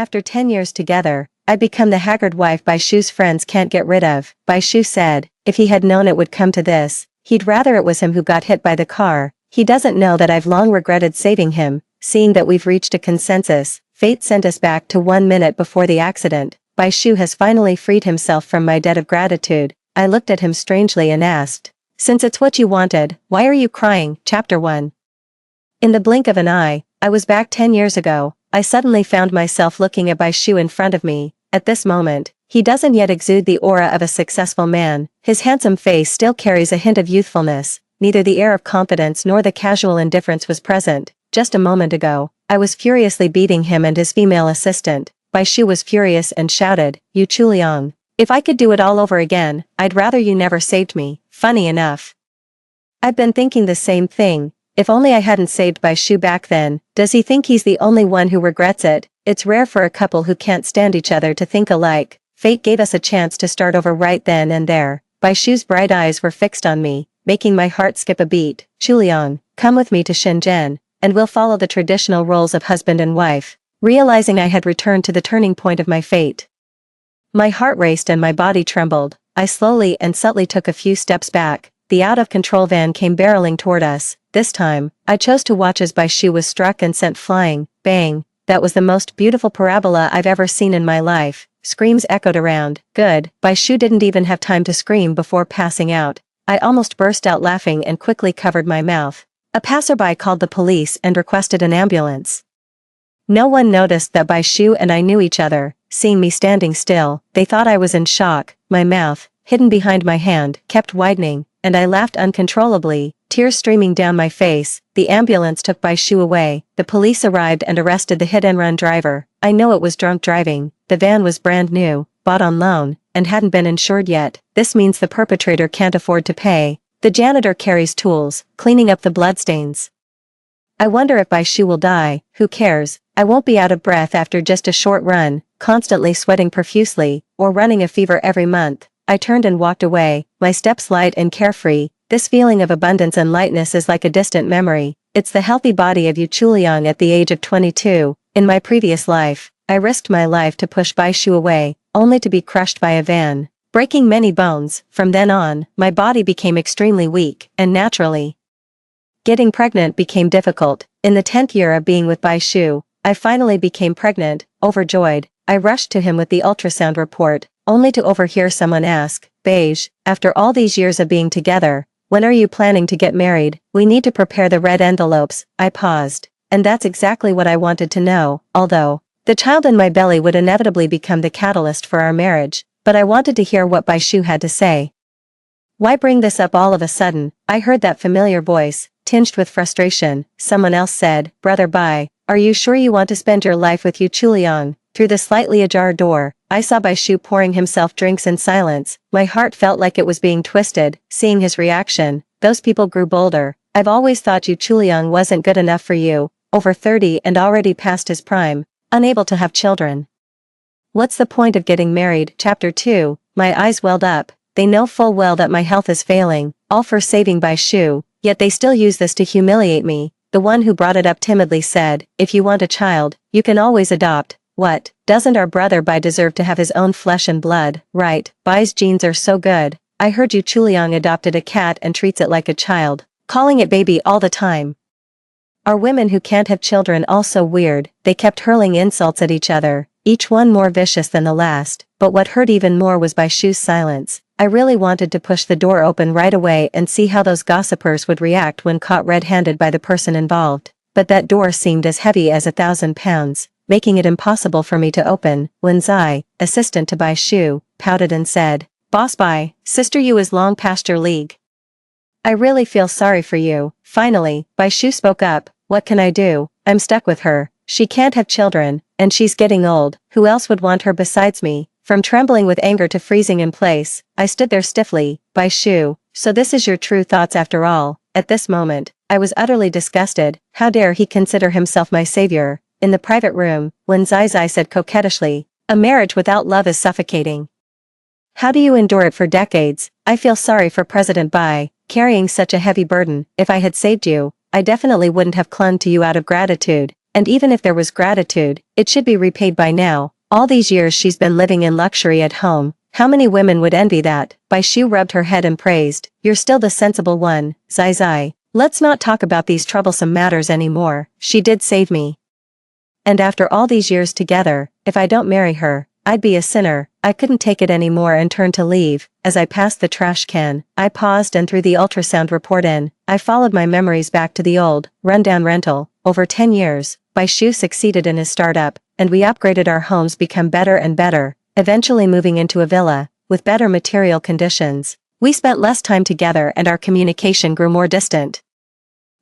After 10 years together, I'd become the haggard wife Bai Shu's friends can't get rid of. Bai Shu said, if he had known it would come to this, he'd rather it was him who got hit by the car. He doesn't know that I've long regretted saving him. Seeing that we've reached a consensus, fate sent us back to 1 minute before the accident. Bai Shu has finally freed himself from my debt of gratitude. I looked at him strangely and asked, since it's what you wanted, why are you crying? Chapter 1. In the blink of an eye, I was back 10 years ago. I suddenly found myself looking at Bai Shu in front of me. At this moment, he doesn't yet exude the aura of a successful man. His handsome face still carries a hint of youthfulness. Neither the air of confidence nor the casual indifference was present. Just a moment ago, I was furiously beating him and his female assistant. Bai Shu was furious and shouted, "You Chuliang. If I could do it all over again, I'd rather you never saved me." Funny enough, I've been thinking the same thing. If only I hadn't saved Bai Shu back then. Does he think he's the only one who regrets it? It's rare for a couple who can't stand each other to think alike. Fate gave us a chance to start over right then and there. Bai Shu's bright eyes were fixed on me, making my heart skip a beat. Chuliang, come with me to Shenzhen, and we'll follow the traditional roles of husband and wife. Realizing I had returned to the turning point of my fate, my heart raced and my body trembled. I slowly and subtly took a few steps back. The out-of-control van came barreling toward us. This time, I chose to watch as Bai Shu was struck and sent flying. Bang! That was the most beautiful parabola I've ever seen in my life. Screams echoed around. Good. Bai Shu didn't even have time to scream before passing out. I almost burst out laughing and quickly covered my mouth. A passerby called the police and requested an ambulance. No one noticed that Bai Shu and I knew each other. Seeing me standing still, they thought I was in shock. My mouth, hidden behind my hand, kept widening, and I laughed uncontrollably, tears streaming down my face. The ambulance took Bai Shu away. The police arrived and arrested the hit-and-run driver. I know it was drunk driving. The van was brand new, bought on loan, and hadn't been insured yet. This means the perpetrator can't afford to pay. The janitor carries tools, cleaning up the bloodstains. I wonder if Bai Shu will die. Who cares? I won't be out of breath after just a short run, constantly sweating profusely, or running a fever every month. I turned and walked away, my steps light and carefree. This feeling of abundance and lightness is like a distant memory. It's the healthy body of Yu Chuliang at the age of 22. In my previous life, I risked my life to push Bai Shu away, only to be crushed by a van, breaking many bones. From then on, my body became extremely weak, and naturally, getting pregnant became difficult. In the 10th year of being with Bai Shu, I finally became pregnant. Overjoyed, I rushed to him with the ultrasound report, only to overhear someone ask, "Beige, after all these years of being together, when are you planning to get married? We need to prepare the red envelopes." I paused. And that's exactly what I wanted to know, although the child in my belly would inevitably become the catalyst for our marriage, but I wanted to hear what Bai Shu had to say. Why bring this up all of a sudden? I heard that familiar voice, tinged with frustration. Someone else said, "Brother Bai, are you sure you want to spend your life with Yu Chuliang?" Through the slightly ajar door, I saw Bai Shu pouring himself drinks in silence. My heart felt like it was being twisted. Seeing his reaction, those people grew bolder. "I've always thought Yu Chuliang wasn't good enough for you. Over 30 and already past his prime, unable to have children. What's the point of getting married?" Chapter 2. My eyes welled up. They know full well that my health is failing, all for saving Bai Shu, yet they still use this to humiliate me. The one who brought it up timidly said, "If you want a child, you can always adopt." What? Doesn't our brother Bai deserve to have his own flesh and blood? Right, Bai's genes are so good. I heard Yu Chuliang adopted a cat and treats it like a child, calling it baby all the time. Are women who can't have children all so weird? They kept hurling insults at each other, each one more vicious than the last, but what hurt even more was Bai Shu's silence. I really wanted to push the door open right away and see how those gossipers would react when caught red-handed by the person involved, but that door seemed as heavy as 1,000 pounds, making it impossible for me to open. Wen Zai, assistant to Bai Shu, pouted and said, "Boss Bai, Sister Yu is long past your league. I really feel sorry for you." Finally, Bai Shu spoke up. "What can I do? I'm stuck with her. She can't have children, and she's getting old. Who else would want her besides me?" From trembling with anger to freezing in place, I stood there stiffly. "Bai Shu, so this is your true thoughts after all?" At this moment, I was utterly disgusted. How dare he consider himself my savior? In the private room, Wen Zai said coquettishly, "A marriage without love is suffocating. How do you endure it for decades?" I feel sorry for President Bai, carrying such a heavy burden. If I had saved you, I definitely wouldn't have clung to you out of gratitude. And even if there was gratitude, it should be repaid by now. All these years she's been living in luxury at home. How many women would envy that? Bai Shu rubbed her head and praised, "You're still the sensible one, Zai Zai. Let's not talk about these troublesome matters anymore. She did save me. And after all these years together, if I don't marry her, I'd be a sinner." I couldn't take it anymore and turned to leave. As I passed the trash can, I paused and threw the ultrasound report in. I followed my memories back to the old, rundown rental. Over 10 years, Bai Shu succeeded in his startup, and we upgraded our homes, become better and better, eventually moving into a villa, with better material conditions. We spent less time together and our communication grew more distant.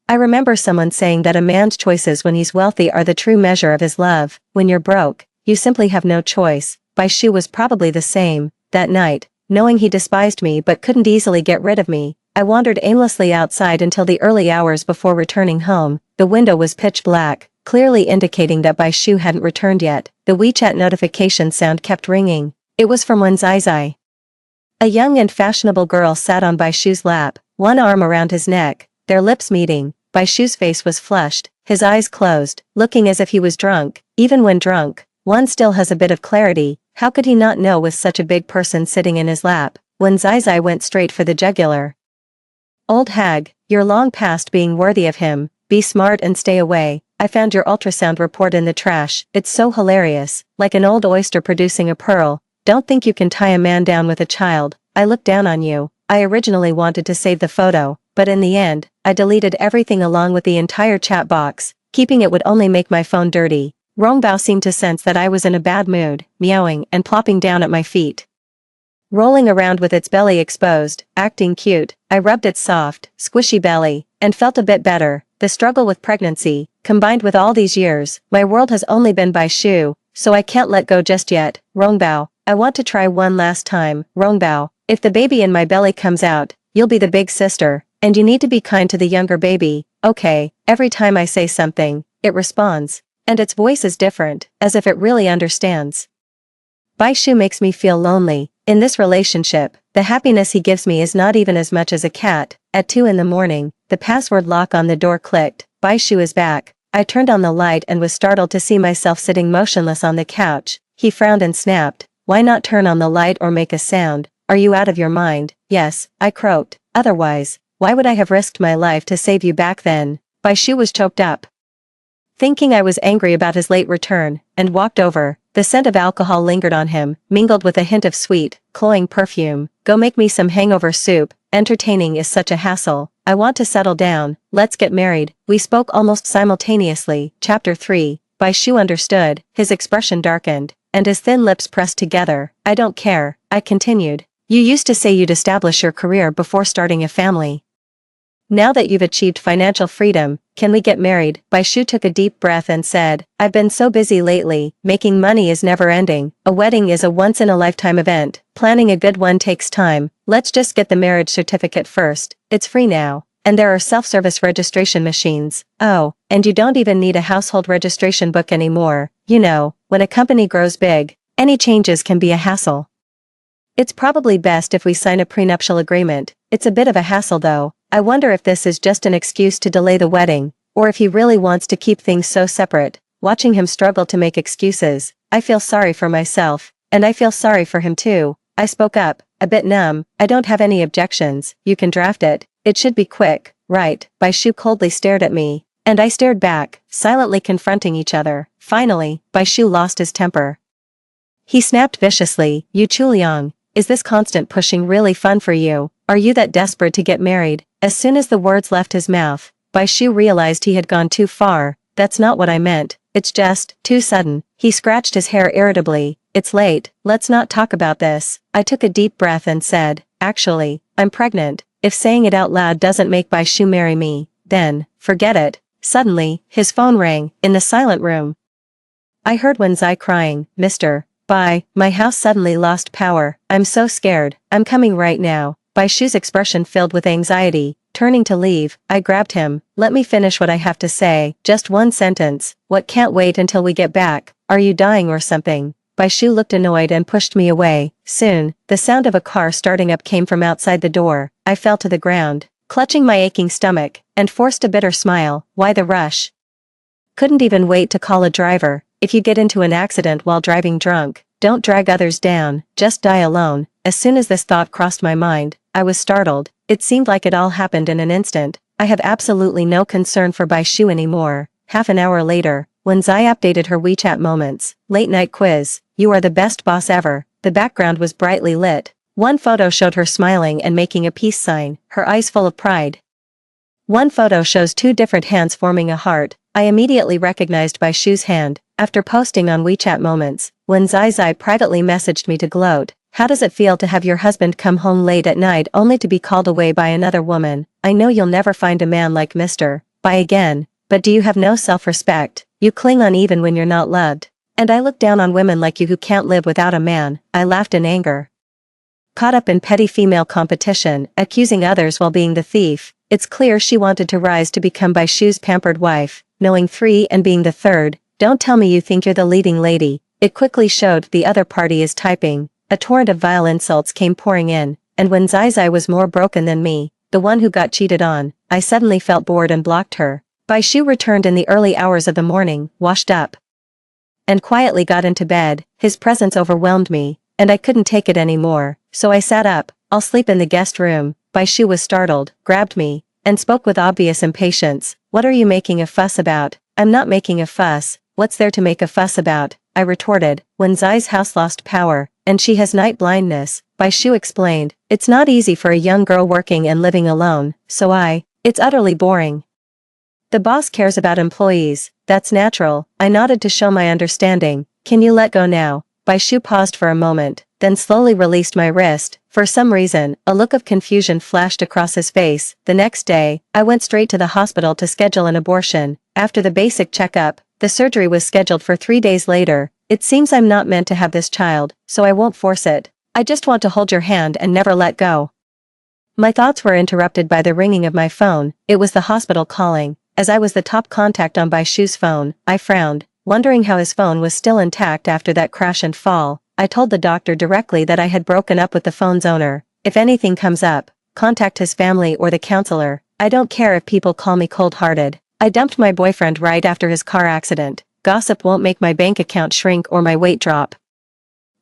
I remember someone saying that a man's choices when he's wealthy are the true measure of his love. When you're broke, you simply have no choice. Bai Shu was probably the same. That night, knowing he despised me but couldn't easily get rid of me, I wandered aimlessly outside until the early hours before returning home. The window was pitch black, clearly indicating that Bai Shu hadn't returned yet. The WeChat notification sound kept ringing. It was from Wen Zai. A young and fashionable girl sat on Bai Shu's lap, one arm around his neck, their lips meeting. Bai Shu's face was flushed, his eyes closed, looking as if he was drunk. Even when drunk, one still has a bit of clarity. How could he not know with such a big person sitting in his lap? When Zai went straight for the jugular. "Old hag, you're long past being worthy of him. Be smart and stay away. I found your ultrasound report in the trash. It's so hilarious, like an old oyster producing a pearl. Don't think you can tie a man down with a child. I looked down on you. I originally wanted to save the photo, but in the end, I deleted everything along with the entire chat box. Keeping it would only make my phone dirty." Rongbao seemed to sense that I was in a bad mood, meowing and plopping down at my feet. Rolling around with its belly exposed, acting cute, I rubbed its soft, squishy belly, and felt a bit better. The struggle with pregnancy, combined with all these years, my world has only been Bai Shu, so I can't let go just yet. "Rongbao, I want to try one last time." "Rongbao, if the baby in my belly comes out, you'll be the big sister, and you need to be kind to the younger baby." "Okay." Every time I say something, it responds. And its voice is different, as if it really understands. Bai Shu makes me feel lonely. In this relationship, the happiness he gives me is not even as much as a cat. At 2 in the morning, the password lock on the door clicked. Bai Shu is back. I turned on the light and was startled to see myself sitting motionless on the couch. He frowned and snapped. "Why not turn on the light or make a sound? Are you out of your mind?" "Yes," I croaked. "Otherwise, why would I have risked my life to save you back then?" Bai Shu was choked up. Thinking I was angry about his late return, and walked over. The scent of alcohol lingered on him, mingled with a hint of sweet, cloying perfume. "Go make me some hangover soup. Entertaining is such a hassle. I want to settle down. Let's get married." We spoke almost simultaneously. Chapter 3. Bai Shu understood, his expression darkened, and his thin lips pressed together. "I don't care," I continued. "You used to say you'd establish your career before starting a family. Now that you've achieved financial freedom, can we get married?" Bai Shu took a deep breath and said, "I've been so busy lately. Making money is never ending. A wedding is a once-in-a-lifetime event. Planning a good one takes time. Let's just get the marriage certificate first. It's free now. And there are self-service registration machines. Oh, and you don't even need a household registration book anymore. You know, when a company grows big, any changes can be a hassle. It's probably best if we sign a prenuptial agreement. It's a bit of a hassle though. I wonder if this is just an excuse to delay the wedding, or if he really wants to keep things so separate." Watching him struggle to make excuses, I feel sorry for myself, and I feel sorry for him too. I spoke up, a bit numb. "I don't have any objections. You can draft it. It should be quick, right?" Bai Shu coldly stared at me, and I stared back, silently confronting each other. Finally, Bai Shu lost his temper. He snapped viciously, "You Chuliang, is this constant pushing really fun for you? Are you that desperate to get married?" As soon as the words left his mouth, Bai Shu realized he had gone too far. "That's not what I meant. It's just too sudden." He scratched his hair irritably. "It's late. Let's not talk about this." I took a deep breath and said, "Actually, I'm pregnant." If saying it out loud doesn't make Bai Shu marry me, then, forget it. Suddenly, his phone rang, in the silent room. I heard Wen Zai crying, "Mr. Bai, my house suddenly lost power. I'm so scared. I'm coming right now." Bai Shu's expression filled with anxiety. Turning to leave, I grabbed him. "Let me finish what I have to say. Just one sentence. What can't wait until we get back? Are you dying or something?" Bai Shu looked annoyed and pushed me away. Soon, the sound of a car starting up came from outside the door. I fell to the ground, clutching my aching stomach, and forced a bitter smile. "Why the rush? Couldn't even wait to call a driver. If you get into an accident while driving drunk, don't drag others down, just die alone. As soon as this thought crossed my mind, I was startled. It seemed like it all happened in an instant. I have absolutely no concern for Bai Shu anymore. Half an hour later, when Zai updated her WeChat moments, late night quiz, you are the best boss ever. The background was brightly lit. One photo showed her smiling and making a peace sign, her eyes full of pride. One photo shows two different hands forming a heart. I immediately recognized Bai Shu's hand. After posting on WeChat moments, when Zai privately messaged me to gloat, how does it feel to have your husband come home late at night only to be called away by another woman? I know you'll never find a man like Mr. Bai again, but do you have no self-respect? You cling on even when you're not loved. And I look down on women like you who can't live without a man. I laughed in anger. Caught up in petty female competition, accusing others while being the thief, it's clear she wanted to rise to become Bai Shu's pampered wife, knowing three and being the third. Don't tell me you think you're the leading lady. It quickly showed the other party is typing. A torrent of vile insults came pouring in, and when Zai was more broken than me, the one who got cheated on, I suddenly felt bored and blocked her. Bai Shu returned in the early hours of the morning, washed up, and quietly got into bed. His presence overwhelmed me, and I couldn't take it anymore, so I sat up. I'll sleep in the guest room. Bai Shu was startled, grabbed me, and spoke with obvious impatience. What are you making a fuss about? I'm not making a fuss. What's there to make a fuss about? I retorted. When Zai's house lost power, and she has night blindness, Bai Shu explained. It's not easy for a young girl working and living alone, so it's utterly boring. The boss cares about employees, that's natural. I nodded to show my understanding. Can you let go now? Bai Shu paused for a moment, then slowly released my wrist. For some reason, a look of confusion flashed across his face. The next day, I went straight to the hospital to schedule an abortion. After the basic checkup, the surgery was scheduled for 3 days later. It seems I'm not meant to have this child, so I won't force it. I just want to hold your hand and never let go. My thoughts were interrupted by the ringing of my phone. It was the hospital calling. As I was the top contact on Bai Shu's phone, I frowned, wondering how his phone was still intact after that crash and fall. I told the doctor directly that I had broken up with the phone's owner. If anything comes up, contact his family or the counselor. I don't care if people call me cold-hearted. I dumped my boyfriend right after his car accident. Gossip won't make my bank account shrink or my weight drop.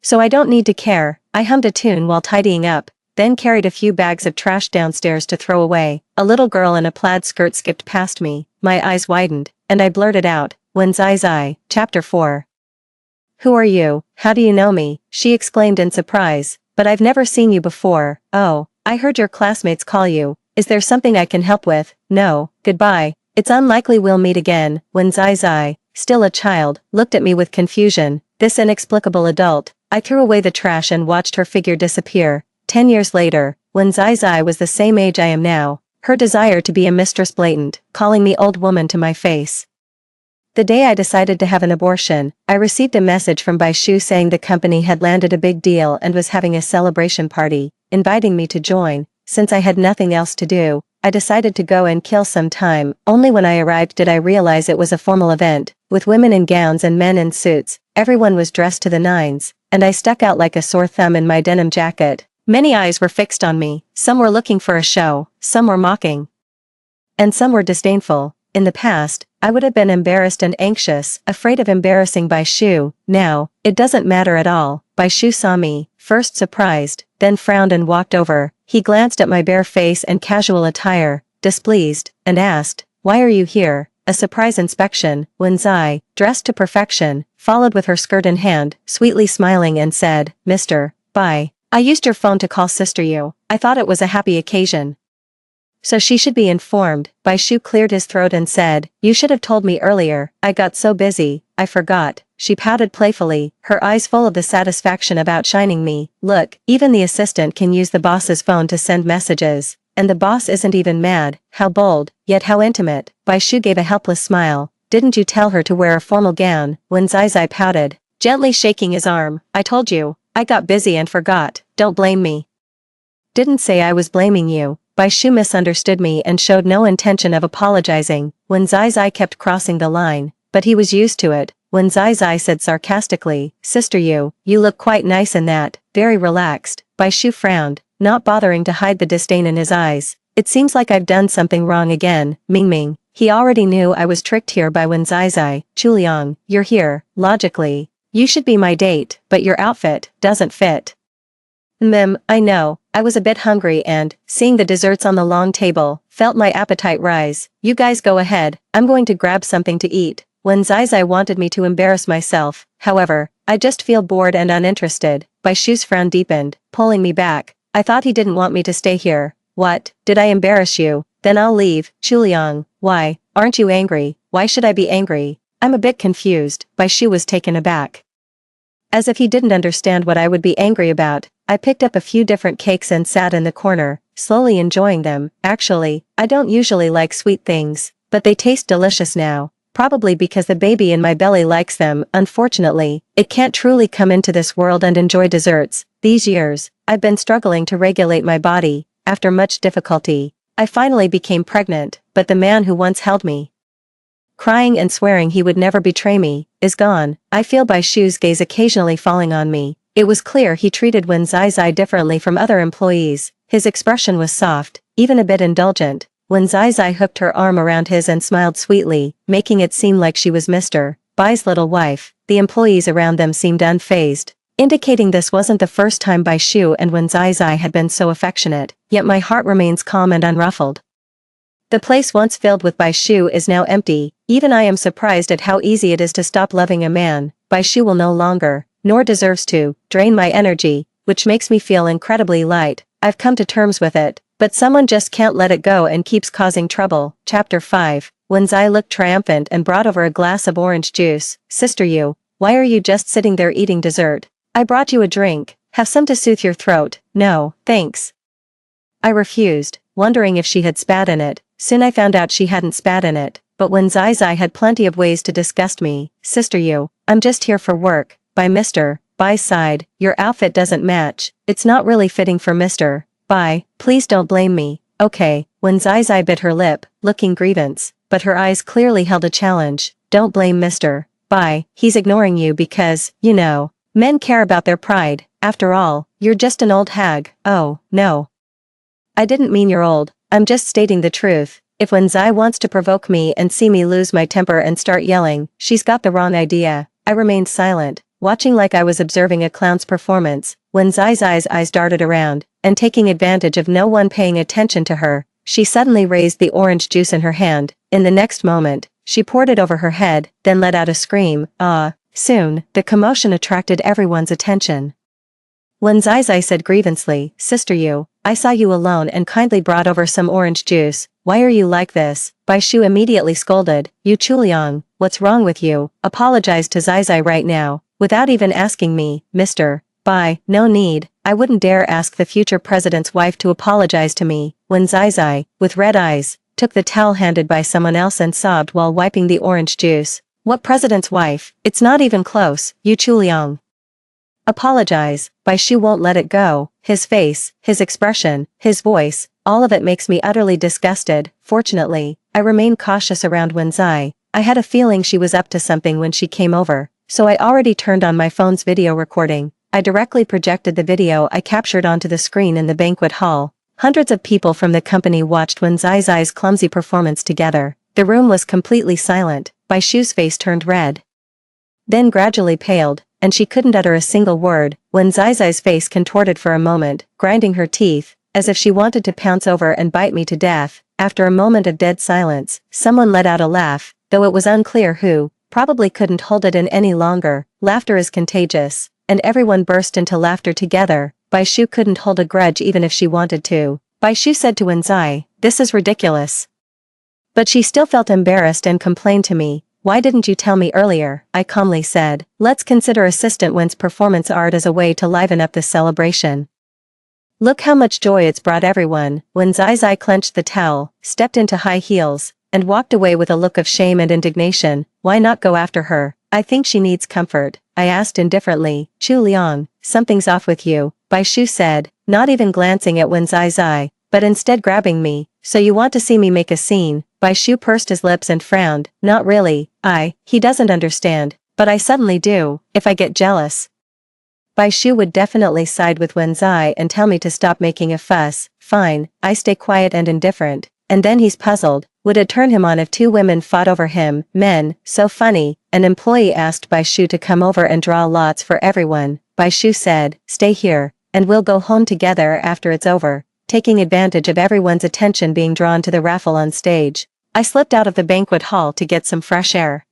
So I don't need to care. I hummed a tune while tidying up, then carried a few bags of trash downstairs to throw away. A little girl in a plaid skirt skipped past me. My eyes widened, and I blurted out, "When Zai." Chapter 4. Who are you? How do you know me? She exclaimed in surprise. But I've never seen you before. Oh, I heard your classmates call you. Is there something I can help with? No, goodbye. It's unlikely we'll meet again. When Zai, still a child, looked at me with confusion. This inexplicable adult. I threw away the trash and watched her figure disappear. 10 years later, when Zai was the same age I am now, her desire to be a mistress blatant, calling me old woman to my face. The day I decided to have an abortion, I received a message from Bai Shu saying the company had landed a big deal and was having a celebration party, inviting me to join. Since I had nothing else to do, I decided to go and kill some time. Only when I arrived did I realize it was a formal event, with women in gowns and men in suits. Everyone was dressed to the nines, and I stuck out like a sore thumb in my denim jacket. Many eyes were fixed on me. Some were looking for a show, some were mocking, and some were disdainful. In the past, I would have been embarrassed and anxious, afraid of embarrassing Bai Shu. Now, it doesn't matter at all. Bai Shu saw me, first surprised, then frowned and walked over. He glanced at my bare face and casual attire, displeased, and asked, "Why are you here?" A surprise inspection. When Zai, dressed to perfection, followed with her skirt in hand, sweetly smiling and said, "Mr. Bai, I used your phone to call Sister You. I thought it was a happy occasion, so she should be informed." Bai Shu cleared his throat and said, "You should have told me earlier. I got so busy, I forgot." She pouted playfully, her eyes full of the satisfaction of outshining me. Look, even the assistant can use the boss's phone to send messages. And the boss isn't even mad. How bold, yet how intimate. Bai Shu gave a helpless smile. "Didn't you tell her to wear a formal gown?" When Zai pouted, gently shaking his arm. "I told you. I got busy and forgot. Don't blame me." "Didn't say I was blaming you." Bai Shu misunderstood me and showed no intention of apologizing. When Zai kept crossing the line, but he was used to it. When Zai said sarcastically, "Sister You look quite nice in that, very relaxed." Bai Shu frowned, not bothering to hide the disdain in his eyes. "It seems like I've done something wrong again, Mingming." He already knew I was tricked here by Wen Zizai. Chuliang, you're here, logically. You should be my date, but your outfit doesn't fit. I know, I was a bit hungry and, seeing the desserts on the long table, felt my appetite rise. You guys go ahead, I'm going to grab something to eat. Wen Zizai wanted me to embarrass myself, however, I just feel bored and uninterested. Bai Shu's frown deepened, pulling me back. I thought he didn't want me to stay here. What, did I embarrass you? Then I'll leave. Chuliang, why, aren't you angry? Why should I be angry? I'm a bit confused. Bai Shu was taken aback. As if he didn't understand what I would be angry about, I picked up a few different cakes and sat in the corner, slowly enjoying them. Actually, I don't usually like sweet things, but they taste delicious now. Probably because the baby in my belly likes them. Unfortunately, it can't truly come into this world and enjoy desserts. These years, I've been struggling to regulate my body. After much difficulty, I finally became pregnant, but the man who once held me, crying and swearing he would never betray me, is gone. I feel Bai Shu's gaze occasionally falling on me. It was clear he treated Wen Zizai differently from other employees. His expression was soft, even a bit indulgent. Wen Zizai hooked her arm around his and smiled sweetly, making it seem like she was Mr. Bai's little wife. The employees around them seemed unfazed, indicating this wasn't the first time Bai Shu and Wen Zizai had been so affectionate, yet my heart remains calm and unruffled. The place once filled with Bai Shu is now empty. Even I am surprised at how easy it is to stop loving a man. Bai Shu will no longer, nor deserves to, drain my energy, which makes me feel incredibly light. I've come to terms with it, but someone just can't let it go and keeps causing trouble. Chapter 5. Wen Zai looked triumphant and brought over a glass of orange juice. Sister Yu, why are you just sitting there eating dessert? I brought you a drink. Have some to soothe your throat. No, thanks. I refused, wondering if she had spat in it. Soon I found out she hadn't spat in it, but Wen Zizai had plenty of ways to disgust me. Sister Yu, I'm just here for work. By Mr. Bai's side, your outfit doesn't match. It's not really fitting for Mr. Bai. Please don't blame me. Okay. Wen Zizai bit her lip, looking grievance, but her eyes clearly held a challenge. Don't blame Mr. Bai. He's ignoring you because, you know, men care about their pride. After all, you're just an old hag. Oh, no. I didn't mean you're old. I'm just stating the truth. If Wen Zai wants to provoke me and see me lose my temper and start yelling, she's got the wrong idea. I remained silent, watching like I was observing a clown's performance. Wen Zizai's eyes darted around, and taking advantage of no one paying attention to her, she suddenly raised the orange juice in her hand. In the next moment, she poured it over her head, then let out a scream. Soon, the commotion attracted everyone's attention. Wen Zizai said grievously, Sister Yu, I saw you alone and kindly brought over some orange juice. Why are you like this? Bai Shu immediately scolded. You Chuliang, what's wrong with you? Apologize to Zizai right now, without even asking me, Mr. Bai. No need, I wouldn't dare ask the future president's wife to apologize to me. Wen Zizai, with red eyes, took the towel handed by someone else and sobbed while wiping the orange juice. What president's wife? It's not even close. You Chuliang. Apologize. Bai Shu won't let it go. His face, his expression, his voice, all of it makes me utterly disgusted. Fortunately, I remain cautious around Wen Zai. I had a feeling she was up to something when she came over, so I already turned on my phone's video recording. I directly projected the video I captured onto the screen in the banquet hall. Hundreds of people from the company watched Wen Zizai's clumsy performance together. The room was completely silent. Bai Shu's face turned red, then gradually paled, and she couldn't utter a single word. Wen Zizai's face contorted for a moment, grinding her teeth, as if she wanted to pounce over and bite me to death. After a moment of dead silence, someone let out a laugh, though it was unclear who. Probably couldn't hold it in any longer. Laughter is contagious, and everyone burst into laughter together. Bai Shu couldn't hold a grudge even if she wanted to. Bai Shu said to Wen Zai, this is ridiculous. But she still felt embarrassed and complained to me. Why didn't you tell me earlier? I calmly said. Let's consider Assistant Wen's performance art as a way to liven up this celebration. Look how much joy it's brought everyone. Wen Zizai clenched the towel, stepped into high heels, and walked away with a look of shame and indignation. Why not go after her? I think she needs comfort. I asked indifferently. Chu Liang, something's off with you, Bai Shu said, not even glancing at Wen Zizai, but instead grabbing me. So you want to see me make a scene? Bai Shu pursed his lips and frowned. Not really. He doesn't understand, but I suddenly do. If I get jealous, Bai Shu would definitely side with Wen Zai and tell me to stop making a fuss. Fine, I stay quiet and indifferent. and then he's puzzled. Would it turn him on if two women fought over him? Men, so funny. An employee asked Bai Shu to come over and draw lots for everyone. Bai Shu said, stay here, and we'll go home together after it's over, taking advantage of everyone's attention being drawn to the raffle on stage. I slipped out of the banquet hall to get some fresh air.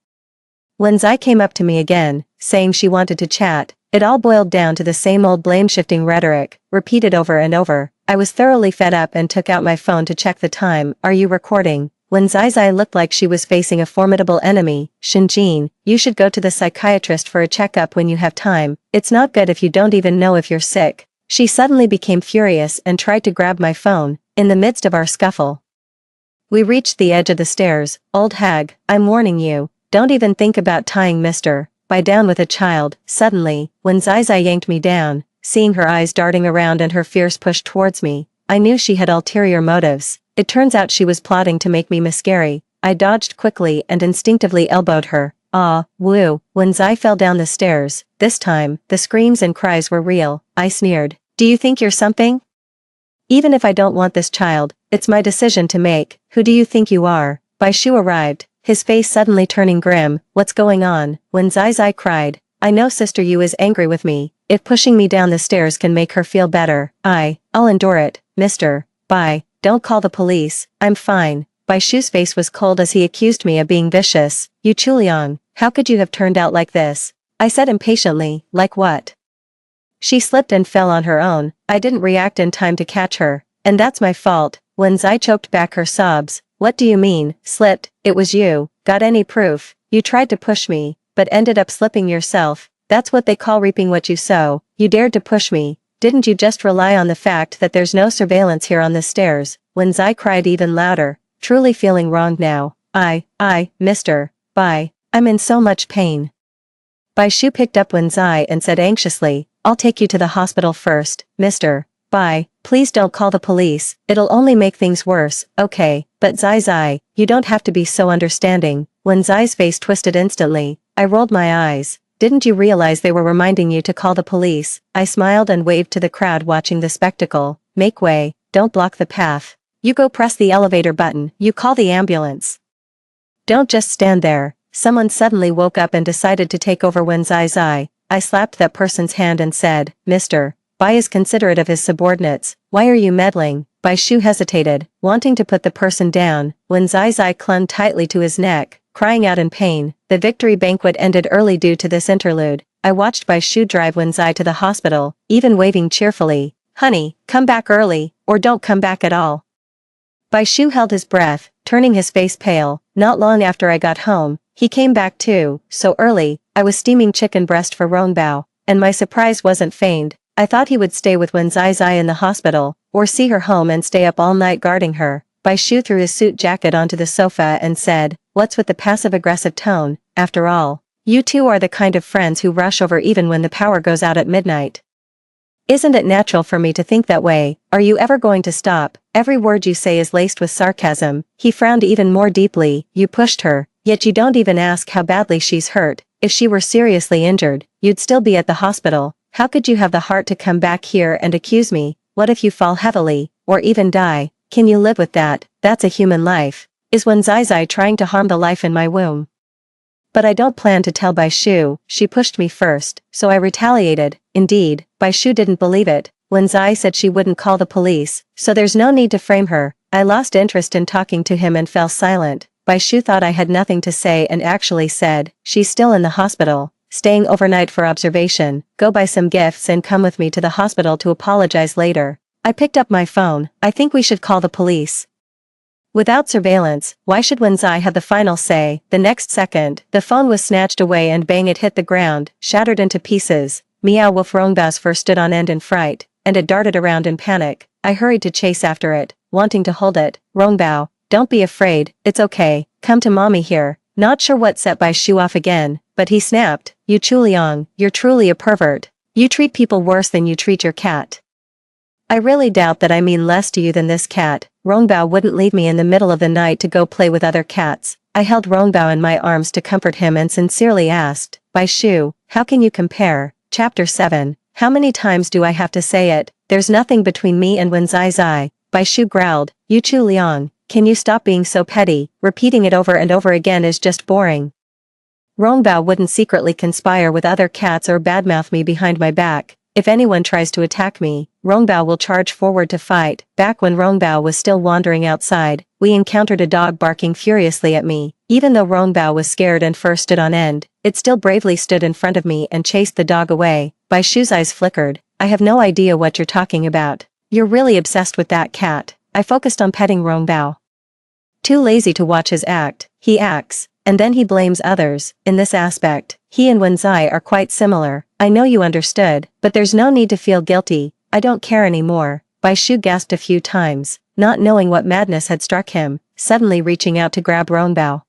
When Zai came up to me again, saying she wanted to chat, it all boiled down to the same old blame-shifting rhetoric, repeated over and over. I was thoroughly fed up and took out my phone to check the time. Are you recording? When Zai looked like she was facing a formidable enemy. Shinjin, you should go to the psychiatrist for a checkup when you have time. It's not good if you don't even know if you're sick. She suddenly became furious and tried to grab my phone, in the midst of our scuffle. We reached the edge of the stairs. Old hag, I'm warning you, don't even think about tying Mr. Bai down with a child. Suddenly, when Zai yanked me down, seeing her eyes darting around and her fierce push towards me, I knew she had ulterior motives. It turns out she was plotting to make me miscarry. I dodged quickly and instinctively elbowed her. Ah, woo. When Zai fell down the stairs, this time, the screams and cries were real. I sneered. Do you think you're something? Even if I don't want this child, it's my decision to make. Who do you think you are? Bai Shu arrived, his face suddenly turning grim. What's going on? When Zai cried, I know Sister Yu is angry with me. If pushing me down the stairs can make her feel better, I'll endure it. Mr. Bai, don't call the police, I'm fine. Bai Shu's face was cold as he accused me of being vicious. Yu Chuliang, how could you have turned out like this? I said impatiently, like what? She slipped and fell on her own. I didn't react in time to catch her, and that's my fault. When Zai choked back her sobs, what do you mean, slipped? It was you. Got any proof? You tried to push me, but ended up slipping yourself. That's what they call reaping what you sow. You dared to push me. Didn't you just rely on the fact that there's no surveillance here on the stairs? When Zai cried even louder, truly feeling wronged now. Mr. Bai, I'm in so much pain. Bai Shu picked up Wen Zai and said anxiously, I'll take you to the hospital first, Mr. Bai, please don't call the police, it'll only make things worse. Okay, but Zai, you don't have to be so understanding. When Zai's face twisted instantly, I rolled my eyes. Didn't you realize they were reminding you to call the police? I smiled and waved to the crowd watching the spectacle. Make way, don't block the path. You go press the elevator button, you call the ambulance. Don't just stand there. Someone suddenly woke up and decided to take over when Zai. I slapped that person's hand and said, Mr. Bai is considerate of his subordinates. Why are you meddling? Bai Shu hesitated, wanting to put the person down, when Zai clung tightly to his neck, crying out in pain. The victory banquet ended early due to this interlude. I watched Bai Shu drive Wen Zai to the hospital, even waving cheerfully. Honey, come back early, or don't come back at all. Bai Shu held his breath, turning his face pale. Not long after I got home, he came back too. So early, I was steaming chicken breast for Rongbao, and my surprise wasn't feigned. I thought he would stay with Wen Zai in the hospital, or see her home and stay up all night guarding her. Bai Shu threw his suit jacket onto the sofa and said, what's with the passive-aggressive tone? After all, you two are the kind of friends who rush over even when the power goes out at midnight. Isn't it natural for me to think that way? Are you ever going to stop? Every word you say is laced with sarcasm. He frowned even more deeply. You pushed her, yet you don't even ask how badly she's hurt. If she were seriously injured, you'd still be at the hospital. How could you have the heart to come back here and accuse me? What if you fall heavily, or even die? Can you live with that? That's a human life. Is Wen Zai trying to harm the life in my womb? But I don't plan to tell Bai Shu. She pushed me first, so I retaliated. Indeed, Bai Shu didn't believe it. Wen Zai said she wouldn't call the police, so there's no need to frame her. I lost interest in talking to him and fell silent. Bai Shu thought I had nothing to say and actually said, she's still in the hospital, staying overnight for observation. Go buy some gifts and come with me to the hospital to apologize later. I picked up my phone. I think we should call the police. Without surveillance, why should Wen Zai have the final say? The next second, the phone was snatched away and bang, it hit the ground, shattered into pieces. Meow Wolf Rongbao's fur stood on end in fright, and it darted around in panic. I hurried to chase after it, wanting to hold it. Rongbao, don't be afraid, it's okay, come to mommy here. Not sure what set Bai Shu off again, but he snapped, you Chuliang, you're truly a pervert. You treat people worse than you treat your cat. I really doubt that I mean less to you than this cat. Rongbao wouldn't leave me in the middle of the night to go play with other cats. I held Rongbao in my arms to comfort him and sincerely asked, Bai Shu, how can you compare? Chapter 7. How many times do I have to say it? There's nothing between me and Wen Zai. Bai Shu growled, Yu Chu Liang, can you stop being so petty? Repeating it over and over again is just boring. Rongbao wouldn't secretly conspire with other cats or badmouth me behind my back. If anyone tries to attack me, Rongbao will charge forward to fight. Back when Rongbao was still wandering outside, we encountered a dog barking furiously at me. Even though Rongbao was scared and fur stood on end, it still bravely stood in front of me and chased the dog away. Bai Shu's eyes flickered. I have no idea what you're talking about. You're really obsessed with that cat. I focused on petting Rongbao. Too lazy to watch his act, he acts. And then he blames others. In this aspect, he and Wenzai are quite similar. I know you understood, but there's no need to feel guilty. I don't care anymore. Bai Shu gasped a few times, not knowing what madness had struck him, suddenly reaching out to grab Rongbao.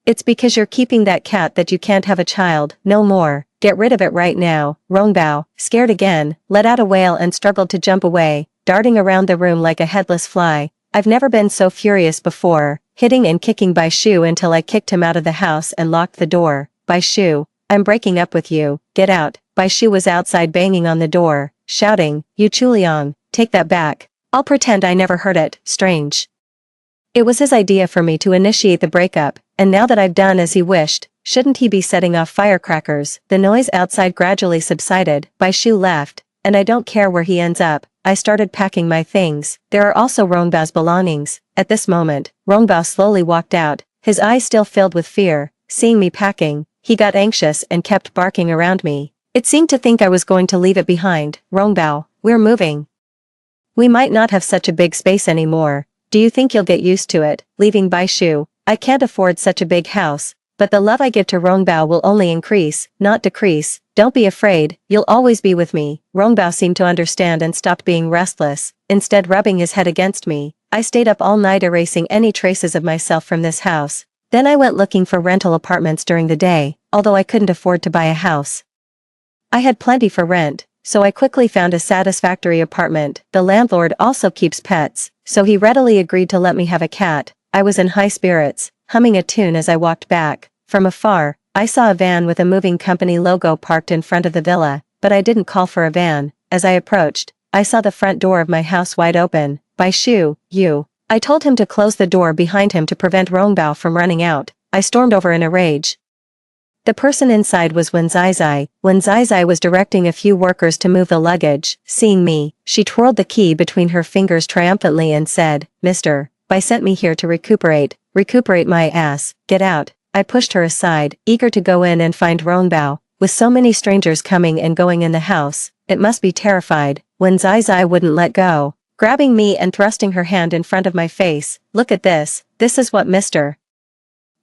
It's because you're keeping that cat that you can't have a child, no more. Get rid of it right now. Rongbao, scared again, let out a wail and struggled to jump away, darting around the room like a headless fly. I've never been so furious before, hitting and kicking Bai Shu until I kicked him out of the house and locked the door. Bai Shu, I'm breaking up with you, get out. Bai Shu was outside banging on the door, shouting, You Chuliang, take that back. I'll pretend I never heard it. Strange. It was his idea for me to initiate the breakup, and now that I've done as he wished, shouldn't he be setting off firecrackers? The noise outside gradually subsided. Bai Shu left, and I don't care where he ends up. I started packing my things. There are also Rongbao's belongings. At this moment, Rongbao slowly walked out, his eyes still filled with fear. Seeing me packing, he got anxious and kept barking around me. It seemed to think I was going to leave it behind. Rongbao, we're moving. We might not have such a big space anymore. Do you think you'll get used to it, leaving Bai Shu? I can't afford such a big house, but the love I give to Rongbao will only increase, not decrease. Don't be afraid, you'll always be with me. Rongbao seemed to understand and stopped being restless, instead rubbing his head against me. I stayed up all night erasing any traces of myself from this house. Then I went looking for rental apartments during the day, although I couldn't afford to buy a house. I had plenty for rent, so I quickly found a satisfactory apartment. The landlord also keeps pets, so he readily agreed to let me have a cat. I was in high spirits, humming a tune as I walked back. From afar, I saw a van with a moving company logo parked in front of the villa, but I didn't call for a van. As I approached, I saw the front door of my house wide open. Bai Shu, you. I told him to close the door behind him to prevent Rongbao from running out. I stormed over in a rage. The person inside was Wen Zai. Wen Zai was directing a few workers to move the luggage. Seeing me, she twirled the key between her fingers triumphantly and said, Mr. Bai sent me here to recuperate. Recuperate my ass. Get out. I pushed her aside, eager to go in and find Rongbao. With so many strangers coming and going in the house, it must be terrified. Wen Zai wouldn't let go, grabbing me and thrusting her hand in front of my face. Look at this. This is what Mr.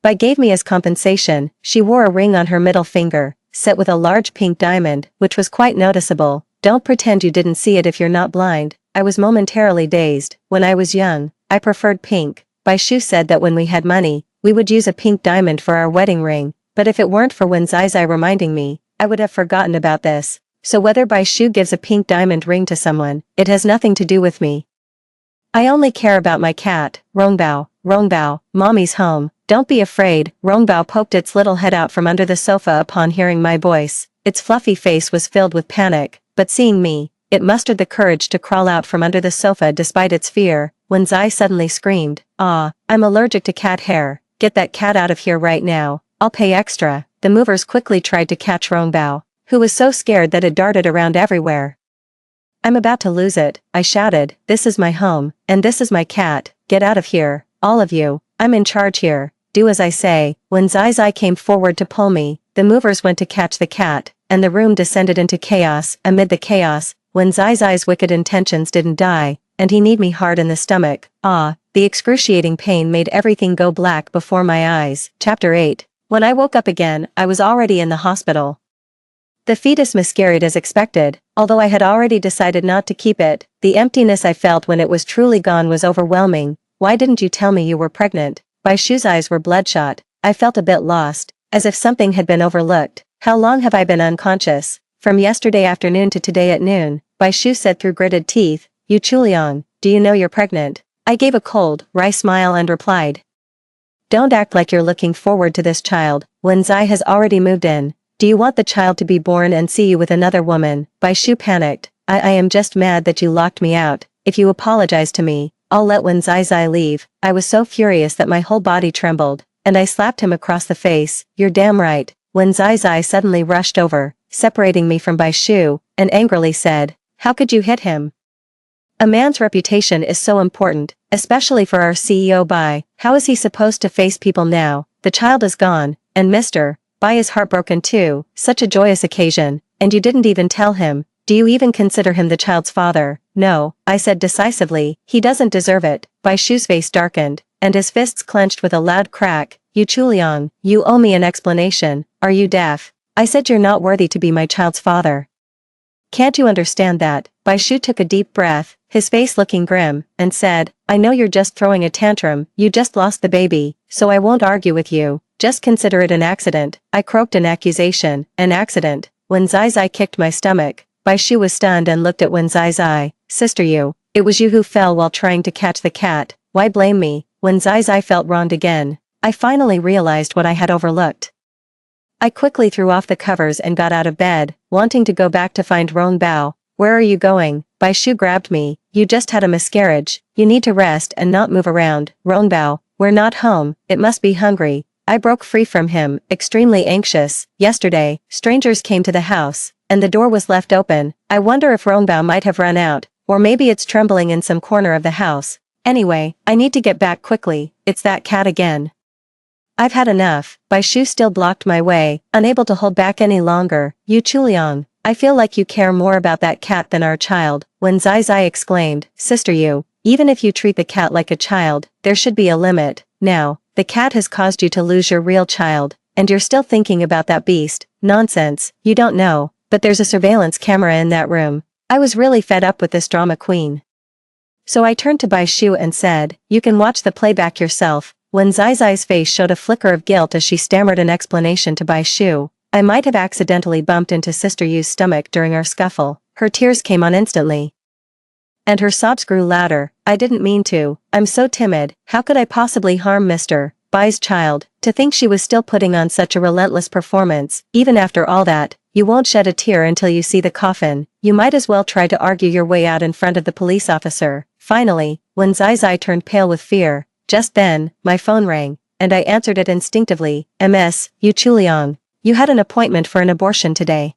Bai gave me as compensation. She wore a ring on her middle finger, set with a large pink diamond, which was quite noticeable. Don't pretend you didn't see it if you're not blind. I was momentarily dazed. When I was young, I preferred pink. Bai Shu said that when we had money, we would use a pink diamond for our wedding ring, but if it weren't for Wen Zai reminding me, I would have forgotten about this. So whether Bai Shu gives a pink diamond ring to someone, it has nothing to do with me. I only care about my cat, Rongbao. Rongbao, mommy's home. Don't be afraid. Rongbao poked its little head out from under the sofa upon hearing my voice. Its fluffy face was filled with panic, but seeing me, it mustered the courage to crawl out from under the sofa despite its fear. Wen Zai suddenly screamed, Ah, I'm allergic to cat hair. Get that cat out of here right now. I'll pay extra. The movers quickly tried to catch Rongbao, who was so scared that it darted around everywhere. I'm about to lose it, I shouted. This is my home, and this is my cat. Get out of here, all of you. I'm in charge here. Do as I say. When Zai came forward to pull me, the movers went to catch the cat, and the room descended into chaos. Amid the chaos, when Zai's wicked intentions didn't die, and he kneed me hard in the stomach. Ah, the excruciating pain made everything go black before my eyes. Chapter 8. When I woke up again, I was already in the hospital. The fetus miscarried as expected, although I had already decided not to keep it. The emptiness I felt when it was truly gone was overwhelming. Why didn't you tell me you were pregnant? Bai Shu's eyes were bloodshot. I felt a bit lost, as if something had been overlooked. How long have I been unconscious? From yesterday afternoon to today at noon, Bai Shu said through gritted teeth. You Chuliang, do you know you're pregnant? I gave a cold, wry smile and replied. Don't act like you're looking forward to this child. Wen Zai has already moved in. Do you want the child to be born and see you with another woman? Bai Shu panicked. I am just mad that you locked me out. If you apologize to me, I'll let Wen Zai Zai leave. I was so furious that my whole body trembled, and I slapped him across the face. You're damn right. Wen Zai Zai suddenly rushed over, separating me from Bai Shu, and angrily said, how could you hit him? A man's reputation is so important, especially for our CEO Bai. How is he supposed to face people now? The child is gone, and Mr. Bai is heartbroken too. Such a joyous occasion, and you didn't even tell him. Do you even consider him the child's father? No, I said decisively, he doesn't deserve it. Bai Shu's face darkened, and his fists clenched with a loud crack. You Chuliang, you owe me an explanation. Are you deaf? I said you're not worthy to be my child's father. Can't you understand that? Bai Shu took a deep breath, his face looking grim, and said, I know you're just throwing a tantrum, you just lost the baby, so I won't argue with you, just consider it an accident. I croaked an accusation, an accident. When Zai Zai kicked my stomach, Bai Shu was stunned and looked at Wen Zai Zai. Sister, it was you who fell while trying to catch the cat. Why blame me? When Zai Zai felt wronged again, I finally realized what I had overlooked. I quickly threw off the covers and got out of bed, wanting to go back to find Ron Bao. Where are you going? Bai Shu grabbed me. You just had a miscarriage. You need to rest and not move around. Ron Bao, we're not home. It must be hungry. I broke free from him, extremely anxious. Yesterday, strangers came to the house, and the door was left open. I wonder if Ron Bao might have run out, or maybe it's trembling in some corner of the house. Anyway, I need to get back quickly. It's that cat again. I've had enough. Bai Shu still blocked my way, unable to hold back any longer. You Chuliang, I feel like you care more about that cat than our child. When Zai Zai exclaimed, Sister, even if you treat the cat like a child, there should be a limit. Now, the cat has caused you to lose your real child, and you're still thinking about that beast. Nonsense, you don't know, but there's a surveillance camera in that room. I was really fed up with this drama queen. So I turned to Bai Shu and said, you can watch the playback yourself. When Zai Zai's face showed a flicker of guilt as she stammered an explanation to Bai Shu, I might have accidentally bumped into Sister Yu's stomach during our scuffle. Her tears came on instantly, and her sobs grew louder. I didn't mean to. I'm so timid. How could I possibly harm Mr. Bai's child? To think she was still putting on such a relentless performance, even after all that. You won't shed a tear until you see the coffin. You might as well try to argue your way out in front of the police officer. Finally, when Zai Zai turned pale with fear, just then, my phone rang, and I answered it instinctively. Ms. Yu Chuliang, you had an appointment for an abortion today.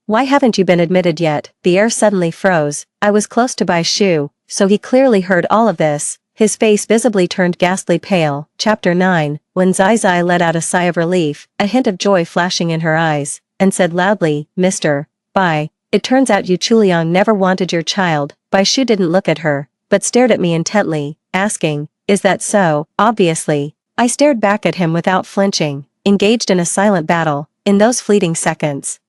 Why haven't you been admitted yet? The air suddenly froze. I was close to Bai Shu, so he clearly heard all of this. His face visibly turned ghastly pale. Chapter 9. When Zai Zai let out a sigh of relief, a hint of joy flashing in her eyes, and said loudly, Mr. Bai, it turns out Yu Chuliang never wanted your child. Bai Shu didn't look at her, but stared at me intently, asking, is that so? Obviously. I stared back at him without flinching, engaged in a silent battle. In those fleeting seconds,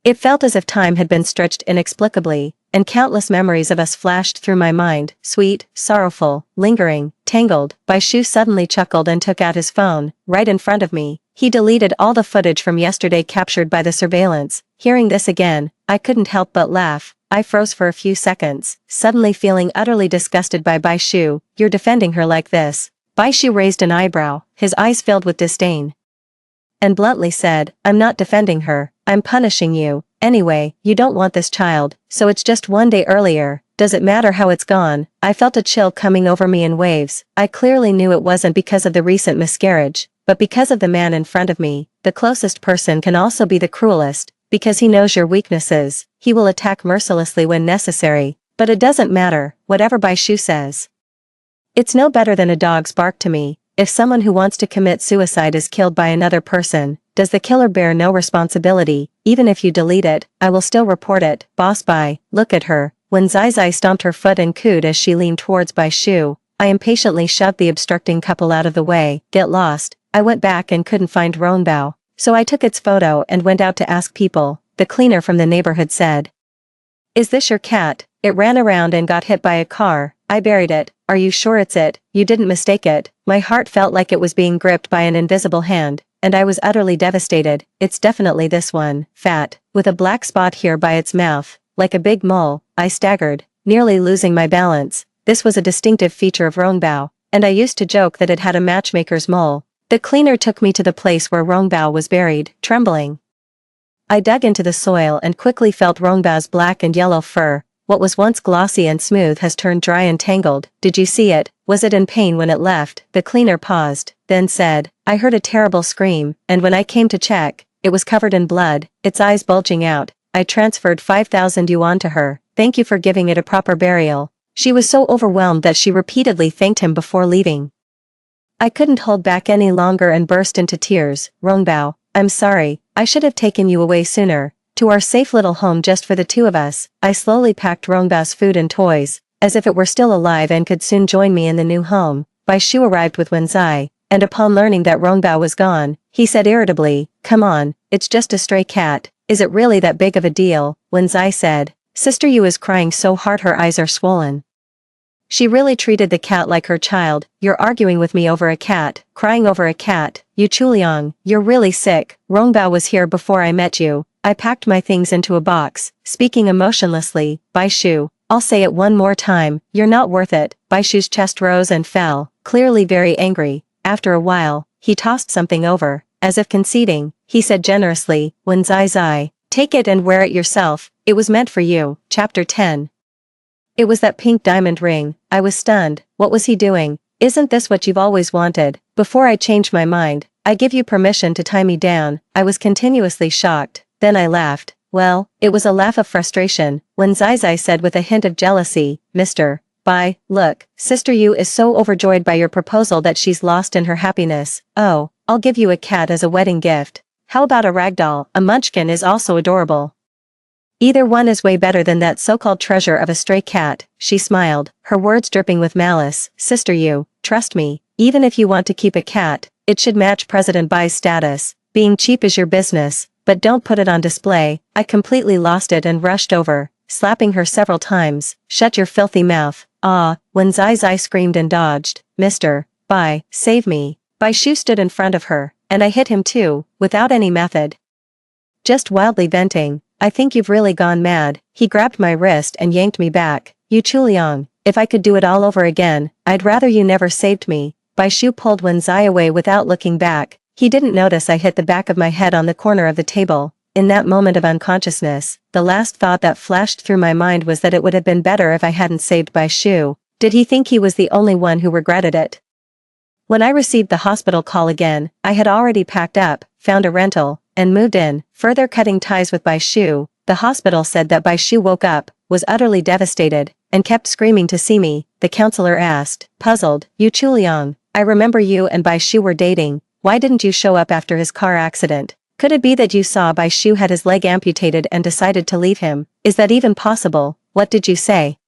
it felt as if time had been stretched inexplicably, and countless memories of us flashed through my mind, sweet, sorrowful, lingering, tangled. Bai Shu suddenly chuckled and took out his phone, right in front of me. He deleted all the footage from yesterday captured by the surveillance. Hearing this again, I couldn't help but laugh. I froze for a few seconds, suddenly feeling utterly disgusted by Bai Shu. You're defending her like this? Bai Shu raised an eyebrow, his eyes filled with disdain, and bluntly said, I'm not defending her, I'm punishing you. Anyway, you don't want this child, so it's just one day earlier. Does it matter how it's gone? I felt a chill coming over me in waves. I clearly knew it wasn't because of the recent miscarriage, but because of the man in front of me. The closest person can also be the cruelest, because he knows your weaknesses. He will attack mercilessly when necessary, but it doesn't matter, whatever Bai Shu says. It's no better than a dog's bark to me. If someone who wants to commit suicide is killed by another person, does the killer bear no responsibility? Even if you delete it, I will still report it. Boss Bai, look at her. When Zai Zai stomped her foot and cooed as she leaned towards Bai Shu, I impatiently shoved the obstructing couple out of the way. Get lost. I went back and couldn't find Ron Bao, so I took its photo and went out to ask people. The cleaner from the neighborhood said, is this your cat? It ran around and got hit by a car. I buried it. Are you sure it's it? You didn't mistake it? My heart felt like it was being gripped by an invisible hand, and I was utterly devastated. It's definitely this one. Fat, with a black spot here by its mouth, like a big mole. I staggered, nearly losing my balance. This was a distinctive feature of Rongbao, and I used to joke that it had a matchmaker's mole. The cleaner took me to the place where Rongbao was buried, trembling. I dug into the soil and quickly felt Rongbao's black and yellow fur, What was once glossy and smooth has turned dry and tangled. Did you see it? Was it in pain when it left? The cleaner paused, then said, I heard a terrible scream, and when I came to check, it was covered in blood, its eyes bulging out. I transferred 5,000 yuan to her. Thank you for giving it a proper burial. She was so overwhelmed that she repeatedly thanked him before leaving. I couldn't hold back any longer and burst into tears. Rongbao, I'm sorry, I should have taken you away sooner, to our safe little home just for the two of us. I slowly packed Rongbao's food and toys, as if it were still alive and could soon join me in the new home. Bai Shu arrived with Wenzai, and upon learning that Rongbao was gone, he said irritably, come on, it's just a stray cat, is it really that big of a deal? Wenzai said, Sister Yu is crying so hard her eyes are swollen. She really treated the cat like her child. You're arguing with me over a cat, crying over a cat. Yu Chuliang, you're really sick. Rongbao was here before I met you. I packed my things into a box, speaking emotionlessly. Bai Shu, I'll say it one more time, you're not worth it. Bai Shu's chest rose and fell, clearly very angry. After a while, he tossed something over, as if conceding. He said generously, Wenzai Zai, take it and wear it yourself. It was meant for you. Chapter 10. It was that pink diamond ring. I was stunned. What was he doing? Isn't this what you've always wanted? Before I changed my mind, I give you permission to tie me down. I was continuously shocked. Then I laughed. Well, it was a laugh of frustration, when Zai said with a hint of jealousy, Mr. Bai, look, Sister Yu is so overjoyed by your proposal that she's lost in her happiness. Oh, I'll give you a cat as a wedding gift. How about a ragdoll? A munchkin is also adorable. Either one is way better than that so-called treasure of a stray cat. She smiled, her words dripping with malice. Sister Yu, trust me, even if you want to keep a cat, it should match President Bai's status. Being cheap is your business, but don't put it on display. I completely lost it and rushed over, slapping her several times. Shut your filthy mouth. Ah, when Zai screamed and dodged. Mr. Bai, save me. Bai Shu stood in front of her, and I hit him too, without any method. Just wildly venting. I think you've really gone mad. He grabbed my wrist and yanked me back. Yu Chuliang, if I could do it all over again, I'd rather you never saved me. Bai Shu pulled Wenzai away without looking back. He didn't notice I hit the back of my head on the corner of the table. In that moment of unconsciousness, the last thought that flashed through my mind was that it would have been better if I hadn't saved Bai Shu. Did he think he was the only one who regretted it? When I received the hospital call again, I had already packed up, found a rental, and moved in, further cutting ties with Bai Shu. The hospital said that Bai Shu woke up, was utterly devastated, and kept screaming to see me. The counselor asked, puzzled, Yu Chuliang, I remember you and Bai Shu were dating. Why didn't you show up after his car accident? Could it be that you saw Bai Shu had his leg amputated and decided to leave him? Is that even possible? What did you say?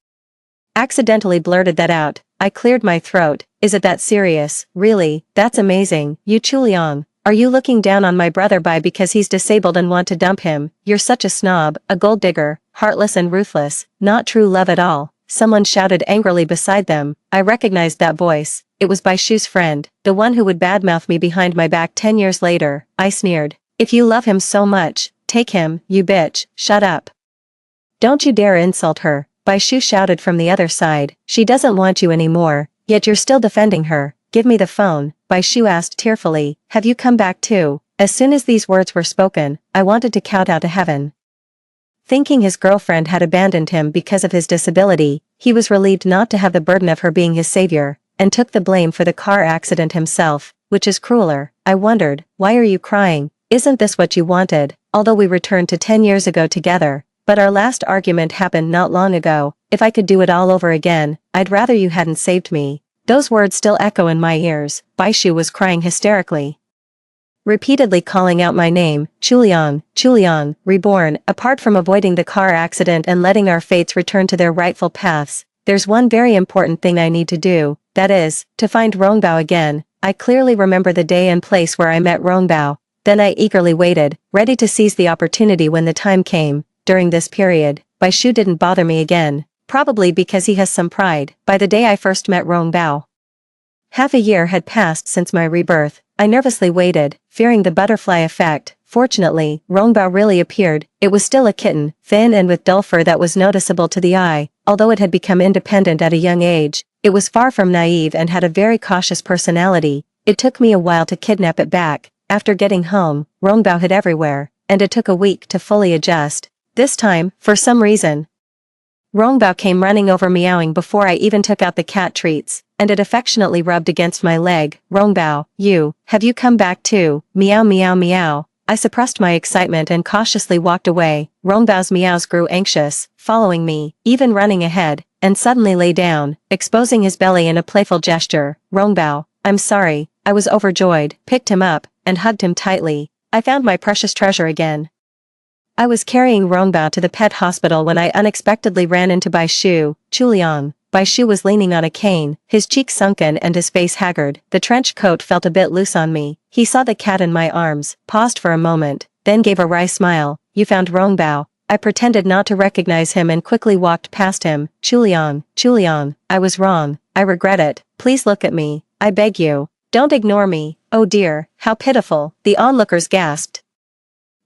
Accidentally blurted that out. I cleared my throat. Is it that serious? Really? That's amazing. Yu Chuliang, are you looking down on my brother Bai because he's disabled and want to dump him? You're such a snob, a gold digger, heartless and ruthless, not true love at all. Someone shouted angrily beside them. I recognized that voice. It was Bai Shu's friend, the one who would badmouth me behind my back 10 years later. I sneered. If you love him so much, take him, you bitch. Shut up. Don't you dare insult her. Bai Shu shouted from the other side. She doesn't want you anymore, yet you're still defending her. Give me the phone. Bai Shu asked tearfully. Have you come back too? As soon as these words were spoken, I wanted to count out to heaven. Thinking his girlfriend had abandoned him because of his disability, he was relieved not to have the burden of her being his savior, and took the blame for the car accident himself, which is crueler. I wondered, why are you crying? Isn't this what you wanted? Although we returned to 10 years ago together, but our last argument happened not long ago. If I could do it all over again, I'd rather you hadn't saved me. Those words still echo in my ears. Bai Shu was crying hysterically, repeatedly calling out my name, Chuliang, Chuliang, reborn. Apart from avoiding the car accident and letting our fates return to their rightful paths, there's one very important thing I need to do, that is, to find Rongbao again. I clearly remember the day and place where I met Rongbao. Then I eagerly waited, ready to seize the opportunity when the time came. During this period, Bai Shu didn't bother me again, probably because he has some pride. By the day I first met Rongbao, half a year had passed since my rebirth. I nervously waited, fearing the butterfly effect. Fortunately, Rongbao really appeared. It was still a kitten, thin and with dull fur that was noticeable to the eye. Although it had become independent at a young age, it was far from naive and had a very cautious personality. It took me a while to kidnap it back. After getting home, Rongbao hid everywhere, and it took a week to fully adjust. This time, for some reason, Rongbao came running over meowing before I even took out the cat treats, and it affectionately rubbed against my leg. Rongbao, have you come back too? Meow meow meow. I suppressed my excitement and cautiously walked away. Rongbao's meows grew anxious, following me, even running ahead, and suddenly lay down, exposing his belly in a playful gesture. Rongbao, I'm sorry, I was overjoyed, picked him up, and hugged him tightly. I found my precious treasure again. I was carrying Rongbao to the pet hospital when I unexpectedly ran into Bai Shu, Chuliang. Bai Shu was leaning on a cane, his cheeks sunken and his face haggard. The trench coat felt a bit loose on me. He saw the cat in my arms, paused for a moment, then gave a wry smile. You found Rongbao. I pretended not to recognize him and quickly walked past him. Chuliang, I was wrong. I regret it. Please look at me. I beg you. Don't ignore me. Oh dear, how pitiful, the onlookers gasped.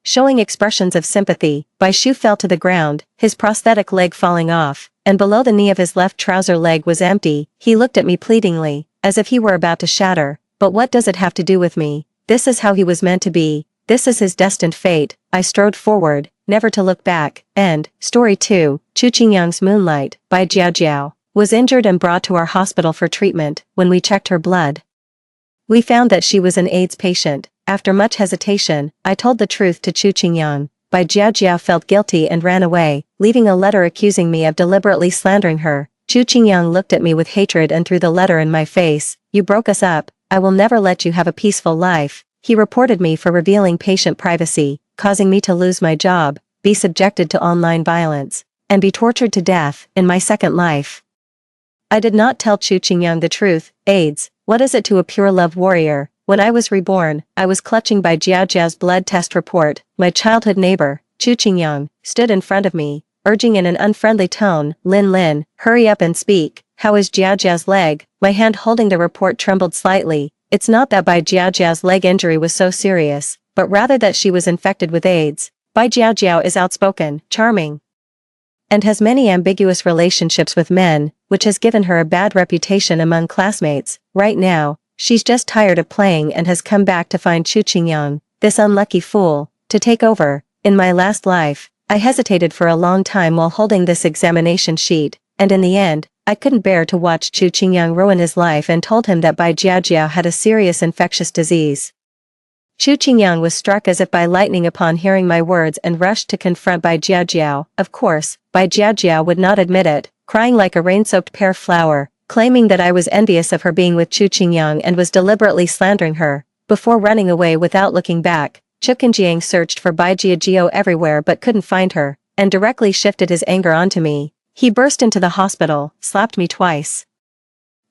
Showing expressions of sympathy, Bai Shu fell to the ground, his prosthetic leg falling off, and below the knee of his left trouser leg was empty. He looked at me pleadingly, as if he were about to shatter. But what does it have to do with me? This is how he was meant to be. This is his destined fate. I strode forward, never to look back. End. Story 2, Chu Qingyang's Moonlight, by Jiao, was injured and brought to our hospital for treatment. When we checked her blood, we found that she was an AIDS patient. After much hesitation, I told the truth to Chu Qingyang. Bai Jiao felt guilty and ran away, leaving a letter accusing me of deliberately slandering her. Chu Qingyang looked at me with hatred and threw the letter in my face. You broke us up. I will never let you have a peaceful life. He reported me for revealing patient privacy, causing me to lose my job, be subjected to online violence, and be tortured to death in my second life. I did not tell Chu Qingyang the truth. AIDS, what is it to a pure love warrior? When I was reborn, I was clutching Bai Jiao's blood test report. My childhood neighbor, Chu Qingyang, stood in front of me, urging in an unfriendly tone, Lin, hurry up and speak. How is Jiao's leg? My hand holding the report trembled slightly. It's not that Bai Jiao's leg injury was so serious, but rather that she was infected with AIDS. Bai Jiao is outspoken, charming, and has many ambiguous relationships with men, which has given her a bad reputation among classmates. Right now, she's just tired of playing and has come back to find Chu Qingyang, this unlucky fool, to take over. In my last life, I hesitated for a long time while holding this examination sheet, and in the end, I couldn't bear to watch Chu Qingyang ruin his life and told him that Bai Jiao had a serious infectious disease. Chu Qingyang was struck as if by lightning upon hearing my words and rushed to confront Bai Jiao. Of course, Bai Jiao would not admit it, crying like a rain-soaked pear flower, claiming that I was envious of her being with Chu Qingyang and was deliberately slandering her. Before running away without looking back, Chu Qingyang searched for Bai Jiao everywhere but couldn't find her, and directly shifted his anger onto me. He burst into the hospital, slapped me twice,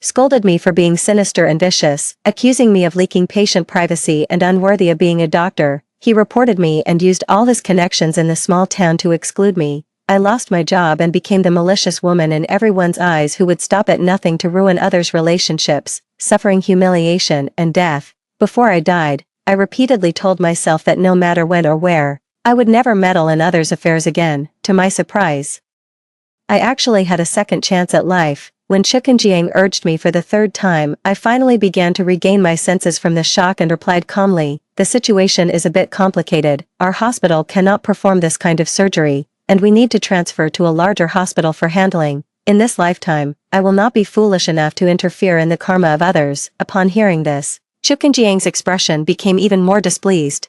scolded me for being sinister and vicious, accusing me of leaking patient privacy and unworthy of being a doctor. He reported me and used all his connections in the small town to exclude me. I lost my job and became the malicious woman in everyone's eyes who would stop at nothing to ruin others' relationships, suffering humiliation and death. Before I died, I repeatedly told myself that no matter when or where, I would never meddle in others' affairs again. To my surprise, I actually had a second chance at life. When Chu Qingyang urged me for the third time, I finally began to regain my senses from the shock and replied calmly, the situation is a bit complicated. Our hospital cannot perform this kind of surgery, and we need to transfer to a larger hospital for handling. In this lifetime, I will not be foolish enough to interfere in the karma of others. Upon hearing this, Chu Qingyang's expression became even more displeased,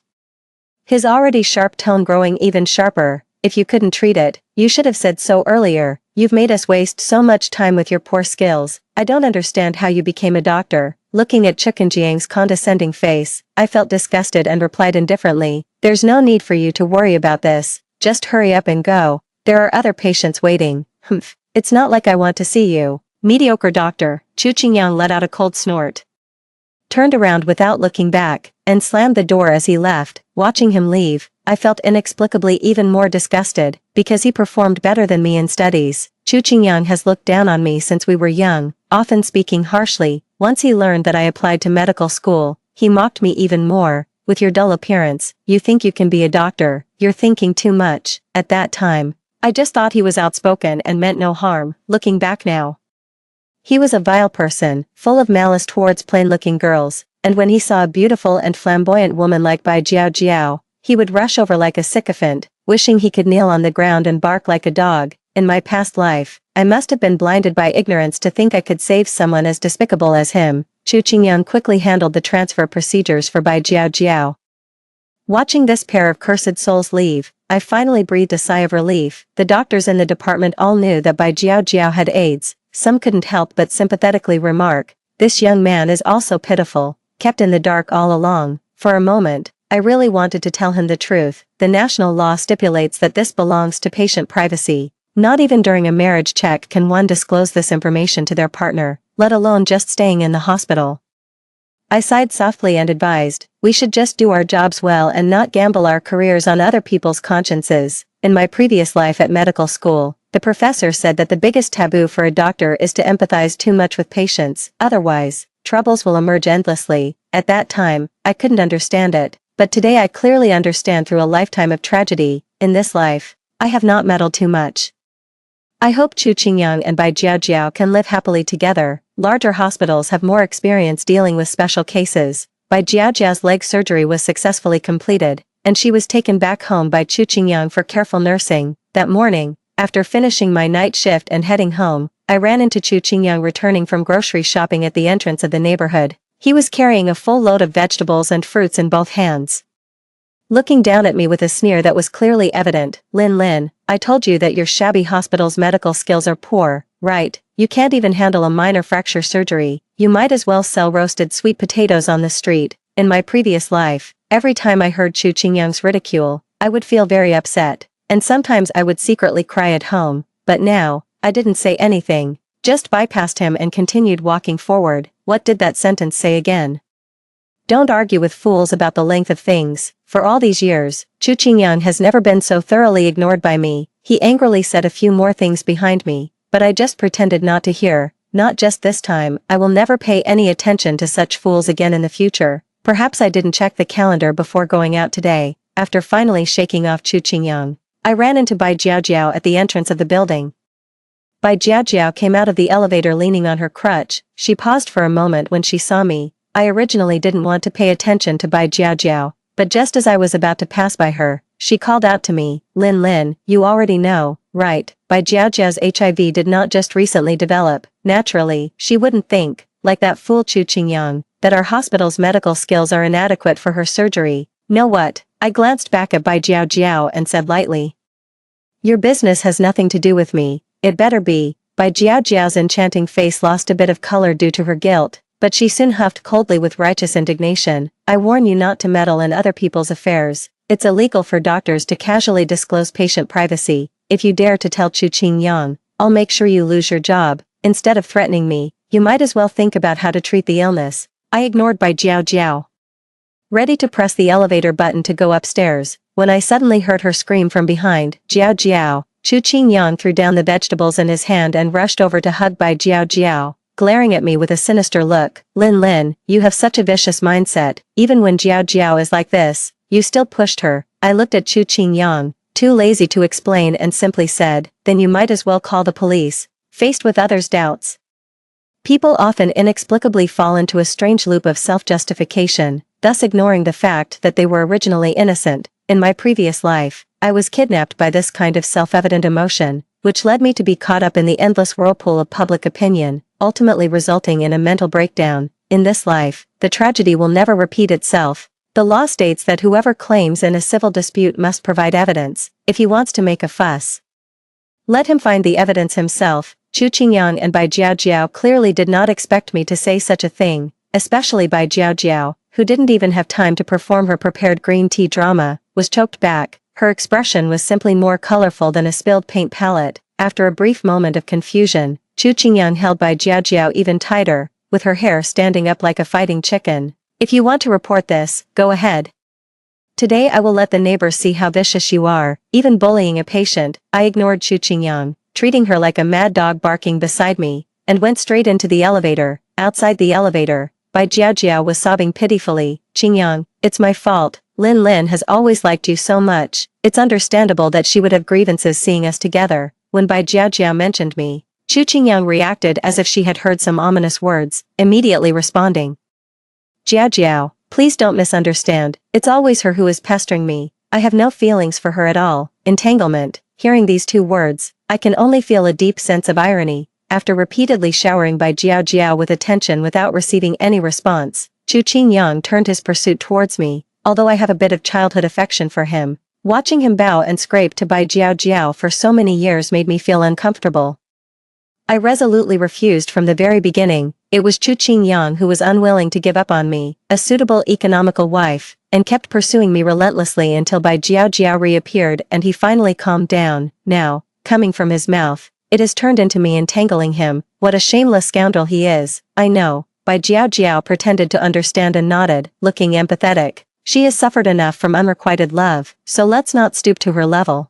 his already sharp tone growing even sharper. If you couldn't treat it, you should have said so earlier. You've made us waste so much time with your poor skills. I don't understand how you became a doctor. Looking at Chu Qingyang's condescending face, I felt disgusted and replied indifferently, there's no need for you to worry about this. Just hurry up and go. There are other patients waiting. Humph. It's not like I want to see you. Mediocre doctor. Chu Qingyang let out a cold snort, turned around without looking back, and slammed the door as he left. Watching him leave, I felt inexplicably even more disgusted, because he performed better than me in studies. Chu Qingyang has looked down on me since we were young, often speaking harshly. Once he learned that I applied to medical school, he mocked me even more. With your dull appearance, you think you can be a doctor, you're thinking too much. At that time, I just thought he was outspoken and meant no harm. Looking back now, he was a vile person, full of malice towards plain-looking girls, and when he saw a beautiful and flamboyant woman like Bai Jiao, he would rush over like a sycophant, wishing he could kneel on the ground and bark like a dog. in my past life, I must have been blinded by ignorance to think I could save someone as despicable as him. Chu Qingyang quickly handled the transfer procedures for Bai Jiao. Watching this pair of cursed souls leave, I finally breathed a sigh of relief. The doctors in the department all knew that Bai Jiao had AIDS. Some couldn't help but sympathetically remark, "This young man is also pitiful, kept in the dark all along." For a moment, I really wanted to tell him the truth. The national law stipulates that this belongs to patient privacy. Not even during a marriage check can one disclose this information to their partner, let alone just staying in the hospital. I sighed softly and advised, "We should just do our jobs well and not gamble our careers on other people's consciences." In my previous life at medical school, the professor said that the biggest taboo for a doctor is to empathize too much with patients, otherwise, troubles will emerge endlessly. At that time, I couldn't understand it, but today I clearly understand through a lifetime of tragedy. In this life, I have not meddled too much. I hope Chu Qingyang and Bai Jiao can live happily together. Larger hospitals have more experience dealing with special cases. Bai Jiao's leg surgery was successfully completed, and she was taken back home by Chu Qingyang for careful nursing. That morning, after finishing my night shift and heading home, I ran into Chu Qingyang returning from grocery shopping at the entrance of the neighborhood. He was carrying a full load of vegetables and fruits in both hands. Looking down at me with a sneer that was clearly evident, Lin, I told you that your shabby hospital's medical skills are poor, right? You can't even handle a minor fracture surgery. You might as well sell roasted sweet potatoes on the street. In my previous life, every time I heard Chu Qingyang's ridicule, I would feel very upset, and sometimes I would secretly cry at home. But now, I didn't say anything, just bypassed him and continued walking forward. What did that sentence say again? Don't argue with fools about the length of things. For all these years, Chu Qingyang has never been so thoroughly ignored by me. He angrily said a few more things behind me, but I just pretended not to hear. Not just this time. I will never pay any attention to such fools again in the future. Perhaps I didn't check the calendar before going out today. After finally shaking off Chu Qingyang, I ran into Bai Jiao at the entrance of the building. Bai Jiao came out of the elevator leaning on her crutch. She paused for a moment when she saw me. I originally didn't want to pay attention to Bai Jiao, but just as I was about to pass by her, she called out to me, Lin, you already know, right? Bai Jiao's HIV did not just recently develop. Naturally, she wouldn't think, like that fool Chu Qingyang, that our hospital's medical skills are inadequate for her surgery. Know what? I glanced back at Bai Jiao and said lightly, "Your business has nothing to do with me. It better be." Bai Jiao's enchanting face lost a bit of color due to her guilt, but she soon huffed coldly with righteous indignation. "I warn you not to meddle in other people's affairs. It's illegal for doctors to casually disclose patient privacy. If you dare to tell Chu Qingyang, I'll make sure you lose your job. Instead of threatening me, you might as well think about how to treat the illness." I ignored Bai Jiao, ready to press the elevator button to go upstairs, when I suddenly heard her scream from behind, Jiao. Chu Qingyang threw down the vegetables in his hand and rushed over to hug Bai Jiao, glaring at me with a sinister look. Lin, you have such a vicious mindset. Even when Jiao is like this, you still pushed her." I looked at Chu Qingyang, too lazy to explain, and simply said, "Then you might as well call the police." Faced with others' doubts, people often inexplicably fall into a strange loop of self-justification, thus ignoring the fact that they were originally innocent. In my previous life, I was kidnapped by this kind of self-evident emotion, which led me to be caught up in the endless whirlpool of public opinion, ultimately resulting in a mental breakdown. In this life, the tragedy will never repeat itself. The law states that whoever claims in a civil dispute must provide evidence. If he wants to make a fuss, let him find the evidence himself. Chu Qingyang and Bai Jiao clearly did not expect me to say such a thing, especially Bai Jiao, who didn't even have time to perform her prepared green tea drama, was choked back. Her expression was simply more colorful than a spilled paint palette. After a brief moment of confusion, Chu Qingyang held Bai Jiao even tighter, with her hair standing up like a fighting chicken. "If you want to report this, go ahead. Today I will let the neighbors see how vicious you are, even bullying a patient." I ignored Chu Qingyang, treating her like a mad dog barking beside me, and went straight into the elevator. Outside the elevator, Bai Jiao was sobbing pitifully. "Qingyang, it's my fault. Lin has always liked you so much. It's understandable that she would have grievances seeing us together." When Bai Jiao mentioned me, Chu Qingyang reacted as if she had heard some ominous words, immediately responding, "Jiao, please don't misunderstand. It's always her who is pestering me. I have no feelings for her at all." Entanglement. Hearing these two words, I can only feel a deep sense of irony. After repeatedly showering Bai Jiao with attention without receiving any response, Chu Qingyang turned his pursuit towards me, although I have a bit of childhood affection for him. Watching him bow and scrape to Bai Jiao for so many years made me feel uncomfortable. I resolutely refused from the very beginning. It was Chu Qingyang who was unwilling to give up on me, a suitable economical wife, and kept pursuing me relentlessly until Bai Jiao reappeared and he finally calmed down. Now, coming from his mouth, it has turned into me entangling him. What a shameless scoundrel he is. I know. Bai Jiao pretended to understand and nodded, looking empathetic. She has suffered enough from unrequited love, so let's not stoop to her level.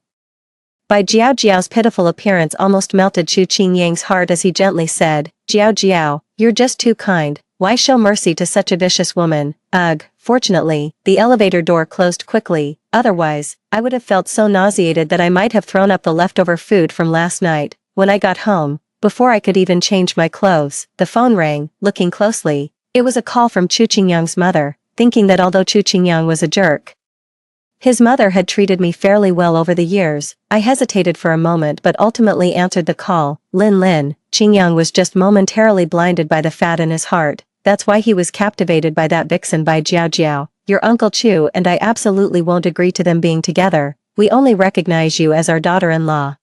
Bai Jiao's pitiful appearance almost melted Chu Qingyang's heart as he gently said, Jiao, you're just too kind. Why show mercy to such a vicious woman? Ugh. Fortunately, the elevator door closed quickly, otherwise, I would have felt so nauseated that I might have thrown up the leftover food from last night. When I got home, before I could even change my clothes, the phone rang. Looking closely, it was a call from Chu Qingyang's mother. Thinking that although Chu Qingyang was a jerk, his mother had treated me fairly well over the years, I hesitated for a moment but ultimately answered the call. Lin, Qingyang was just momentarily blinded by the fat in his heart. That's why he was captivated by that vixen Bai Jiao. Your Uncle Chu and I absolutely won't agree to them being together. We only recognize you as our daughter-in-law.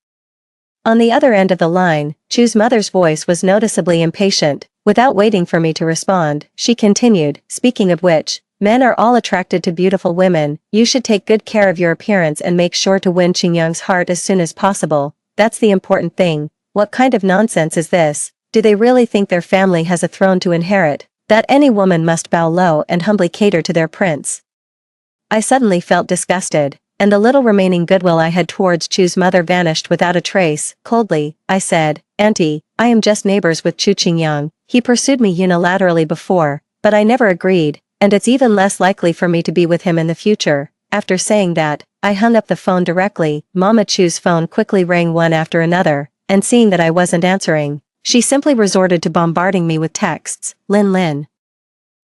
On the other end of the line, Chu's mother's voice was noticeably impatient. Without waiting for me to respond, she continued, speaking of which, men are all attracted to beautiful women. You should take good care of your appearance and make sure to win Qingyang's heart as soon as possible. That's the important thing. What kind of nonsense is this? Do they really think their family has a throne to inherit? That any woman must bow low and humbly cater to their prince? I suddenly felt disgusted, and the little remaining goodwill I had towards Chu's mother vanished without a trace. Coldly, I said, Auntie, I am just neighbors with Chu Qingyang. He pursued me unilaterally before, but I never agreed, and it's even less likely for me to be with him in the future. After saying that, I hung up the phone directly. Mama Chu's phone quickly rang one after another, and seeing that I wasn't answering, she simply resorted to bombarding me with texts. Lin.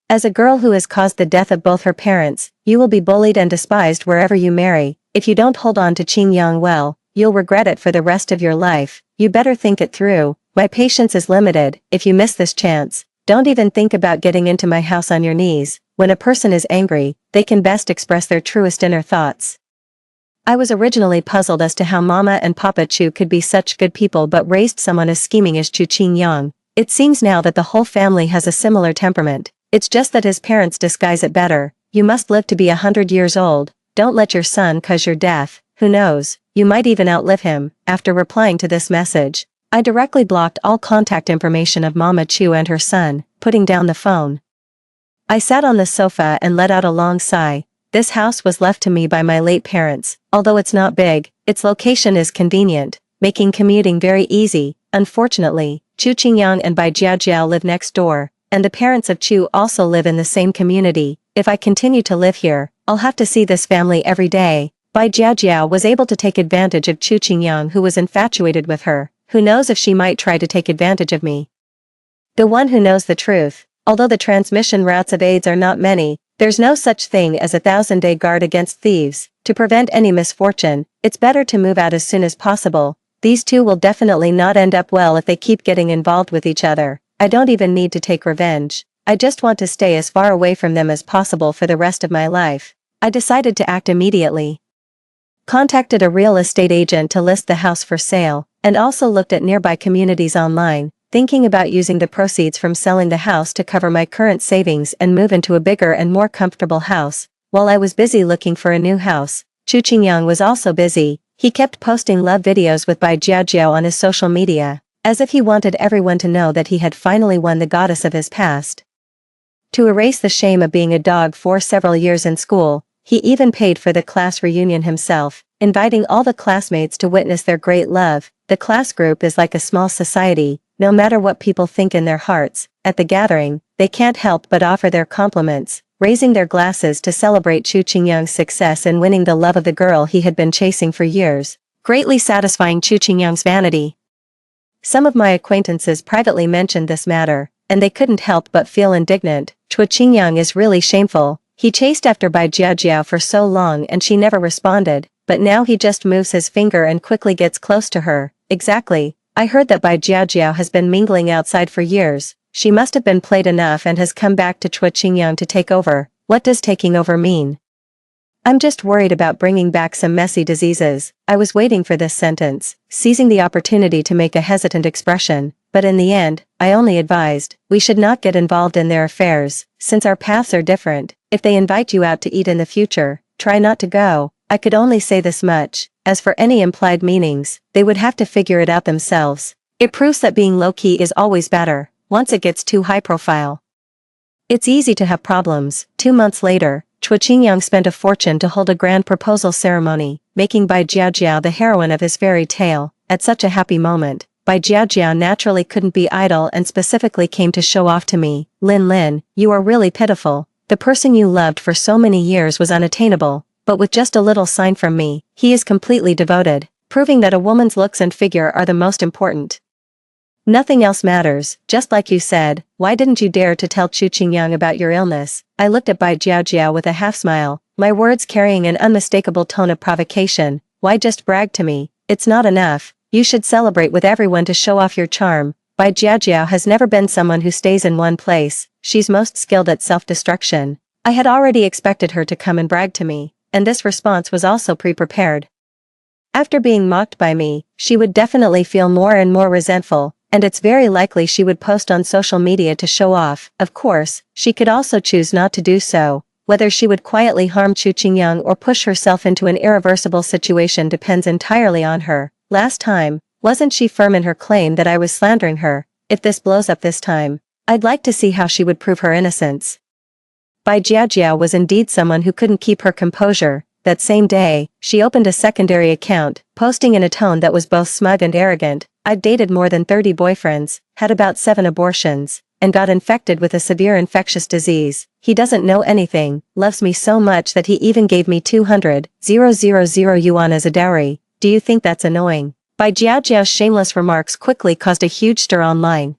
As a girl who has caused the death of both her parents, you will be bullied and despised wherever you marry. If you don't hold on to Qingyang well, you'll regret it for the rest of your life. You better think it through. My patience is limited. If you miss this chance, don't even think about getting into my house on your knees. When a person is angry, they can best express their truest inner thoughts. I was originally puzzled as to how Mama and Papa Chu could be such good people but raised someone as scheming as Chu Qingyang. It seems now that the whole family has a similar temperament. It's just that his parents disguise it better. You must live to be 100 years old. Don't let your son cause your death. Who knows, you might even outlive him. After replying to this message, I directly blocked all contact information of Mama Chu and her son, putting down the phone. I sat on the sofa and let out a long sigh. This house was left to me by my late parents. Although it's not big, its location is convenient, making commuting very easy. Unfortunately, Chu Qingyang and Bai Jiao live next door, and the parents of Chu also live in the same community. If I continue to live here, I'll have to see this family every day. Bai Jiao was able to take advantage of Chu Qingyang, who was infatuated with her. Who knows if she might try to take advantage of me? The one who knows the truth. Although the transmission routes of AIDS are not many, there's no such thing as a 1,000-day guard against thieves. To prevent any misfortune, it's better to move out as soon as possible. These two will definitely not end up well if they keep getting involved with each other. I don't even need to take revenge. I just want to stay as far away from them as possible for the rest of my life. I decided to act immediately. Contacted a real estate agent to list the house for sale, and also looked at nearby communities online, thinking about using the proceeds from selling the house to cover my current savings and move into a bigger and more comfortable house. While I was busy looking for a new house, Chu Qingyang was also busy. He kept posting love videos with Bai Jiao on his social media, as if he wanted everyone to know that he had finally won the goddess of his past. To erase the shame of being a dog for several years in school, he even paid for the class reunion himself, inviting all the classmates to witness their great love. The class group is like a small society. No matter what people think in their hearts, at the gathering, they can't help but offer their compliments, raising their glasses to celebrate Chu Qingyang's success in winning the love of the girl he had been chasing for years, greatly satisfying Chu Qingyang's vanity. Some of my acquaintances privately mentioned this matter, and they couldn't help but feel indignant. Chu Qingyang is really shameful. He chased after Bai Jiao for so long and she never responded. but now he just moves his finger and quickly gets close to her. Exactly. I heard that Bai Jiajiao has been mingling outside for years. She must have been played enough and has come back to Chua Qingyang to take over. What does taking over mean? I'm just worried about bringing back some messy diseases. I was waiting for this sentence, seizing the opportunity to make a hesitant expression, but in the end, I only advised, we should not get involved in their affairs, since our paths are different. If they invite you out to eat in the future, try not to go. I could only say this much. As for any implied meanings, they would have to figure it out themselves. It proves that being low-key is always better, once it gets too high profile. It's easy to have problems. 2 months later, Chua Qingyang spent a fortune to hold a grand proposal ceremony, making Bai Jiajiao the heroine of his fairy tale. At such a happy moment, Bai Jiajiao naturally couldn't be idle and specifically came to show off to me. Lin Lin, you are really pitiful. The person you loved for so many years was unattainable, but with just a little sign from me, he is completely devoted, proving that a woman's looks and figure are the most important. Nothing else matters, just like you said. Why didn't you dare to tell Chu Qingyang about your illness? I looked at Bai Jiajiao with a half-smile, my words carrying an unmistakable tone of provocation. Why just brag to me? It's not enough. You should celebrate with everyone to show off your charm. Bai Jiajiao has never been someone who stays in one place. She's most skilled at self-destruction. I had already expected her to come and brag to me, and this response was also pre-prepared. After being mocked by me, she would definitely feel more and more resentful, and it's very likely she would post on social media to show off. Of course, she could also choose not to do so. Whether she would quietly harm Chu Qingyang or push herself into an irreversible situation depends entirely on her. Last time, wasn't she firm in her claim that I was slandering her? If this blows up this time, I'd like to see how she would prove her innocence. Bai Jiajiao was indeed someone who couldn't keep her composure. That same day, she opened a secondary account, posting in a tone that was both smug and arrogant. I'd dated more than 30 boyfriends, had about 7 abortions, and got infected with a severe infectious disease. He doesn't know anything, loves me so much that he even gave me 200,000 yuan as a dowry. Do you think that's annoying? Bai Jiajiao's shameless remarks quickly caused a huge stir online.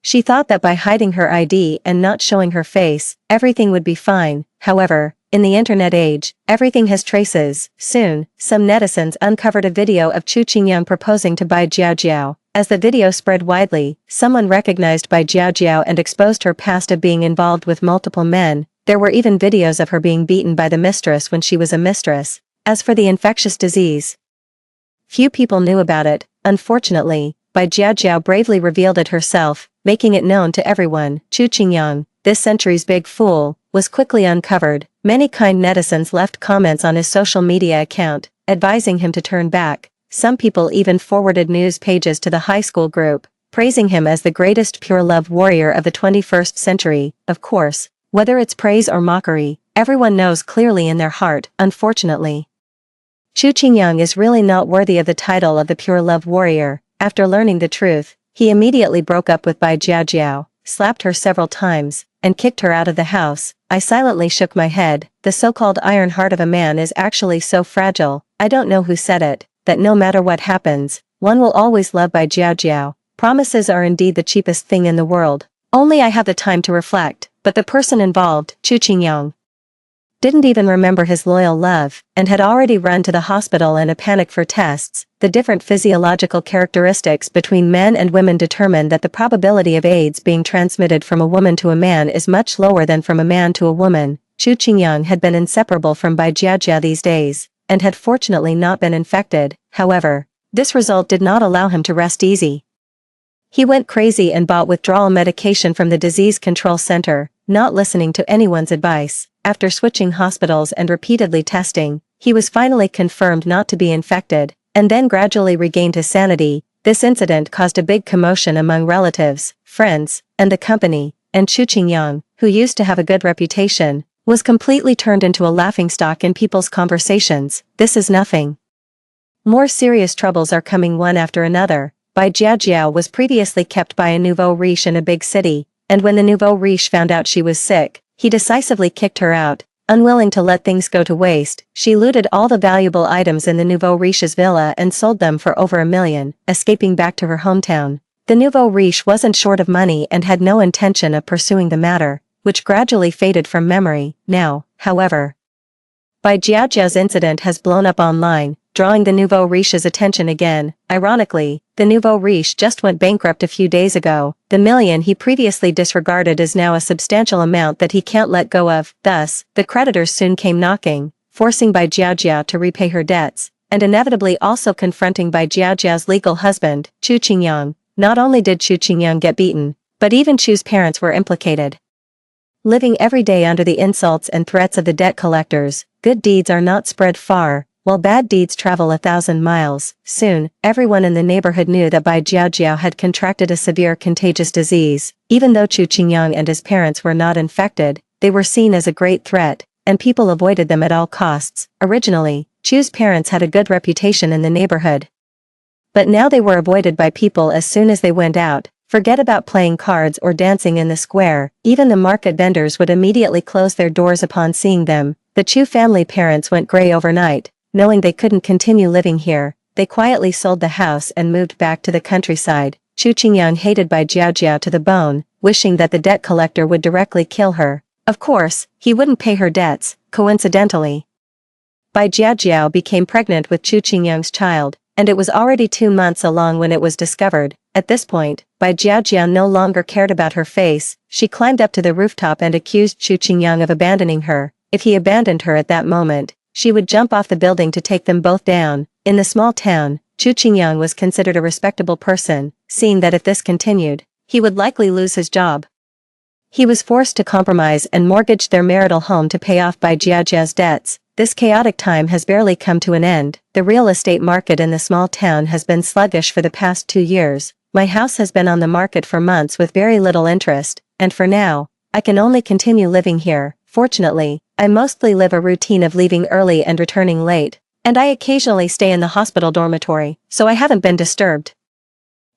She thought that by hiding her ID and not showing her face, everything would be fine. However, in the internet age, everything has traces. Soon, some netizens uncovered a video of Chu Qingyang proposing to Bai Jiajiao. As the video spread widely, someone recognized Bai Jiajiao and exposed her past of being involved with multiple men. There were even videos of her being beaten by the mistress when she was a mistress. As for the infectious disease, few people knew about it. Unfortunately, Bai Jiajiao bravely revealed it herself, making it known to everyone. Chu Qingyang, this century's big fool, was quickly uncovered. Many kind netizens left comments on his social media account, advising him to turn back. Some people even forwarded news pages to the high school group, praising him as the greatest pure love warrior of the 21st century. Of course, whether it's praise or mockery, everyone knows clearly in their heart, unfortunately. Chu Qingyang is really not worthy of the title of the pure love warrior. After learning the truth, he immediately broke up with Bai Jiajiao, slapped her several times, and kicked her out of the house. I silently shook my head. The so-called iron heart of a man is actually so fragile. I don't know who said it, that no matter what happens, one will always love Bai Jiajiao. Promises are indeed the cheapest thing in the world. Only I have the time to reflect, but the person involved, Chu Qingyang, didn't even remember his loyal love, and had already run to the hospital in a panic for tests. The different physiological characteristics between men and women determine that the probability of AIDS being transmitted from a woman to a man is much lower than from a man to a woman. Chu Qingyang had been inseparable from Bai Jiajia these days, and had fortunately not been infected. However, this result did not allow him to rest easy. He went crazy and bought withdrawal medication from the disease control center, not listening to anyone's advice. After switching hospitals and repeatedly testing, he was finally confirmed not to be infected, and then gradually regained his sanity. This incident caused a big commotion among relatives, friends, and the company, and Chu Qingyang, who used to have a good reputation, was completely turned into a laughingstock in people's conversations. This is nothing. More serious troubles are coming one after another. Bai Jiajiao was previously kept by a nouveau riche in a big city, and when the nouveau riche found out she was sick, he decisively kicked her out. Unwilling to let things go to waste, she looted all the valuable items in the nouveau riche's villa and sold them for over $1 million, escaping back to her hometown. The nouveau riche wasn't short of money and had no intention of pursuing the matter, which gradually faded from memory. Now, however, Bai Jiaojiao's incident has blown up online, drawing the nouveau riche's attention again. Ironically, the nouveau riche just went bankrupt a few days ago. The million he previously disregarded is now a substantial amount that he can't let go of. Thus, the creditors soon came knocking, forcing Bai Jiaojia to repay her debts, and inevitably also confronting Bai Jiaojia's legal husband, Chu Qingyang. Not only did Chu Qingyang get beaten, but even Chu's parents were implicated. Living every day under the insults and threats of the debt collectors, good deeds are not spread far, while bad deeds travel 1,000 miles. Soon, everyone in the neighborhood knew that Bai Jiaojiao had contracted a severe contagious disease. Even though Chu Qingyang and his parents were not infected, they were seen as a great threat, and people avoided them at all costs. Originally, Chu's parents had a good reputation in the neighborhood. But now they were avoided by people as soon as they went out. Forget about playing cards or dancing in the square, even the market vendors would immediately close their doors upon seeing them. The Chu family parents went gray overnight. Knowing they couldn't continue living here, they quietly sold the house and moved back to the countryside. Chu Qingyang hated Bai Jiaojiao to the bone, wishing that the debt collector would directly kill her. Of course, he wouldn't pay her debts. Coincidentally, Bai Jiaojiao became pregnant with Chu Qingyang's child, and it was already 2 months along when it was discovered. At this point, Bai Jiaojiao no longer cared about her face. She climbed up to the rooftop and accused Chu Qingyang of abandoning her. If he abandoned her at that moment, she would jump off the building to take them both down. In the small town, Chu Qingyang was considered a respectable person, seeing that if this continued, he would likely lose his job. He was forced to compromise and mortgage their marital home to pay off Bai Jiaojiao's debts. This chaotic time has barely come to an end. The real estate market in the small town has been sluggish for the past 2 years. My house has been on the market for months with very little interest, and for now, I can only continue living here. Fortunately, I mostly live a routine of leaving early and returning late, and I occasionally stay in the hospital dormitory, so I haven't been disturbed.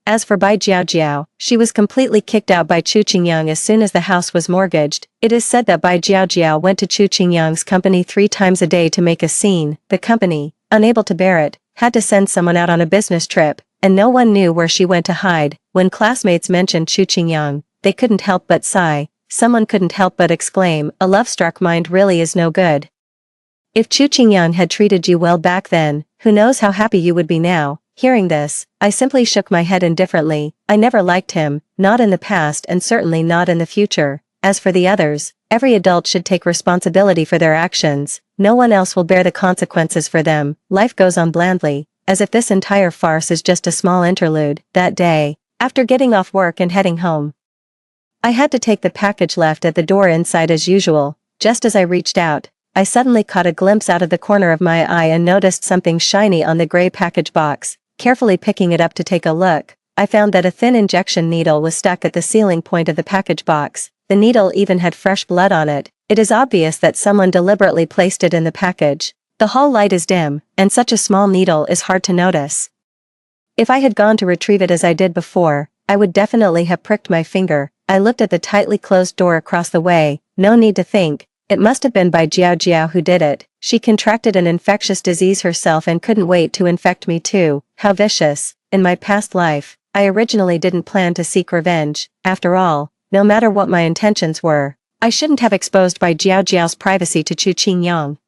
As for Bai Jiaojiao, she was completely kicked out by Chu Qingyang as soon as the house was mortgaged. It is said that Bai Jiaojiao went to Chu Qingyang's company 3 times a day to make a scene. The company, unable to bear it, had to send someone out on a business trip, and no one knew where she went to hide. When classmates mentioned Chu Qingyang, they couldn't help but sigh. Someone couldn't help but exclaim, "A love-struck mind really is no good." If Chu Qingyang had treated you well back then, who knows how happy you would be now. Hearing this, I simply shook my head indifferently. I never liked him, not in the past and certainly not in the future. As for the others, every adult should take responsibility for their actions. No one else will bear the consequences for them. Life goes on blandly, as if this entire farce is just a small interlude. That day, after getting off work and heading home, I had to take the package left at the door inside as usual. Just as I reached out, I suddenly caught a glimpse out of the corner of my eye and noticed something shiny on the gray package box. Carefully picking it up to take a look, I found that a thin injection needle was stuck at the ceiling point of the package box. The needle even had fresh blood on it. It is obvious that someone deliberately placed it in the package. The hall light is dim, and such a small needle is hard to notice. If I had gone to retrieve it as I did before, I would definitely have pricked my finger. I looked at the tightly closed door across the way. No need to think. It must have been Bai Jiaojiao who did it. She contracted an infectious disease herself and couldn't wait to infect me too. How vicious. In my past life, I originally didn't plan to seek revenge. After all, no matter what my intentions were, I shouldn't have exposed Bai Jiaojiao's privacy to Chu Qingyang.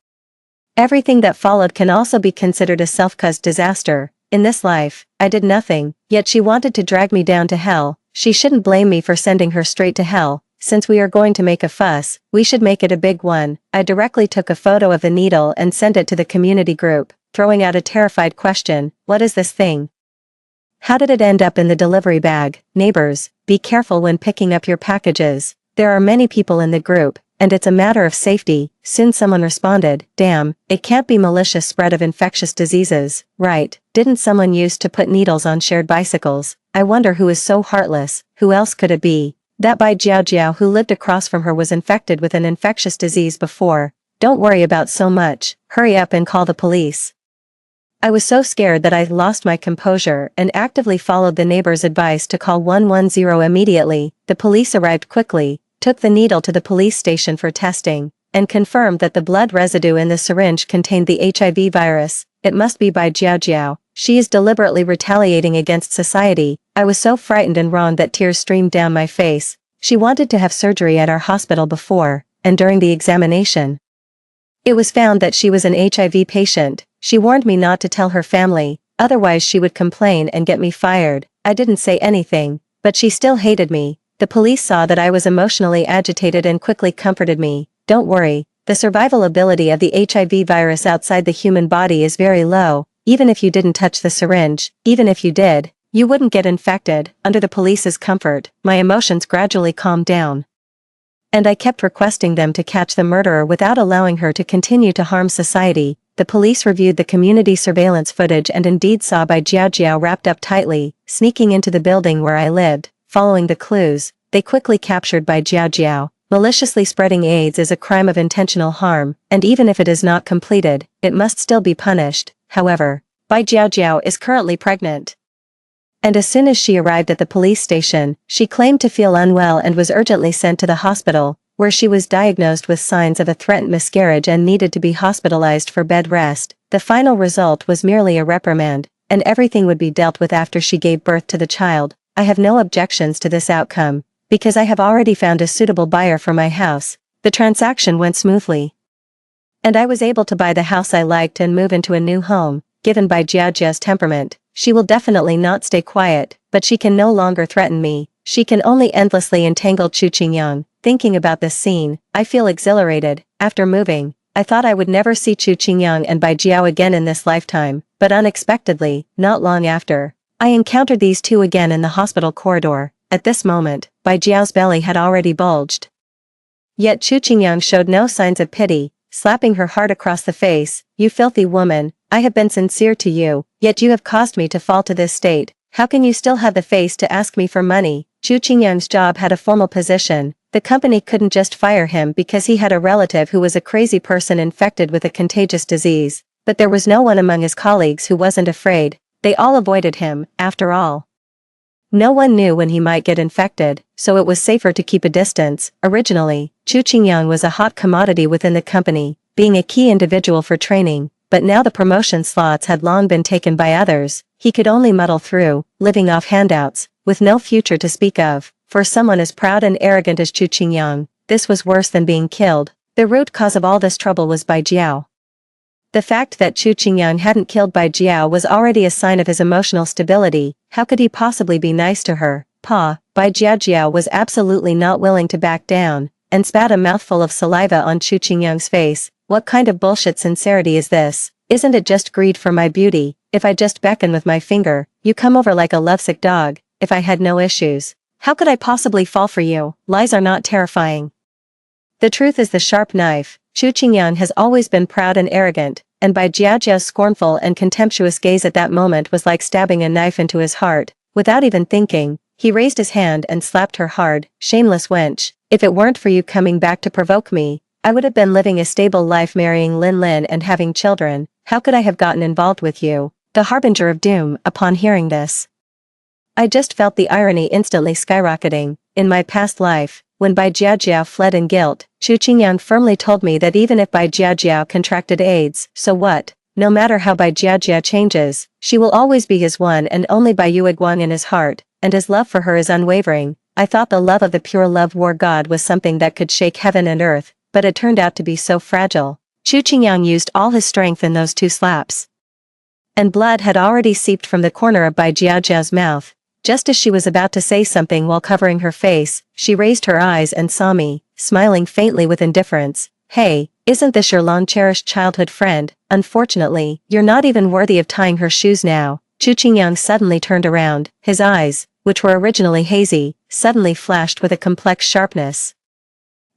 Everything that followed can also be considered a self-caused disaster. In this life, I did nothing, yet she wanted to drag me down to hell. She shouldn't blame me for sending her straight to hell. Since we are going to make a fuss, we should make it a big one. I directly took a photo of the needle and sent it to the community group, throwing out a terrified question: what is this thing? How did it end up in the delivery bag? Neighbors, be careful when picking up your packages. There are many people in the group, and it's a matter of safety. Soon someone responded, damn, it can't be malicious spread of infectious diseases, right? Didn't someone used to put needles on shared bicycles? I wonder who is so heartless. Who else could it be? That Bai Jiaojiao who lived across from her was infected with an infectious disease before. Don't worry about so much, hurry up and call the police. I was so scared that I lost my composure and actively followed the neighbor's advice to call 110 immediately. The police arrived quickly, took the needle to the police station for testing, and confirmed that the blood residue in the syringe contained the HIV virus. It must be Bai Jiaojiao. She is deliberately retaliating against society. I was so frightened and wrong that tears streamed down my face. She wanted to have surgery at our hospital before, and during the examination, It was found that she was an HIV patient. She warned me not to tell her family, otherwise she would complain and get me fired. I didn't say anything, but she still hated me. The police saw that I was emotionally agitated and quickly comforted me. Don't worry, the survival ability of the HIV virus outside the human body is very low. Even if you didn't touch the syringe, even if you did, you wouldn't get infected. Under the police's comfort, my emotions gradually calmed down. And I kept requesting them to catch the murderer without allowing her to continue to harm society. The police reviewed the community surveillance footage and indeed saw Bai Jiajiao wrapped up tightly, sneaking into the building where I lived. Following the clues, they quickly captured Bai Jiajiao. Maliciously spreading AIDS is a crime of intentional harm, and even if it is not completed, it must still be punished. However, Bai Jiajiao is currently pregnant. And as soon as she arrived at the police station, she claimed to feel unwell and was urgently sent to the hospital, where she was diagnosed with signs of a threatened miscarriage and needed to be hospitalized for bed rest. The final result was merely a reprimand, and everything would be dealt with after she gave birth to the child. I have no objections to this outcome, because I have already found a suitable buyer for my house. The transaction went smoothly, and I was able to buy the house I liked and move into a new home. Given Bai Jiajiao's temperament, she will definitely not stay quiet, but she can no longer threaten me. She can only endlessly entangle Chu Qingyang. Thinking about this scene, I feel exhilarated. After moving, I thought I would never see Chu Qingyang and Bai Jiao again in this lifetime, but unexpectedly, not long after, I encountered these two again in the hospital corridor. At this moment, Bai Jiao's belly had already bulged. Yet Chu Qingyang showed no signs of pity, slapping her hard across the face. You filthy woman, I have been sincere to you, yet you have caused me to fall to this state. How can you still have the face to ask me for money? Chu Qingyang's job had a formal position. The company couldn't just fire him because he had a relative who was a crazy person infected with a contagious disease. But there was no one among his colleagues who wasn't afraid. They all avoided him. After all, no one knew when he might get infected, so it was safer to keep a distance. Originally, Chu Qingyang was a hot commodity within the company, being a key individual for training, but now the promotion slots had long been taken by others. He could only muddle through, living off handouts, with no future to speak of. For someone as proud and arrogant as Chu Qingyang, this was worse than being killed. The root cause of all this trouble was Bai Jiao. The fact that Chu Qingyang hadn't killed Bai Jiao was already a sign of his emotional stability. How could he possibly be nice to her? Bai Jiajiao was absolutely not willing to back down, and spat a mouthful of saliva on Chu Qingyang's face. What kind of bullshit sincerity is this? Isn't it just greed for my beauty? If I just beckon with my finger, you come over like a lovesick dog. If I had no issues, how could I possibly fall for you? Lies are not terrifying. The truth is the sharp knife. Chu Qingyang has always been proud and arrogant, and Bai Jiajiao's scornful and contemptuous gaze at that moment was like stabbing a knife into his heart. Without even thinking, he raised his hand and slapped her hard. Shameless wench, if it weren't for you coming back to provoke me, I would have been living a stable life, marrying Lin Lin and having children. How could I have gotten involved with you? The harbinger of doom. Upon hearing this, I just felt the irony instantly skyrocketing. In my past life, when Bai Jiajiao fled in guilt, Chu Qingyang firmly told me that even if Bai Jiajiao contracted AIDS, so what? No matter how Bai Jiajiao changes, she will always be his one and only Bai Yueguang in his heart, and his love for her is unwavering. I thought the love of the pure love war god was something that could shake heaven and earth, but it turned out to be so fragile. Chu Qingyang used all his strength in those two slaps, and blood had already seeped from the corner of Bai Jiajiao's mouth. Just as she was about to say something while covering her face, she raised her eyes and saw me, smiling faintly with indifference. Hey, isn't this your long-cherished childhood friend? Unfortunately, you're not even worthy of tying her shoes now. Chu Qingyang suddenly turned around. His eyes, which were originally hazy, suddenly flashed with a complex sharpness.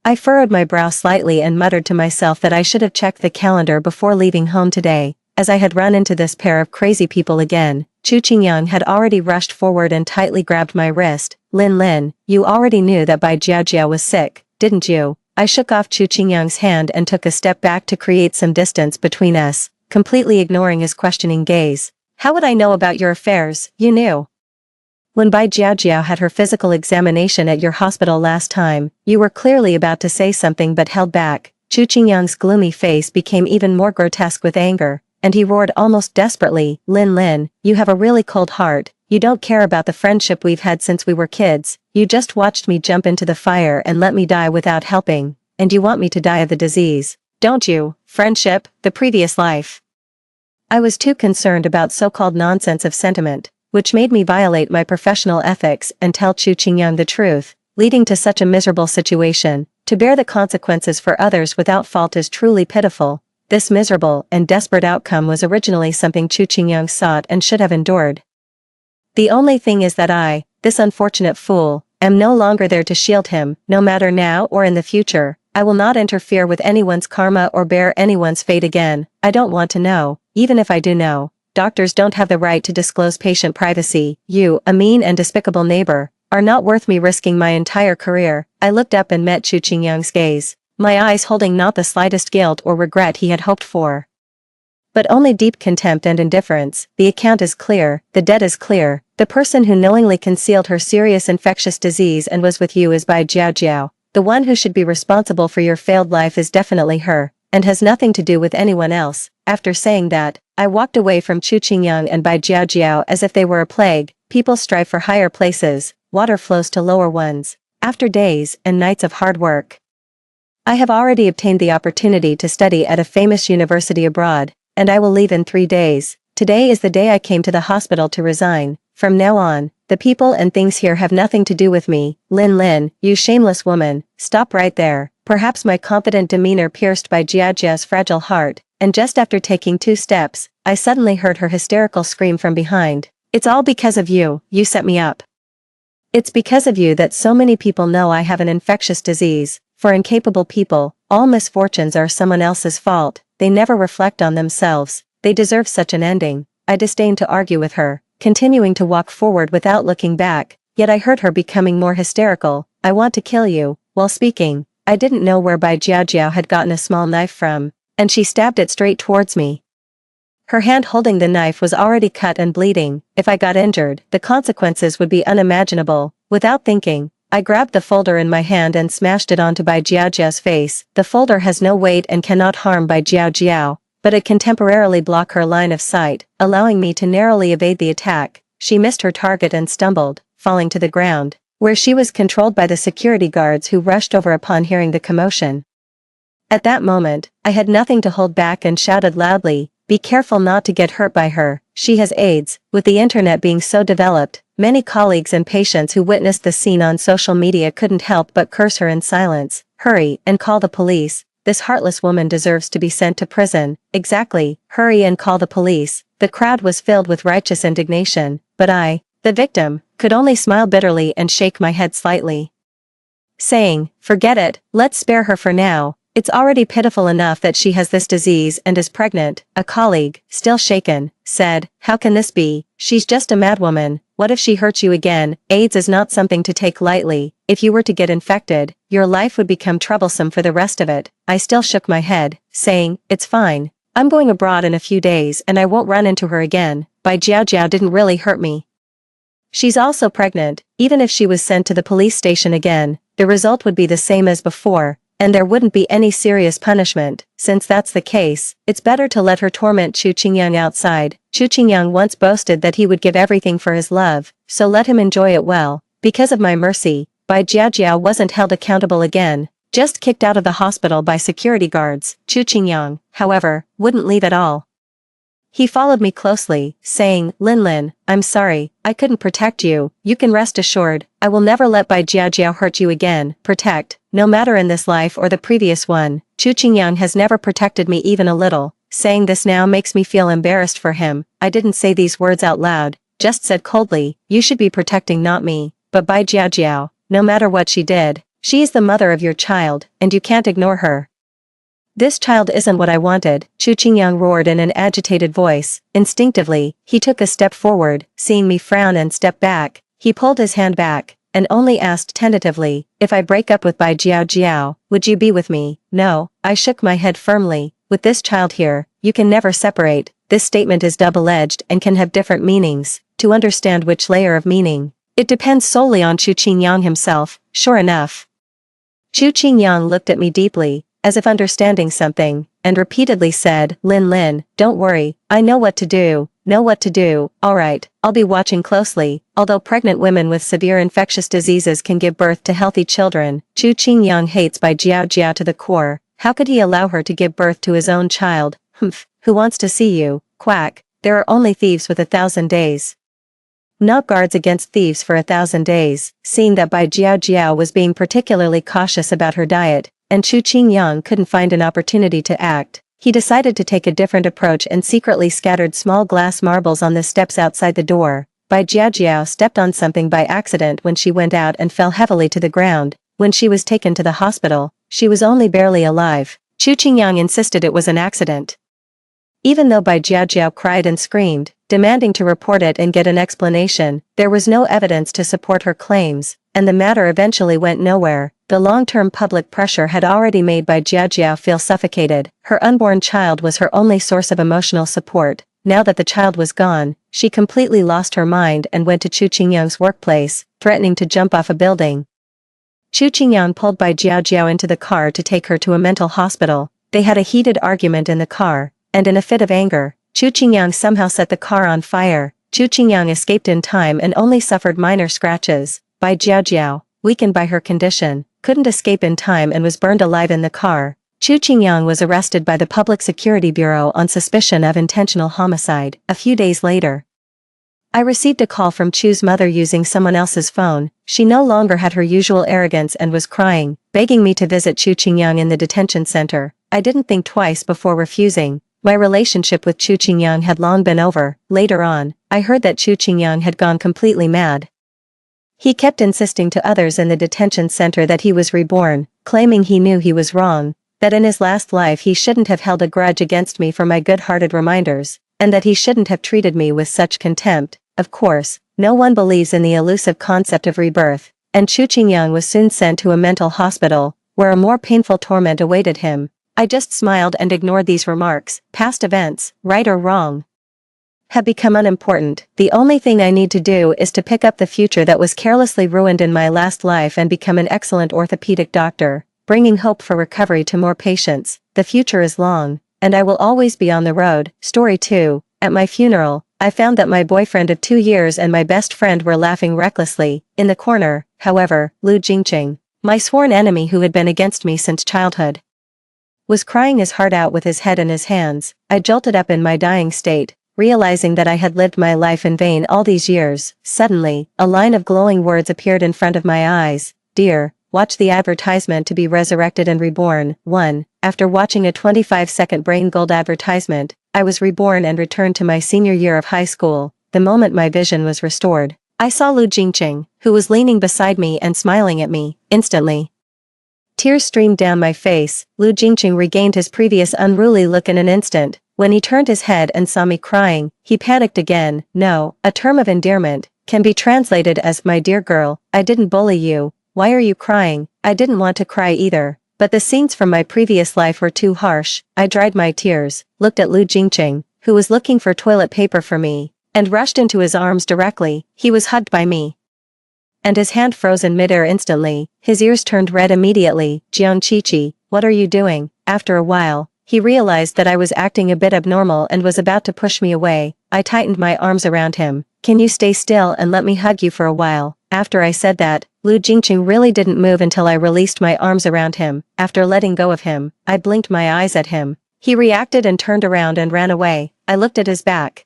I furrowed my brow slightly and muttered to myself that I should have checked the calendar before leaving home today, as I had run into this pair of crazy people again. Chu Qingyang had already rushed forward and tightly grabbed my wrist. Lin Lin, you already knew that Bai Jiajia was sick, didn't you? I shook off Chu Qingyang's hand and took a step back to create some distance between us, completely ignoring his questioning gaze. How would I know about your affairs? You knew. When Bai Jiajiao had her physical examination at your hospital last time, you were clearly about to say something but held back. Chu Qingyang's gloomy face became even more grotesque with anger, and he roared almost desperately, Lin Lin, you have a really cold heart. You don't care about the friendship we've had since we were kids. You just watched me jump into the fire and let me die without helping, and you want me to die of the disease. don't you? Friendship, the previous life. I was too concerned about so-called nonsense of sentiment, which made me violate my professional ethics and tell Chu Qingyang the truth, leading to such a miserable situation. To bear the consequences for others without fault is truly pitiful. This miserable and desperate outcome was originally something Chu Qingyang sought and should have endured. The only thing is that I, this unfortunate fool, am no longer there to shield him, no matter now or in the future. I will not interfere with anyone's karma or bear anyone's fate again. I don't want to know, even if I do know. Doctors don't have the right to disclose patient privacy. You, a mean and despicable neighbor, are not worth me risking my entire career. I looked up and met Chu Qingyang's gaze, my eyes holding not the slightest guilt or regret he had hoped for, but only deep contempt and indifference. The account is clear, the debt is clear. The person who knowingly concealed her serious infectious disease and was with you is Bai Jiaojiao. The one who should be responsible for your failed life is definitely her, and has nothing to do with anyone else. After saying that, I walked away from Chu Qingyang and Bai Jiaojiao as if they were a plague. People strive for higher places, water flows to lower ones. After days and nights of hard work, I have already obtained the opportunity to study at a famous university abroad, and I will leave in 3 days. Today is the day I came to the hospital to resign. From now on, the people and things here have nothing to do with me. Lin, you shameless woman, stop right there. Perhaps my confident demeanor pierced by Jiajia's fragile heart, and just after taking 2 steps, I suddenly heard her hysterical scream from behind. It's all because of you, you set me up. It's because of you that so many people know I have an infectious disease. For incapable people, all misfortunes are someone else's fault. They never reflect on themselves. They deserve such an ending. I disdained to argue with her, continuing to walk forward without looking back, yet I heard her becoming more hysterical. I want to kill you. While speaking, I didn't know where Bai Jiaojiao had gotten a small knife from, and she stabbed it straight towards me. Her hand holding the knife was already cut and bleeding. If I got injured, the consequences would be unimaginable. Without thinking, I grabbed the folder in my hand and smashed it onto Bai Jiaojiao's face. The folder has no weight and cannot harm Bai Jiaojiao, but it can temporarily block her line of sight, allowing me to narrowly evade the attack. She missed her target and stumbled, falling to the ground, where she was controlled by the security guards who rushed over upon hearing the commotion. At that moment, I had nothing to hold back and shouted loudly, "Be careful not to get hurt by her. She has AIDS." With the internet being so developed, many colleagues and patients who witnessed the scene on social media couldn't help but curse her in silence. Hurry and call the police. This heartless woman deserves to be sent to prison. Exactly, hurry and call the police. The crowd was filled with righteous indignation, but I, the victim, could only smile bitterly and shake my head slightly, saying, "Forget it, let's spare her for now. It's already pitiful enough that she has this disease and is pregnant." A colleague, still shaken, said, "How can this be? She's just a madwoman. What if she hurts you again? AIDS is not something to take lightly. If you were to get infected, your life would become troublesome for the rest of it." I still shook my head, saying, "It's fine. I'm going abroad in a few days and I won't run into her again. Bai Jiaojiao didn't really hurt me. She's also pregnant. Even if she was sent to the police station again, the result would be the same as before, and there wouldn't be any serious punishment. Since that's the case, it's better to let her torment Chu Qingyang outside. Chu Qingyang once boasted that he would give everything for his love, so let him enjoy it well." Because of my mercy, Bai Jiaojiao wasn't held accountable again, just kicked out of the hospital by security guards. Chu Qingyang, however, wouldn't leave at all. He followed me closely, saying, Lin, I'm sorry, I couldn't protect you. You can rest assured, I will never let Bai Jiaojiao hurt you again. Protect, no matter in this life or the previous one. Chu Qingyang has never protected me even a little. Saying this now makes me feel embarrassed for him. I didn't say these words out loud, just said coldly, you should be protecting not me, but Bai Jiaojiao. No matter what she did, she is the mother of your child, and you can't ignore her. This child isn't what I wanted, Chu Qingyang roared in an agitated voice. Instinctively, he took a step forward, seeing me frown and step back. He pulled his hand back, and only asked tentatively, if I break up with Bai Jiaojiao, would you be with me? No, I shook my head firmly. With this child here, you can never separate. This statement is double-edged and can have different meanings. To understand which layer of meaning, it depends solely on Chu Qingyang himself. Sure enough, Chu Qingyang looked at me deeply, as if understanding something, and repeatedly said, Lin, don't worry, I know what to do. Alright, I'll be watching closely. Although pregnant women with severe infectious diseases can give birth to healthy children, Chu Qingyang hates Bai Jiaojiao to the core. How could he allow her to give birth to his own child? Humph, who wants to see you? Quack, there are only thieves with 1,000 days. Not guards against thieves for 1,000 days. Seeing that Bai Jiao was being particularly cautious about her diet, and Chu Qingyang couldn't find an opportunity to act, he decided to take a different approach and secretly scattered small glass marbles on the steps outside the door. Bai Jiao stepped on something by accident when she went out and fell heavily to the ground. When she was taken to the hospital, she was only barely alive. Chu Qingyang insisted it was an accident. Even though Bai Jiao cried and screamed, demanding to report it and get an explanation, there was no evidence to support her claims, and the matter eventually went nowhere. The long-term public pressure had already made Bai Jiao feel suffocated. Her unborn child was her only source of emotional support. Now that the child was gone, she completely lost her mind and went to Chu Qingyang's workplace, threatening to jump off a building. Chu Qingyang pulled Bai Jiao into the car to take her to a mental hospital. They had a heated argument in the car, and in a fit of anger, Chu Qingyang somehow set the car on fire. Chu Qingyang escaped in time and only suffered minor scratches. Bai Jiao, weakened by her condition, couldn't escape in time and was burned alive in the car. Chu Qingyang was arrested by the Public Security Bureau on suspicion of intentional homicide. A few days later, I received a call from Chu's mother using someone else's phone. She no longer had her usual arrogance and was crying, begging me to visit Chu Qingyang in the detention center. I didn't think twice before refusing. My relationship with Chu Qingyang had long been over. Later on, I heard that Chu Qingyang had gone completely mad. He kept insisting to others in the detention center that he was reborn, claiming he knew he was wrong, that in his last life he shouldn't have held a grudge against me for my good-hearted reminders, and that he shouldn't have treated me with such contempt. Of course, no one believes in the elusive concept of rebirth, and Chu Qingyang was soon sent to a mental hospital, where a more painful torment awaited him. I just smiled and ignored these remarks. Past events, right or wrong, have become unimportant. The only thing I need to do is to pick up the future that was carelessly ruined in my last life and become an excellent orthopedic doctor, bringing hope for recovery to more patients. The future is long, and I will always be on the road. Story 2. At my funeral, I found that my boyfriend of 2 years and my best friend were laughing recklessly. In the corner, however, Lu Jingqing, my sworn enemy who had been against me since childhood, was crying his heart out with his head in his hands. I jolted up in my dying state, realizing that I had lived my life in vain all these years. Suddenly, a line of glowing words appeared in front of my eyes. Dear, watch the advertisement to be resurrected and reborn. 1. After watching a 25-second brain gold advertisement, I was reborn and returned to my senior year of high school. The moment my vision was restored, I saw Lu Jingqing, who was leaning beside me and smiling at me. Instantly, tears streamed down my face. Lu Jingqing regained his previous unruly look in an instant. When he turned his head and saw me crying, he panicked again. No, a term of endearment, can be translated as, my dear girl, I didn't bully you. Why are you crying? I didn't want to cry either, but the scenes from my previous life were too harsh. I dried my tears, looked at Lu Jingqing, who was looking for toilet paper for me, and rushed into his arms directly. He was hugged by me, and his hand froze in midair instantly. His ears turned red immediately. Jiang Qiqi, what are you doing? After a while, he realized that I was acting a bit abnormal and was about to push me away. I tightened my arms around him. Can you stay still and let me hug you for a while? After I said that, Lu Jingqing really didn't move until I released my arms around him. After letting go of him, I blinked my eyes at him. He reacted and turned around and ran away. I looked at his back,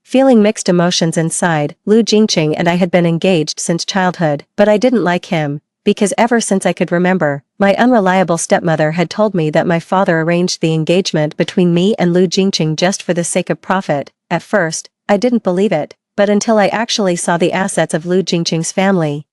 feeling mixed emotions inside. Lu Jingqing and I had been engaged since childhood, but I didn't like him, because ever since I could remember, my unreliable stepmother had told me that my father arranged the engagement between me and Lu Jingqing just for the sake of profit. At first, I didn't believe it, but until I actually saw the assets of Lu Jingqing's family,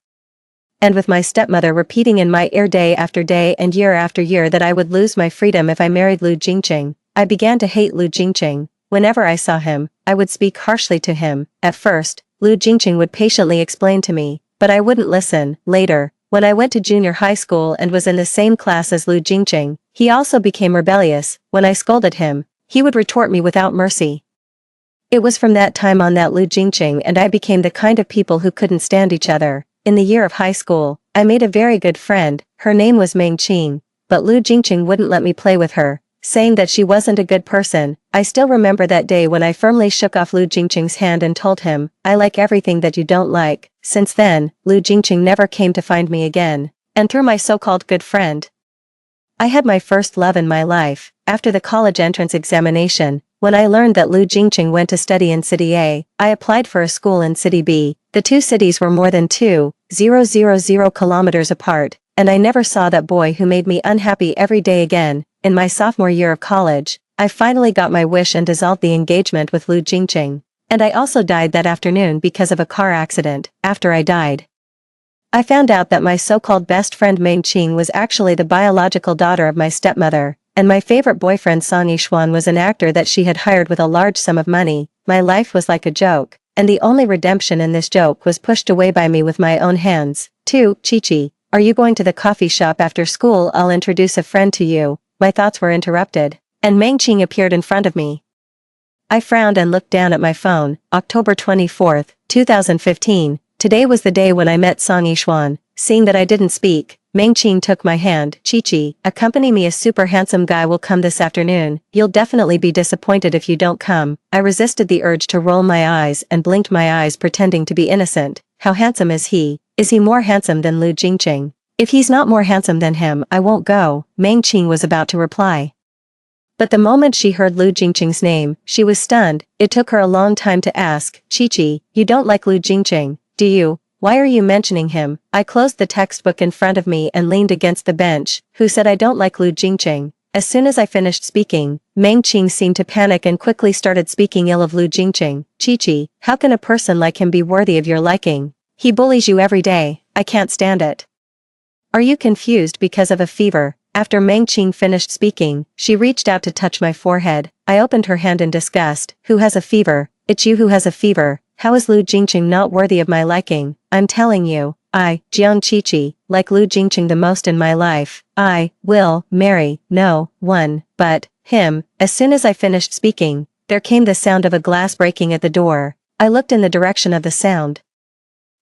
and with my stepmother repeating in my ear day after day and year after year that I would lose my freedom if I married Lu Jingqing, I began to hate Lu Jingqing. Whenever I saw him, I would speak harshly to him. At first, Lu Jingqing would patiently explain to me, but I wouldn't listen. Later, when I went to junior high school and was in the same class as Lu Jingqing, he also became rebellious. When I scolded him, he would retort me without mercy. It was from that time on that Lu Jingqing and I became the kind of people who couldn't stand each other. In the year of high school, I made a very good friend. Her name was Meng Qing, but Lu Jingqing wouldn't let me play with her, saying that she wasn't a good person. I still remember that day when I firmly shook off Lu Jingqing's hand and told him, I like everything that you don't like. Since then, Lu Jingqing never came to find me again. Enter my so-called good friend. I had my first love in my life, after the college entrance examination. When I learned that Lu Jingqing went to study in City A, I applied for a school in City B. The two cities were more than 2,000 kilometers apart, and I never saw that boy who made me unhappy every day again. In my sophomore year of college, I finally got my wish and dissolved the engagement with Lu Jingqing. And I also died that afternoon because of a car accident. After I died, I found out that my so-called best friend Meng Qing was actually the biological daughter of my stepmother, and my favorite boyfriend Song Yishuan was an actor that she had hired with a large sum of money. My life was like a joke, and the only redemption in this joke was pushed away by me with my own hands. 2. Chi-Chi, are you going to the coffee shop after school? I'll introduce a friend to you. My thoughts were interrupted, and Meng Qing appeared in front of me. I frowned and looked down at my phone. October 24, 2015. Today was the day when I met Song Yishuan. Seeing that I didn't speak, Meng Qing took my hand. Chi-Chi, accompany me. A super handsome guy will come this afternoon. You'll definitely be disappointed if you don't come. I resisted the urge to roll my eyes and blinked my eyes pretending to be innocent. How handsome is he? Is he more handsome than Lu Jingqing? If he's not more handsome than him, I won't go. Meng Qing was about to reply. But the moment she heard Lu Jingqing's name, she was stunned. It took her a long time to ask, Chi-Chi, you don't like Lu Jingqing, do you? Why are you mentioning him? I closed the textbook in front of me and leaned against the bench. Who said I don't like Lu Jingqing? As soon as I finished speaking, Meng Qing seemed to panic and quickly started speaking ill of Lu Jingqing. Chi-Chi, how can a person like him be worthy of your liking? He bullies you every day. I can't stand it. Are you confused because of a fever? After Meng Qing finished speaking, she reached out to touch my forehead. I opened her hand in disgust. Who has a fever? It's you who has a fever. How is Lu Jingqing not worthy of my liking? I'm telling you, I, Jiang Chi-Chi, like Lu Jingqing the most in my life. I will marry no one but him. As soon as I finished speaking, there came the sound of a glass breaking at the door. I looked in the direction of the sound.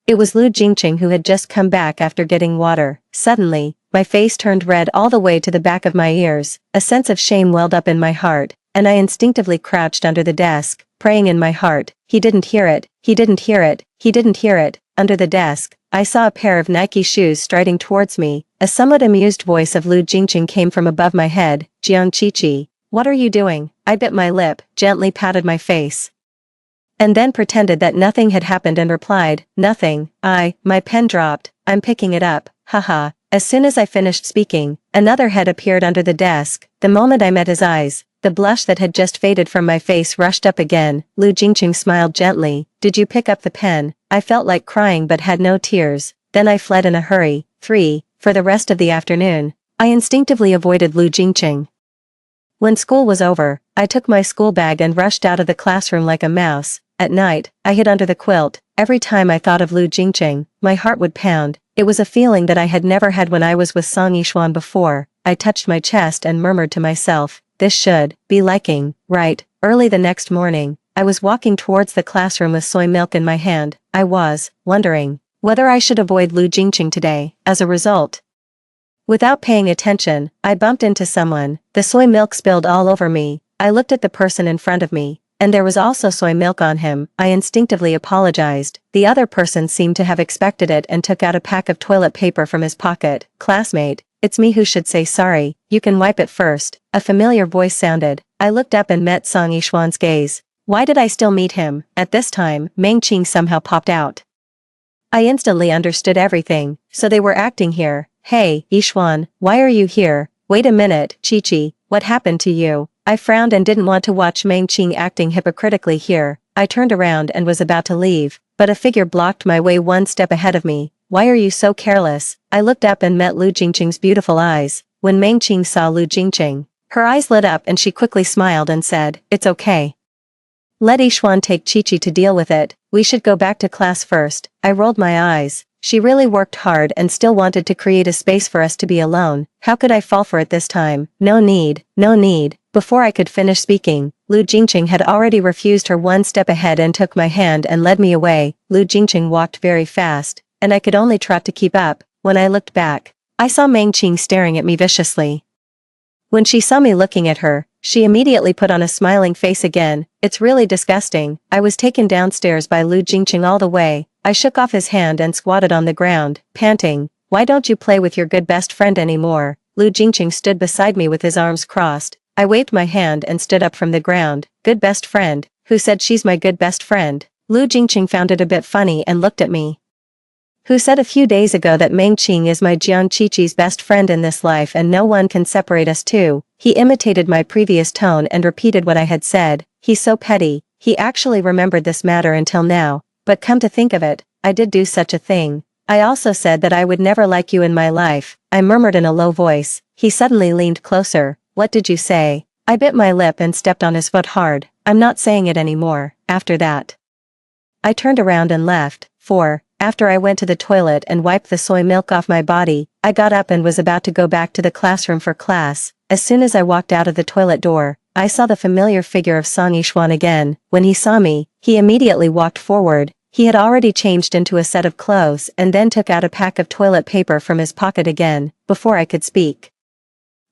It was Lu Jingqing who had just come back after getting water. Suddenly, my face turned red all the way to the back of my ears. A sense of shame welled up in my heart, and I instinctively crouched under the desk, praying in my heart, he didn't hear it, he didn't hear it, he didn't hear it. Under the desk, I saw a pair of Nike shoes striding towards me. A somewhat amused voice of Lu Jingqing came from above my head. Jiang Chi-Chi, what are you doing? I bit my lip, gently patted my face, and then pretended that nothing had happened and replied, nothing. My pen dropped. I'm picking it up. Haha. As soon as I finished speaking, another head appeared under the desk. The moment I met his eyes, the blush that had just faded from my face rushed up again. Lu Jingqing smiled gently. Did you pick up the pen? I felt like crying but had no tears. Then I fled in a hurry. 3. For the rest of the afternoon, I instinctively avoided Lu Jingqing. When school was over, I took my school bag and rushed out of the classroom like a mouse. At night, I hid under the quilt. Every time I thought of Lu Jingqing, my heart would pound. It was a feeling that I had never had when I was with Song Yishuan before. I touched my chest and murmured to myself, this should be liking, right? Early the next morning, I was walking towards the classroom with soy milk in my hand. I was wondering whether I should avoid Lu Jingqing today. As a result, without paying attention, I bumped into someone. The soy milk spilled all over me. I looked at the person in front of me, and there was also soy milk on him. I instinctively apologized. The other person seemed to have expected it and took out a pack of toilet paper from his pocket. Classmate, it's me who should say sorry. You can wipe it first. A familiar voice sounded. I looked up and met Song Yishuan's gaze. Why did I still meet him? At this time, Meng Qing somehow popped out. I instantly understood everything. So they were acting here. Hey, Yishuan, why are you here? Wait a minute, Chi-Chi, what happened to you? I frowned and didn't want to watch Meng Qing acting hypocritically here. I turned around and was about to leave, but a figure blocked my way one step ahead of me. Why are you so careless? I looked up and met Lu Jingqing's beautiful eyes. When Meng Qing saw Lu Jingqing, her eyes lit up and she quickly smiled and said, it's okay. Let Yishuan take Chi-Chi to deal with it. We should go back to class first. I rolled my eyes. She really worked hard and still wanted to create a space for us to be alone. How could I fall for it this time? No need, no need. Before I could finish speaking, Lu Jingqing had already refused her one step ahead and took my hand and led me away. Lu Jingqing walked very fast, and I could only trot to keep up. When I looked back, I saw Meng Qing staring at me viciously. When she saw me looking at her, she immediately put on a smiling face again. It's really disgusting. I was taken downstairs by Lu Jingqing all the way. I shook off his hand and squatted on the ground, panting. Why don't you play with your good best friend anymore? Lu Jingqing stood beside me with his arms crossed. I waved my hand and stood up from the ground. Good best friend. Who said she's my good best friend? Lu Jingqing found it a bit funny and looked at me. Who said a few days ago that Meng Qing is my Jiang Qiqi's best friend in this life and no one can separate us two? He imitated my previous tone and repeated what I had said. He's so petty. He actually remembered this matter until now. But come to think of it, I did do such a thing. I also said that I would never like you in my life, I murmured in a low voice. He suddenly leaned closer. What did you say? I bit my lip and stepped on his foot hard. I'm not saying it anymore, after that. I turned around and left. After I went to the toilet and wiped the soy milk off my body, I got up and was about to go back to the classroom for class. As soon as I walked out of the toilet door, I saw the familiar figure of Song Yishuan again. When he saw me, he immediately walked forward. He had already changed into a set of clothes and then took out a pack of toilet paper from his pocket again, before I could speak.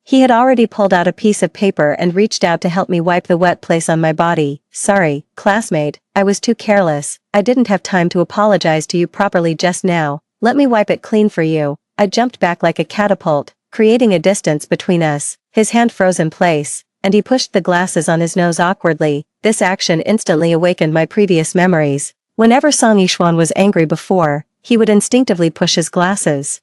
He had already pulled out a piece of paper and reached out to help me wipe the wet place on my body. Sorry, classmate, I was too careless. I didn't have time to apologize to you properly just now. Let me wipe it clean for you. I jumped back like a catapult, creating a distance between us. His hand froze in place, and he pushed the glasses on his nose awkwardly. This action instantly awakened my previous memories. Whenever Song Yishuan was angry before, he would instinctively push his glasses.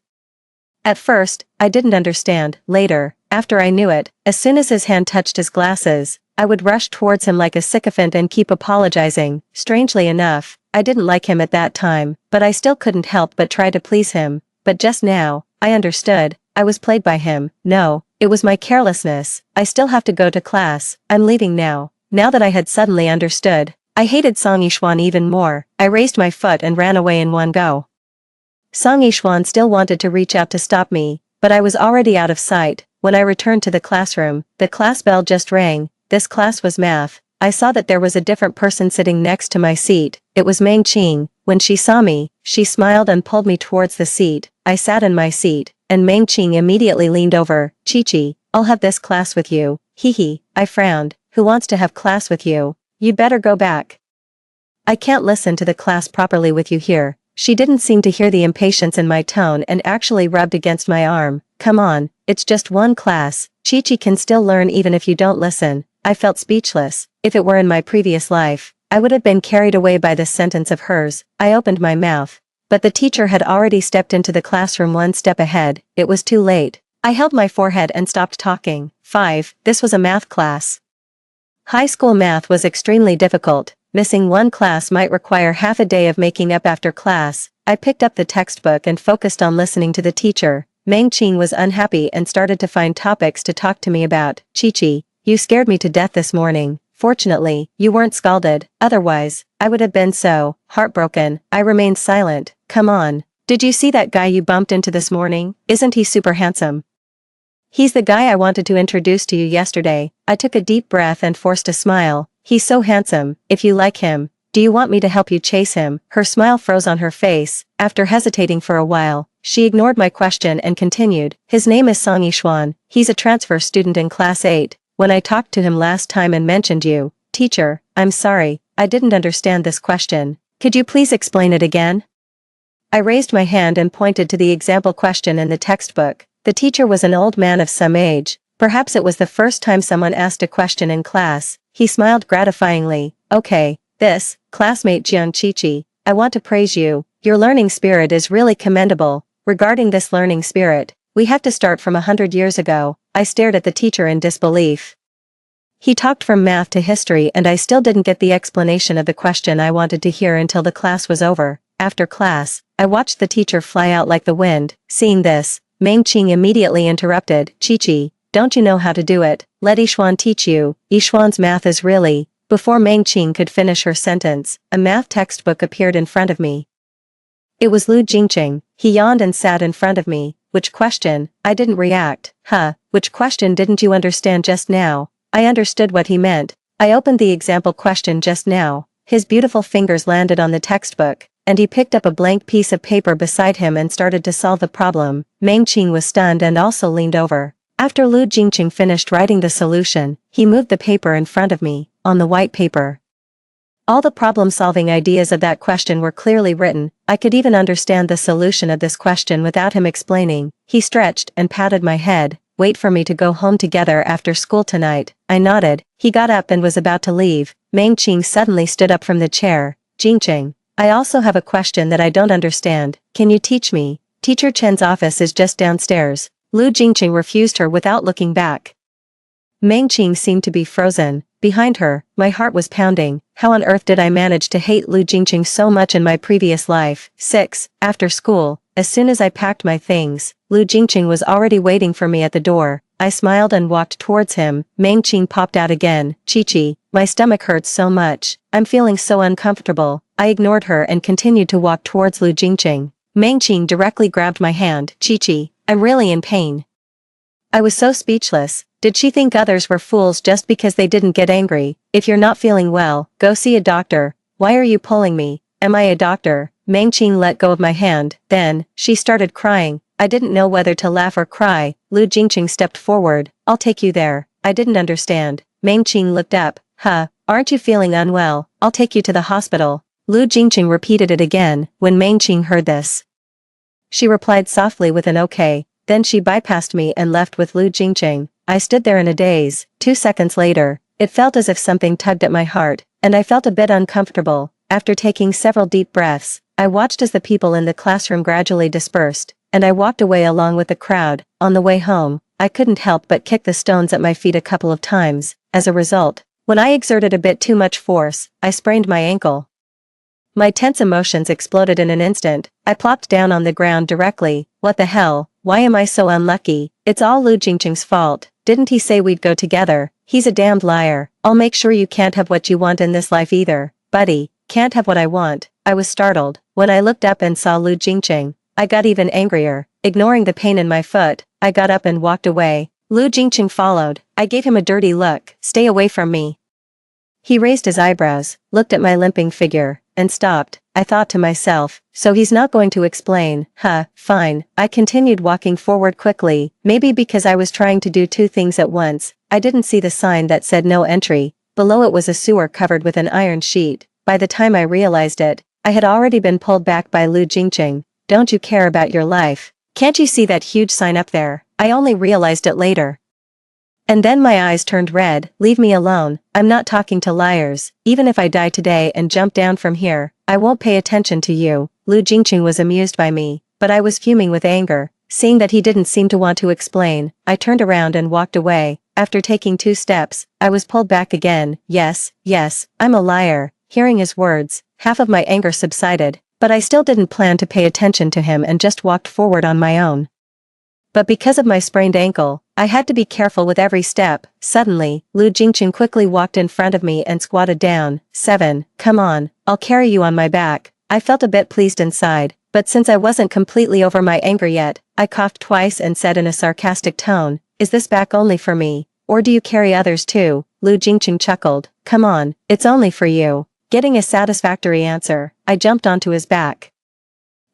At first, I didn't understand. Later, after I knew it, as soon as his hand touched his glasses, I would rush towards him like a sycophant and keep apologizing. Strangely enough, I didn't like him at that time, but I still couldn't help but try to please him. But just now, I understood. I was played by him. No, it was my carelessness. I still have to go to class. I'm leaving now. Now that I had suddenly understood, I hated Song Yishuan even more. I raised my foot and ran away in one go. Song Yishuan still wanted to reach out to stop me, but I was already out of sight. When I returned to the classroom, the class bell just rang. This class was math. I saw that there was a different person sitting next to my seat. It was Meng Qing. When she saw me, she smiled and pulled me towards the seat. I sat in my seat, and Meng Qing immediately leaned over. Qiqi, I'll have this class with you. Hee. I frowned. Who wants to have class with you? You'd better go back. I can't listen to the class properly with you here. She didn't seem to hear the impatience in my tone and actually rubbed against my arm. Come on, it's just one class. Qiqi can still learn even if you don't listen. I felt speechless. If it were in my previous life, I would have been carried away by this sentence of hers. I opened my mouth, but the teacher had already stepped into the classroom one step ahead. It was too late. I held my forehead and stopped talking. This was a math class. High school math was extremely difficult. Missing one class might require half a day of making up after class. I picked up the textbook and focused on listening to the teacher. Meng Qing was unhappy and started to find topics to talk to me about. Qiqi, you scared me to death this morning. Fortunately, you weren't scalded. Otherwise, I would have been so heartbroken. I remained silent. Come on. Did you see that guy you bumped into this morning? Isn't he super handsome? He's the guy I wanted to introduce to you yesterday. I took a deep breath and forced a smile. He's so handsome. If you like him, do you want me to help you chase him? Her smile froze on her face. After hesitating for a while, she ignored my question and continued. His name is Song Yishuan. He's a transfer student in class 8. When I talked to him last time and mentioned you, teacher, I'm sorry, I didn't understand this question. Could you please explain it again? I raised my hand and pointed to the example question in the textbook. The teacher was an old man of some age. Perhaps it was the first time someone asked a question in class. He smiled gratifyingly. Okay, classmate Jiang Qiqi, I want to praise you. Your learning spirit is really commendable. Regarding this learning spirit, we have to start from 100 years ago. I stared at the teacher in disbelief. He talked from math to history and I still didn't get the explanation of the question I wanted to hear until the class was over. After class, I watched the teacher fly out like the wind. Seeing this, Meng Qing immediately interrupted. Qiqi, don't you know how to do it? Let Yishuan teach you. Yishuan's math is really... Before Meng Qing could finish her sentence, a math textbook appeared in front of me. It was Lu Jingqing. He yawned and sat in front of me. Which question? I didn't react. Which question didn't you understand just now? I understood what he meant. I opened the example question just now. His beautiful fingers landed on the textbook, and he picked up a blank piece of paper beside him and started to solve the problem. Meng Qing was stunned and also leaned over. After Lu Jingqing finished writing the solution, he moved the paper in front of me, on the white paper. All the problem-solving ideas of that question were clearly written. I could even understand the solution of this question without him explaining. He stretched and patted my head. wait for me to go home together after school tonight. I nodded. He got up and was about to leave. Meng-Qing suddenly stood up from the chair. Jingqing, I also have a question that I don't understand. Can you teach me? Teacher Chen's office is just downstairs. Lu Jingqing refused her without looking back. Meng-Qing seemed to be frozen. Behind her, my heart was pounding. How on earth did I manage to hate Lu Jingqing so much in my previous life? 6. After school, as soon as I packed my things, Lu Jingqing was already waiting for me at the door. I smiled and walked towards him. Meng-Qing popped out again. Chi-Chi, my stomach hurts so much. I'm feeling so uncomfortable. I ignored her and continued to walk towards Lu Jingqing. Meng-Qing directly grabbed my hand. Chi-Chi, I'm really in pain. I was so speechless. Did she think others were fools just because they didn't get angry? If you're not feeling well, go see a doctor. Why are you pulling me? Am I a doctor? Meng-Qing let go of my hand. Then, she started crying. I didn't know whether to laugh or cry. Lu Jingqing stepped forward. I'll take you there. I didn't understand. Meng-Qing looked up. Huh, aren't you feeling unwell? I'll take you to the hospital. Lu Jingqing repeated it again. When Meng-Qing heard this, she replied softly with an okay. Then she bypassed me and left with Lu Jingqing. I stood there in a daze. 2 seconds later, it felt as if something tugged at my heart, and I felt a bit uncomfortable. After taking several deep breaths, I watched as the people in the classroom gradually dispersed, and I walked away along with the crowd. On the way home, I couldn't help but kick the stones at my feet a couple of times. As a result, when I exerted a bit too much force, I sprained my ankle. My tense emotions exploded in an instant. I plopped down on the ground directly. What the hell? Why am I so unlucky? It's all Lu Jingqing's fault. Didn't he say we'd go together? He's a damned liar. I'll make sure you can't have what you want in this life either. Buddy, can't have what I want. I was startled. When I looked up and saw Lu Jingqing, I got even angrier. Ignoring the pain in my foot, I got up and walked away. Lu Jingqing followed. I gave him a dirty look. Stay away from me. He raised his eyebrows, looked at my limping figure, and stopped. I thought to myself, so he's not going to explain. Huh, fine. I continued walking forward quickly, maybe because I was trying to do 2 things at once. I didn't see the sign that said no entry. Below it was a sewer covered with an iron sheet. By the time I realized it, I had already been pulled back by Lu Jingqing. Don't you care about your life? Can't you see that huge sign up there? I only realized it later. And then my eyes turned red. Leave me alone. I'm not talking to liars. Even if I die today and jump down from here, I won't pay attention to you. Lu Jingqing was amused by me, but I was fuming with anger. Seeing that he didn't seem to want to explain, I turned around and walked away. After taking 2 steps, I was pulled back again. Yes, I'm a liar. Hearing his words, half of my anger subsided, but I still didn't plan to pay attention to him and just walked forward on my own. But because of my sprained ankle, I had to be careful with every step. Suddenly, Lu Jingqing quickly walked in front of me and squatted down. 7. Come on, I'll carry you on my back. I felt a bit pleased inside, but since I wasn't completely over my anger yet, I coughed twice and said in a sarcastic tone, is this back only for me, or do you carry others too? Lu Jingqing chuckled. Come on, it's only for you. Getting a satisfactory answer, I jumped onto his back.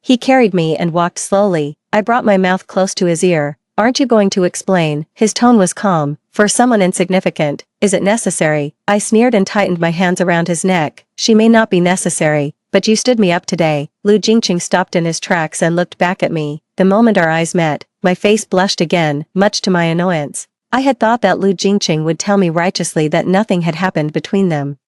He carried me and walked slowly. I brought my mouth close to his ear. Aren't you going to explain? His tone was calm. For someone insignificant, is it necessary? I sneered and tightened my hands around his neck. She may not be necessary, but you stood me up today. Lu Jingqing stopped in his tracks and looked back at me. The moment our eyes met, my face blushed again, much to my annoyance. I had thought that Lu Jingqing would tell me righteously that nothing had happened between them.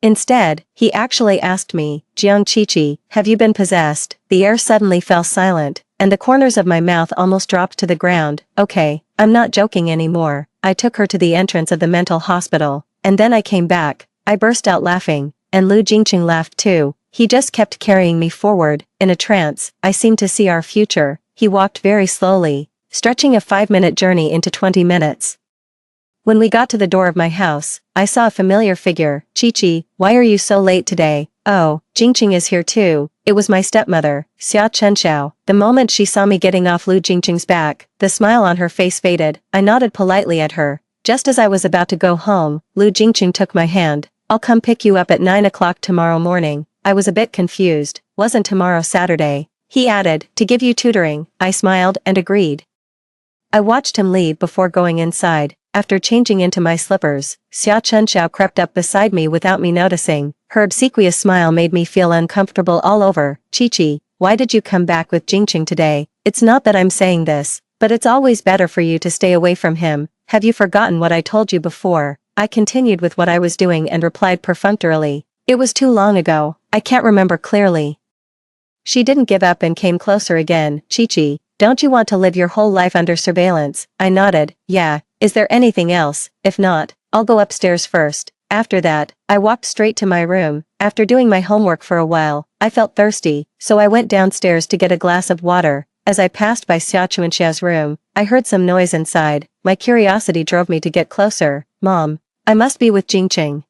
Instead, he actually asked me, Jiang Qiqi, have you been possessed? The air suddenly fell silent, and the corners of my mouth almost dropped to the ground. Okay, I'm not joking anymore. I took her to the entrance of the mental hospital, and then I came back. I burst out laughing, and Lu Jingqing laughed too. He just kept carrying me forward. In a trance, I seemed to see our future. He walked very slowly, stretching a 5-minute journey into 20 minutes. When we got to the door of my house, I saw a familiar figure. Qiqi, why are you so late today? Oh, Jingqing is here too. It was my stepmother, Xia Chenxiao. The moment she saw me getting off Lu Jingqing's back, the smile on her face faded. I nodded politely at her. Just as I was about to go home, Lu Jingqing took my hand. I'll come pick you up at 9 o'clock tomorrow morning. I was a bit confused. Wasn't tomorrow Saturday? He added, to give you tutoring. I smiled and agreed. I watched him leave before going inside. After changing into my slippers, Xia Chenxiao crept up beside me without me noticing. Her obsequious smile made me feel uncomfortable all over. Qiqi, why did you come back with Jingqing today? It's not that I'm saying this, But it's always better for you to stay away from him. Have you forgotten what I told you before? I continued with what I was doing and replied perfunctorily. It was too long ago, I can't remember clearly. She didn't give up and came closer again. Chi-Chi, don't you want to live your whole life under surveillance? I nodded. Yeah, is there anything else? If not, I'll go upstairs first. After that, I walked straight to my room. After doing my homework for a while, I felt thirsty, so I went downstairs to get a glass of water. As I passed by Xia Chuanxia's room, I heard some noise inside. My curiosity drove me to get closer. Mom, I must be with Jingqing.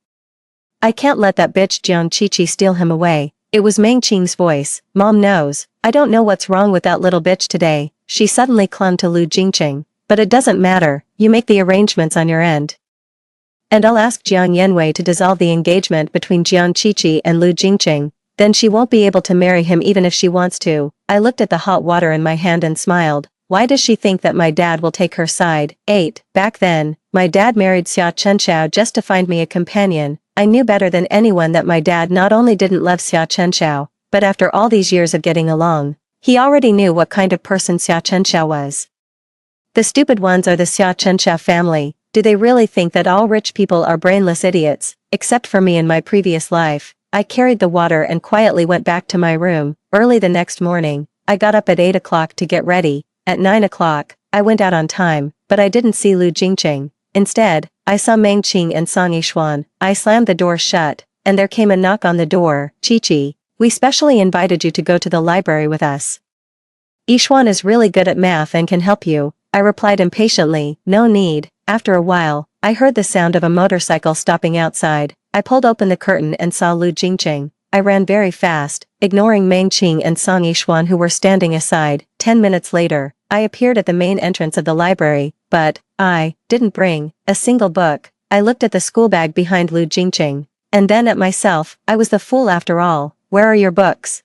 I can't let that bitch Jiang Qiqi steal him away. It was Meng Qing's voice. Mom knows. I don't know what's wrong with that little bitch today. She suddenly clung to Lu Jingqing. But it doesn't matter, you make the arrangements on your end. And I'll ask Jiang Yanwei to dissolve the engagement between Jiang Qiqi and Lu Jingqing. Then she won't be able to marry him even if she wants to. I looked at the hot water in my hand and smiled. Why does she think that my dad will take her side? 8. Back then, my dad married Xia Chenxiao just to find me a companion. I knew better than anyone that my dad not only didn't love Xia Chenxiao, but after all these years of getting along, he already knew what kind of person Xia Chenxiao was. The stupid ones are the Xia Chenxiao family. Do they really think that all rich people are brainless idiots? Except for me in my previous life. I carried the water and quietly went back to my room. Early the next morning, I got up at 8 o'clock to get ready. At 9 o'clock, I went out on time, but I didn't see Lu Jingqing. Instead, I saw Meng Qing and Song Yishuan. I slammed the door shut, and there came a knock on the door. Chi-Chi, we specially invited you to go to the library with us. Yishuan is really good at math and can help you. I replied impatiently, no need. After a while, I heard the sound of a motorcycle stopping outside. I pulled open the curtain and saw Lu Jingqing. I ran very fast, ignoring Meng Qing and Song Yishuan who were standing aside. 10 minutes later, I appeared at the main entrance of the library, but I didn't bring a single book. I looked at the school bag behind Lu Jingqing, and then at myself. I was the fool after all. Where are your books?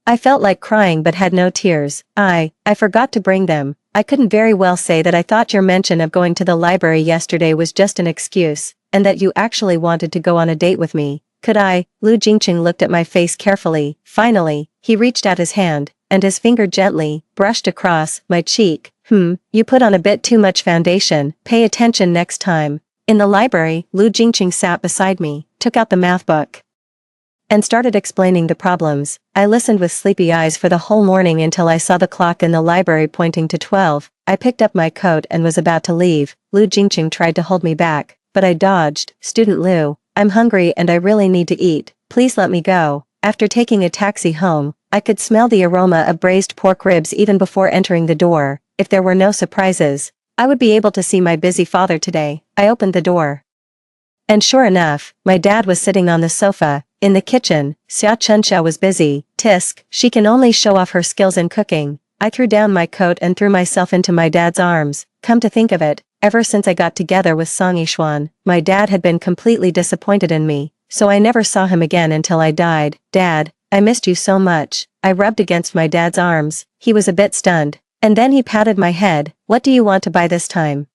I felt like crying but had no tears. I forgot to bring them. I couldn't very well say that I thought your mention of going to the library yesterday was just an excuse, and that you actually wanted to go on a date with me. Could I? Lu Jingqing looked at my face carefully. Finally, he reached out his hand, and his finger gently brushed across my cheek. You put on a bit too much foundation. Pay attention next time. In the library, Lu Jingqing sat beside me, took out the math book, and started explaining the problems. I listened with sleepy eyes for the whole morning until I saw the clock in the library pointing to 12. I picked up my coat and was about to leave. Lu Jingqing tried to hold me back, but I dodged. Student Lu, I'm hungry and I really need to eat. Please let me go. After taking a taxi home, I could smell the aroma of braised pork ribs even before entering the door. If there were no surprises, I would be able to see my busy father today. I opened the door. And sure enough, my dad was sitting on the sofa. In the kitchen, Xia Chenxiao was busy. Tisk, she can only show off her skills in cooking. I threw down my coat and threw myself into my dad's arms. Come to think of it, ever since I got together with Song Yishuan, my dad had been completely disappointed in me, so I never saw him again until I died. Dad, I missed you so much. I rubbed against my dad's arms. He was a bit stunned, and then he patted my head. What do you want to buy this time?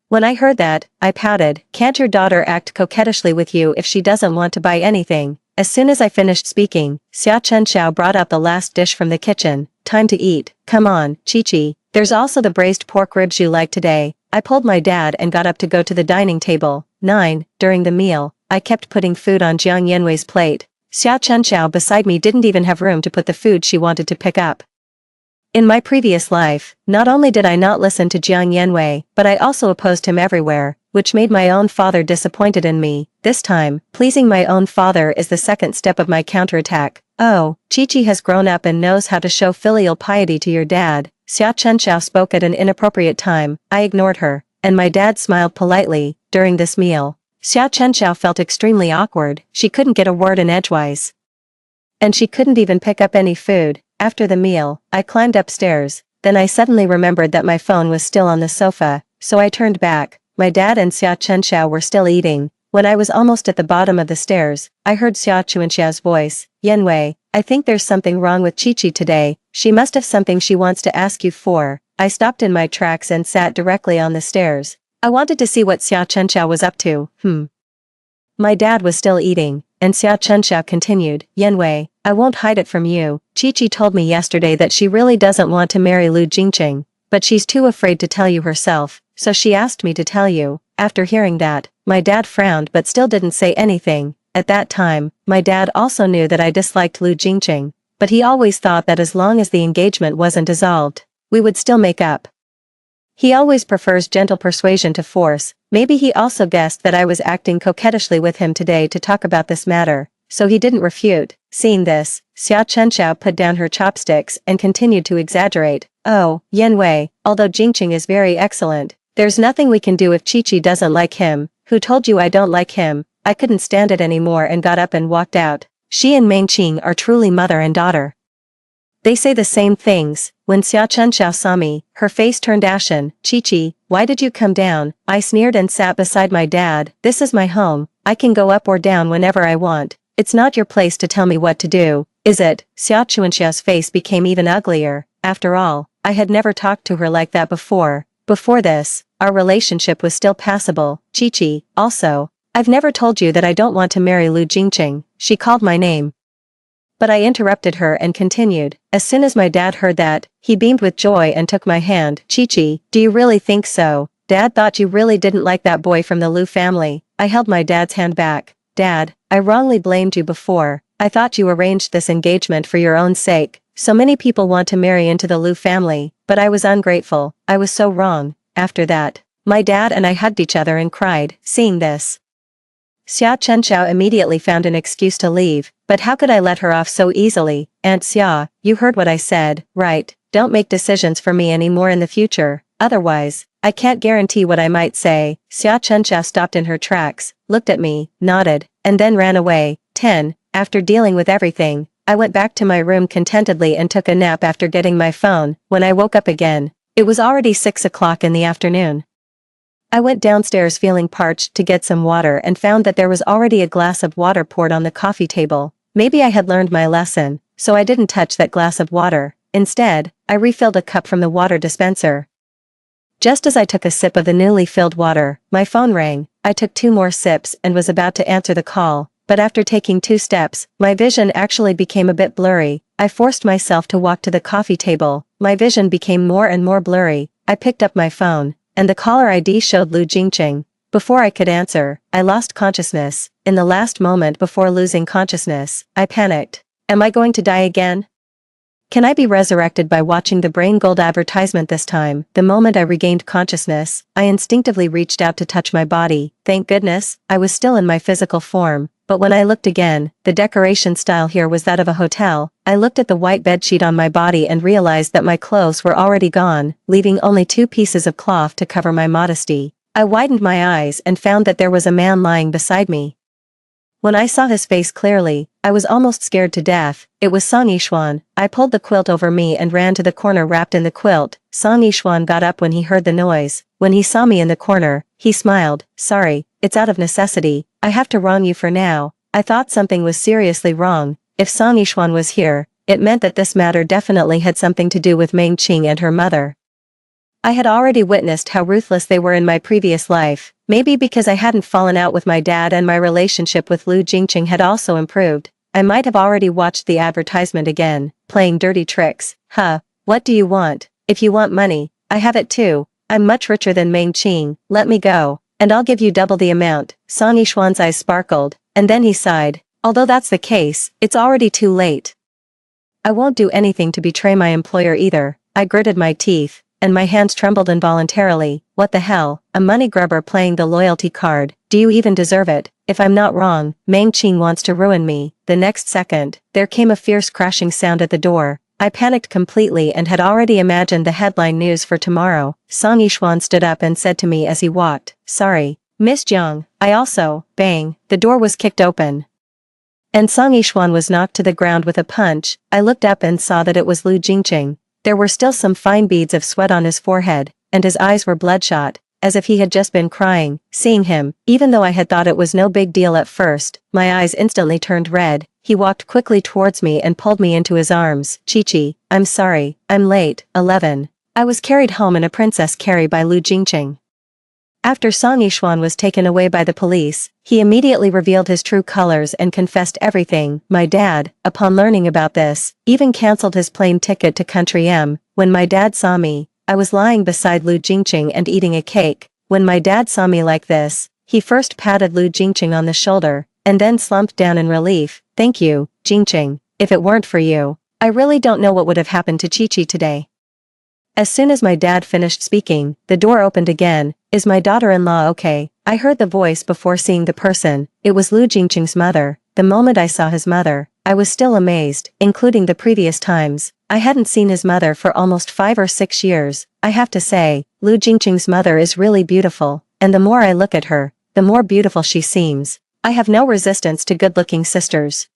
When I heard that, I pouted. Can't your daughter act coquettishly with you if she doesn't want to buy anything? As soon as I finished speaking, Xia Chenxiao brought out the last dish from the kitchen. Time to eat. Come on, Chi-Chi. There's also the braised pork ribs you like today. I pulled my dad and got up to go to the dining table. 9. During the meal, I kept putting food on Jiang Yanwei's plate. Xia Chenxiao beside me didn't even have room to put the food she wanted to pick up. In my previous life, not only did I not listen to Jiang Yanwei, but I also opposed him everywhere, which made my own father disappointed in me. This time, pleasing my own father is the second step of my counterattack. Oh, Chi-Chi has grown up and knows how to show filial piety to your dad. Xia Chenxiao spoke at an inappropriate time. I ignored her, and my dad smiled politely. During this meal, Xia Chenxiao felt extremely awkward. She couldn't get a word in edgewise, and she couldn't even pick up any food. After the meal, I climbed upstairs. Then I suddenly remembered that my phone was still on the sofa, so I turned back. My dad and Xia Chenxiao were still eating. When I was almost at the bottom of the stairs, I heard Xia Chuanxia's voice. Yanwei, I think there's something wrong with Chi-Chi today. She must have something she wants to ask you for. I stopped in my tracks and sat directly on the stairs. I wanted to see what Xia Chenxiao was up to. My dad was still eating, and Xia Chenxiao continued. Yanwei, I won't hide it from you. Chi-Chi told me yesterday that she really doesn't want to marry Lu Jingqing. but she's too afraid to tell you herself, so she asked me to tell you. After hearing that, my dad frowned but still didn't say anything. At that time, my dad also knew that I disliked Lu Jingqing, but he always thought that as long as the engagement wasn't dissolved, we would still make up. He always prefers gentle persuasion to force. Maybe he also guessed that I was acting coquettishly with him today to talk about this matter, so he didn't refute. Seeing this, Xia Chenxiao put down her chopsticks and continued to exaggerate. Oh, Yan Wei, although Jingqing is very excellent, there's nothing we can do if Chi-Chi doesn't like him. Who told you I don't like him? I couldn't stand it anymore and got up and walked out. She and Meng Qing are truly mother and daughter. They say the same things. When Xia Chenxiao saw me, her face turned ashen. Chi-Chi, why did you come down? I sneered and sat beside my dad. This is my home. I can go up or down whenever I want. It's not your place to tell me what to do, is it? Xia Chuanxiao's face became even uglier. After all, I had never talked to her like that before. Before this, our relationship was still passable. Chi-Chi, also, I've never told you that I don't want to marry Lu Jingqing. She called my name. But I interrupted her and continued. As soon as my dad heard that, he beamed with joy and took my hand. Chi-Chi, do you really think so? Dad thought you really didn't like that boy from the Lu family. I held my dad's hand back. Dad, I wrongly blamed you before. I thought you arranged this engagement for your own sake. So many people want to marry into the Lu family, but I was ungrateful. I was so wrong. After that, my dad and I hugged each other and cried. Seeing this, Xia Chenxiao immediately found an excuse to leave, but how could I let her off so easily? Aunt Xia, you heard what I said, right? Don't make decisions for me anymore in the future, otherwise, I can't guarantee what I might say. Xia Chenxiao stopped in her tracks, looked at me, nodded, and then ran away. 10. After dealing with everything, I went back to my room contentedly and took a nap after getting my phone. When I woke up again, it was already 6 o'clock in the afternoon. I went downstairs feeling parched to get some water and found that there was already a glass of water poured on the coffee table. Maybe I had learned my lesson, so I didn't touch that glass of water. Instead, I refilled a cup from the water dispenser. Just as I took a sip of the newly filled water, my phone rang. I took 2 more sips and was about to answer the call, but after taking 2 steps, my vision actually became a bit blurry. I forced myself to walk to the coffee table. My vision became more and more blurry. I picked up my phone, and the caller ID showed Lu Jingqing. Before I could answer, I lost consciousness. In the last moment before losing consciousness, I panicked. Am I going to die again? Can I be resurrected by watching the Brain Gold advertisement this time? The moment I regained consciousness, I instinctively reached out to touch my body. Thank goodness, I was still in my physical form. But when I looked again, the decoration style here was that of a hotel. I looked at the white bedsheet on my body and realized that my clothes were already gone, leaving only 2 pieces of cloth to cover my modesty. I widened my eyes and found that there was a man lying beside me. When I saw his face clearly, I was almost scared to death. It was Song Yishuan. I pulled the quilt over me and ran to the corner wrapped in the quilt. Song Yishuan got up when he heard the noise. When he saw me in the corner, he smiled. Sorry, it's out of necessity. I have to wrong you for now. I thought something was seriously wrong. If Song Yishuan was here, it meant that this matter definitely had something to do with Meng Qing and her mother. I had already witnessed how ruthless they were in my previous life. Maybe because I hadn't fallen out with my dad and my relationship with Lu Jingqing had also improved. I might have already watched the advertisement again, playing dirty tricks. What do you want? If you want money, I have it too. I'm much richer than Meng Qing. Let me go, and I'll give you double the amount. Song Yishuan's eyes sparkled, and then he sighed. Although that's the case, it's already too late. I won't do anything to betray my employer either. I gritted my teeth, and my hands trembled involuntarily. What the hell? A money grubber playing the loyalty card. Do you even deserve it? If I'm not wrong, Meng Qing wants to ruin me. The next second, there came a fierce crashing sound at the door. I panicked completely and had already imagined the headline news for tomorrow. Song Yishuan stood up and said to me as he walked, "Sorry, Miss Jiang." I also, bang, the door was kicked open, and Song Yishuan was knocked to the ground with a punch. I looked up and saw that it was Lu Jingqing. There were still some fine beads of sweat on his forehead, and his eyes were bloodshot, as if he had just been crying. Seeing him, even though I had thought it was no big deal at first, my eyes instantly turned red. He walked quickly towards me and pulled me into his arms. Chi-Chi, I'm sorry, I'm late. 11. I was carried home in a princess carry by Lu Jingqing. After Song Yishuan was taken away by the police, he immediately revealed his true colors and confessed everything. My dad, upon learning about this, even cancelled his plane ticket to Country M. When my dad saw me, I was lying beside Lu Jingqing and eating a cake. When my dad saw me like this, he first patted Lu Jingqing on the shoulder, and then slumped down in relief. Thank you, Jingqing. If it weren't for you, I really don't know what would have happened to Chi-Chi today. As soon as my dad finished speaking, the door opened again. Is my daughter-in-law okay? I heard the voice before seeing the person. It was Lu Jingqing's mother. The moment I saw his mother, I was still amazed, including the previous times. I hadn't seen his mother for almost 5 or 6 years. I have to say, Lu Jingqing's mother is really beautiful, and the more I look at her, the more beautiful she seems. I have no resistance to good-looking sisters.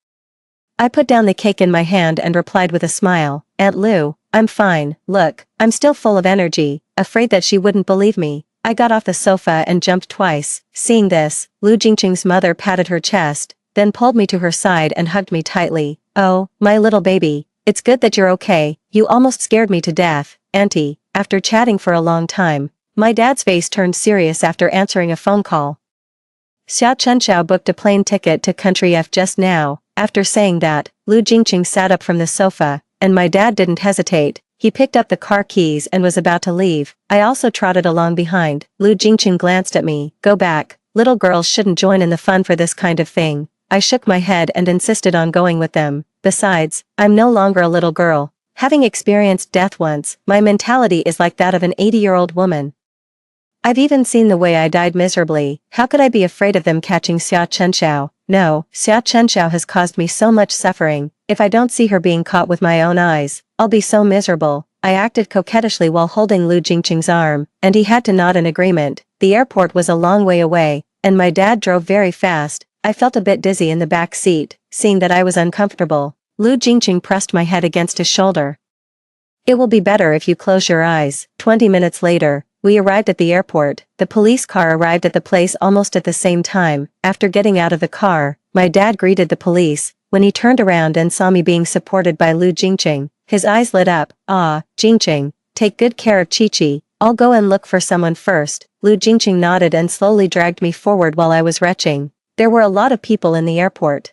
I put down the cake in my hand and replied with a smile, Aunt Lu, I'm fine. Look, I'm still full of energy, afraid that she wouldn't believe me. I got off the sofa and jumped twice. Seeing this, Lu Jingqing's mother patted her chest, then pulled me to her side and hugged me tightly. Oh, my little baby, it's good that you're okay. You almost scared me to death, Auntie. After chatting for a long time, my dad's face turned serious after answering a phone call. Xia Chenxiao booked a plane ticket to Country F just now. After saying that, Lu Jingqing sat up from the sofa, and my dad didn't hesitate. He picked up the car keys and was about to leave. I also trotted along behind. Lu Jingqing glanced at me. Go back. Little girls shouldn't join in the fun for this kind of thing. I shook my head and insisted on going with them. Besides, I'm no longer a little girl. Having experienced death once, my mentality is like that of an 80-year-old woman. I've even seen the way I died miserably. How could I be afraid of them catching Xia Chenxiao? No, Xia Chenxiao has caused me so much suffering. If I don't see her being caught with my own eyes, I'll be so miserable. I acted coquettishly while holding Lu Jingqing's arm, and he had to nod in agreement. The airport was a long way away, and my dad drove very fast. I felt a bit dizzy in the back seat. Seeing that I was uncomfortable, Lu Jingqing pressed my head against his shoulder. It will be better if you close your eyes. 20 minutes later, we arrived at the airport. The police car arrived at the place almost at the same time. After getting out of the car, my dad greeted the police. When he turned around and saw me being supported by Lu Jingqing, his eyes lit up. Ah, Jingqing, take good care of Chi-Chi. I'll go and look for someone first. Lu Jingqing nodded and slowly dragged me forward while I was retching. There were a lot of people in the airport.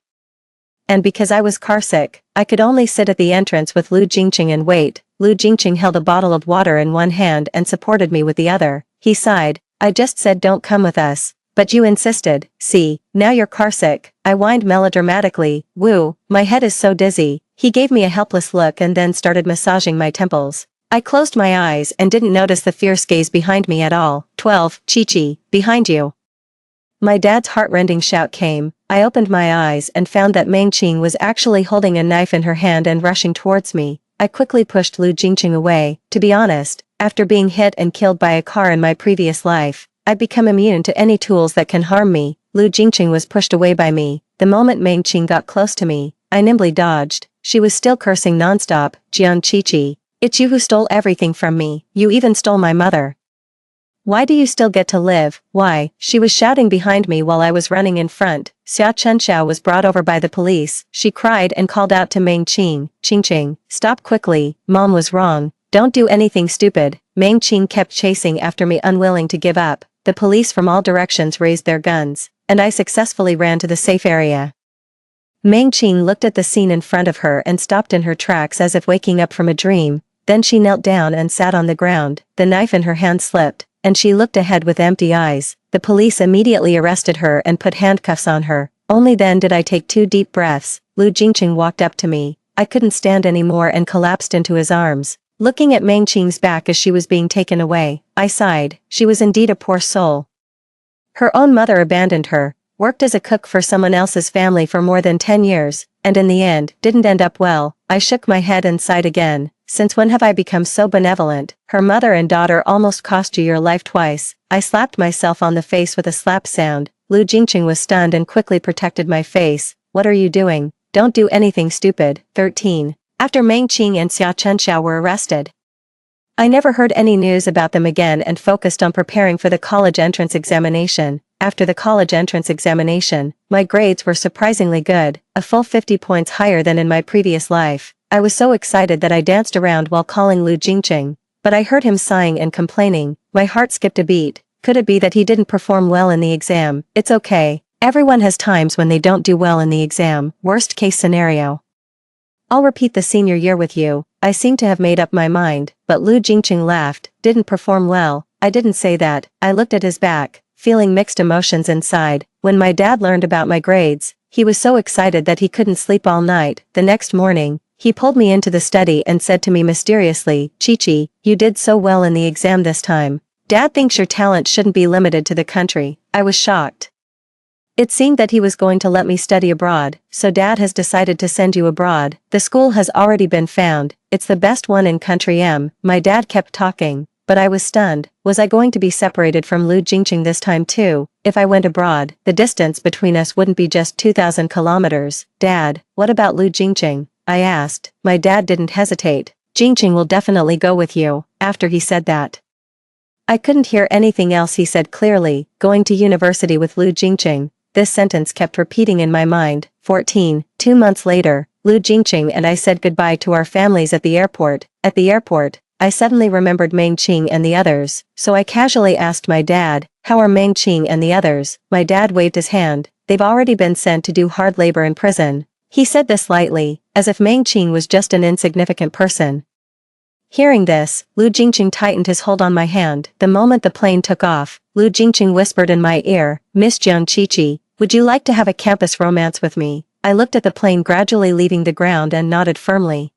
And because I was carsick, I could only sit at the entrance with Lu Jingqing and wait. Lu Jingqing held a bottle of water in one hand and supported me with the other. He sighed. I just said don't come with us. But you insisted. See, now you're carsick. I whined melodramatically. Woo, my head is so dizzy. He gave me a helpless look and then started massaging my temples. I closed my eyes and didn't notice the fierce gaze behind me at all. 12, Chi-Chi, behind you. My dad's heart-rending shout came. I opened my eyes and found that Meng Qing was actually holding a knife in her hand and rushing towards me. I quickly pushed Lu Jingqing away. To be honest, after being hit and killed by a car in my previous life, I've become immune to any tools that can harm me. Lu Jingqing was pushed away by me. The moment Meng Qing got close to me, I nimbly dodged. She was still cursing nonstop. Jian Chi-Chi, it's you who stole everything from me. You even stole my mother. Why do you still get to live? Why? She was shouting behind me while I was running in front. Xia Chenxiao was brought over by the police. She cried and called out to Meng Qing. Qingqing, stop quickly. Mom was wrong. Don't do anything stupid. Meng Qing kept chasing after me, unwilling to give up. The police from all directions raised their guns, and I successfully ran to the safe area. Meng Qing looked at the scene in front of her and stopped in her tracks as if waking up from a dream. Then she knelt down and sat on the ground. The knife in her hand slipped, and she looked ahead with empty eyes. The police immediately arrested her and put handcuffs on her. Only then did I take 2 deep breaths. Lu Jingqing walked up to me. I couldn't stand anymore and collapsed into his arms. Looking at Meng Qing's back as she was being taken away, I sighed. She was indeed a poor soul. Her own mother abandoned her, worked as a cook for someone else's family for more than 10 years, and in the end, didn't end up well. I shook my head and sighed again. Since when have I become so benevolent? Her mother and daughter almost cost you your life twice. I slapped myself on the face with a slap sound. Lu Jingqing was stunned and quickly protected my face. What are you doing? Don't do anything stupid. 13. After Meng Qing and Xia Chenxiao were arrested, I never heard any news about them again and focused on preparing for the college entrance examination. After the college entrance examination, my grades were surprisingly good, a full 50 points higher than in my previous life. I was so excited that I danced around while calling Lu Jingqing, but I heard him sighing and complaining. My heart skipped a beat. Could it be that he didn't perform well in the exam? It's okay. Everyone has times when they don't do well in the exam. Worst case scenario. I'll repeat the senior year with you. I seemed to have made up my mind, but Lu Jingqing laughed, didn't perform well. I didn't say that. I looked at his back, feeling mixed emotions inside. When my dad learned about my grades, he was so excited that he couldn't sleep all night. The next morning, he pulled me into the study and said to me mysteriously, "Chi-Chi, you did so well in the exam this time. Dad thinks your talent shouldn't be limited to the country." I was shocked. It seemed that he was going to let me study abroad. "So Dad has decided to send you abroad. The school has already been found. It's the best one in country M." My dad kept talking, but I was stunned. Was I going to be separated from Lu Jingqing this time too? If I went abroad, the distance between us wouldn't be just 2,000 kilometers. "Dad, what about Lu Jingqing?" I asked. My dad didn't hesitate. "Jingqing will definitely go with you." After he said that, I couldn't hear anything else he said clearly. Going to university with Lu Jingqing. This sentence kept repeating in my mind. 14. 2 months later, Lu Jingqing and I said goodbye to our families at the airport. At the airport, I suddenly remembered Meng Qing and the others, so I casually asked my dad, "How are Meng Qing and the others?" My dad waved his hand. "They've already been sent to do hard labor in prison." He said this lightly, as if Meng Qing was just an insignificant person. Hearing this, Lu Jingqing tightened his hold on my hand. The moment the plane took off, Lu Jingqing whispered in my ear, "Miss Jiang Chi-Chi, would you like to have a campus romance with me?" I looked at the plane gradually leaving the ground and nodded firmly.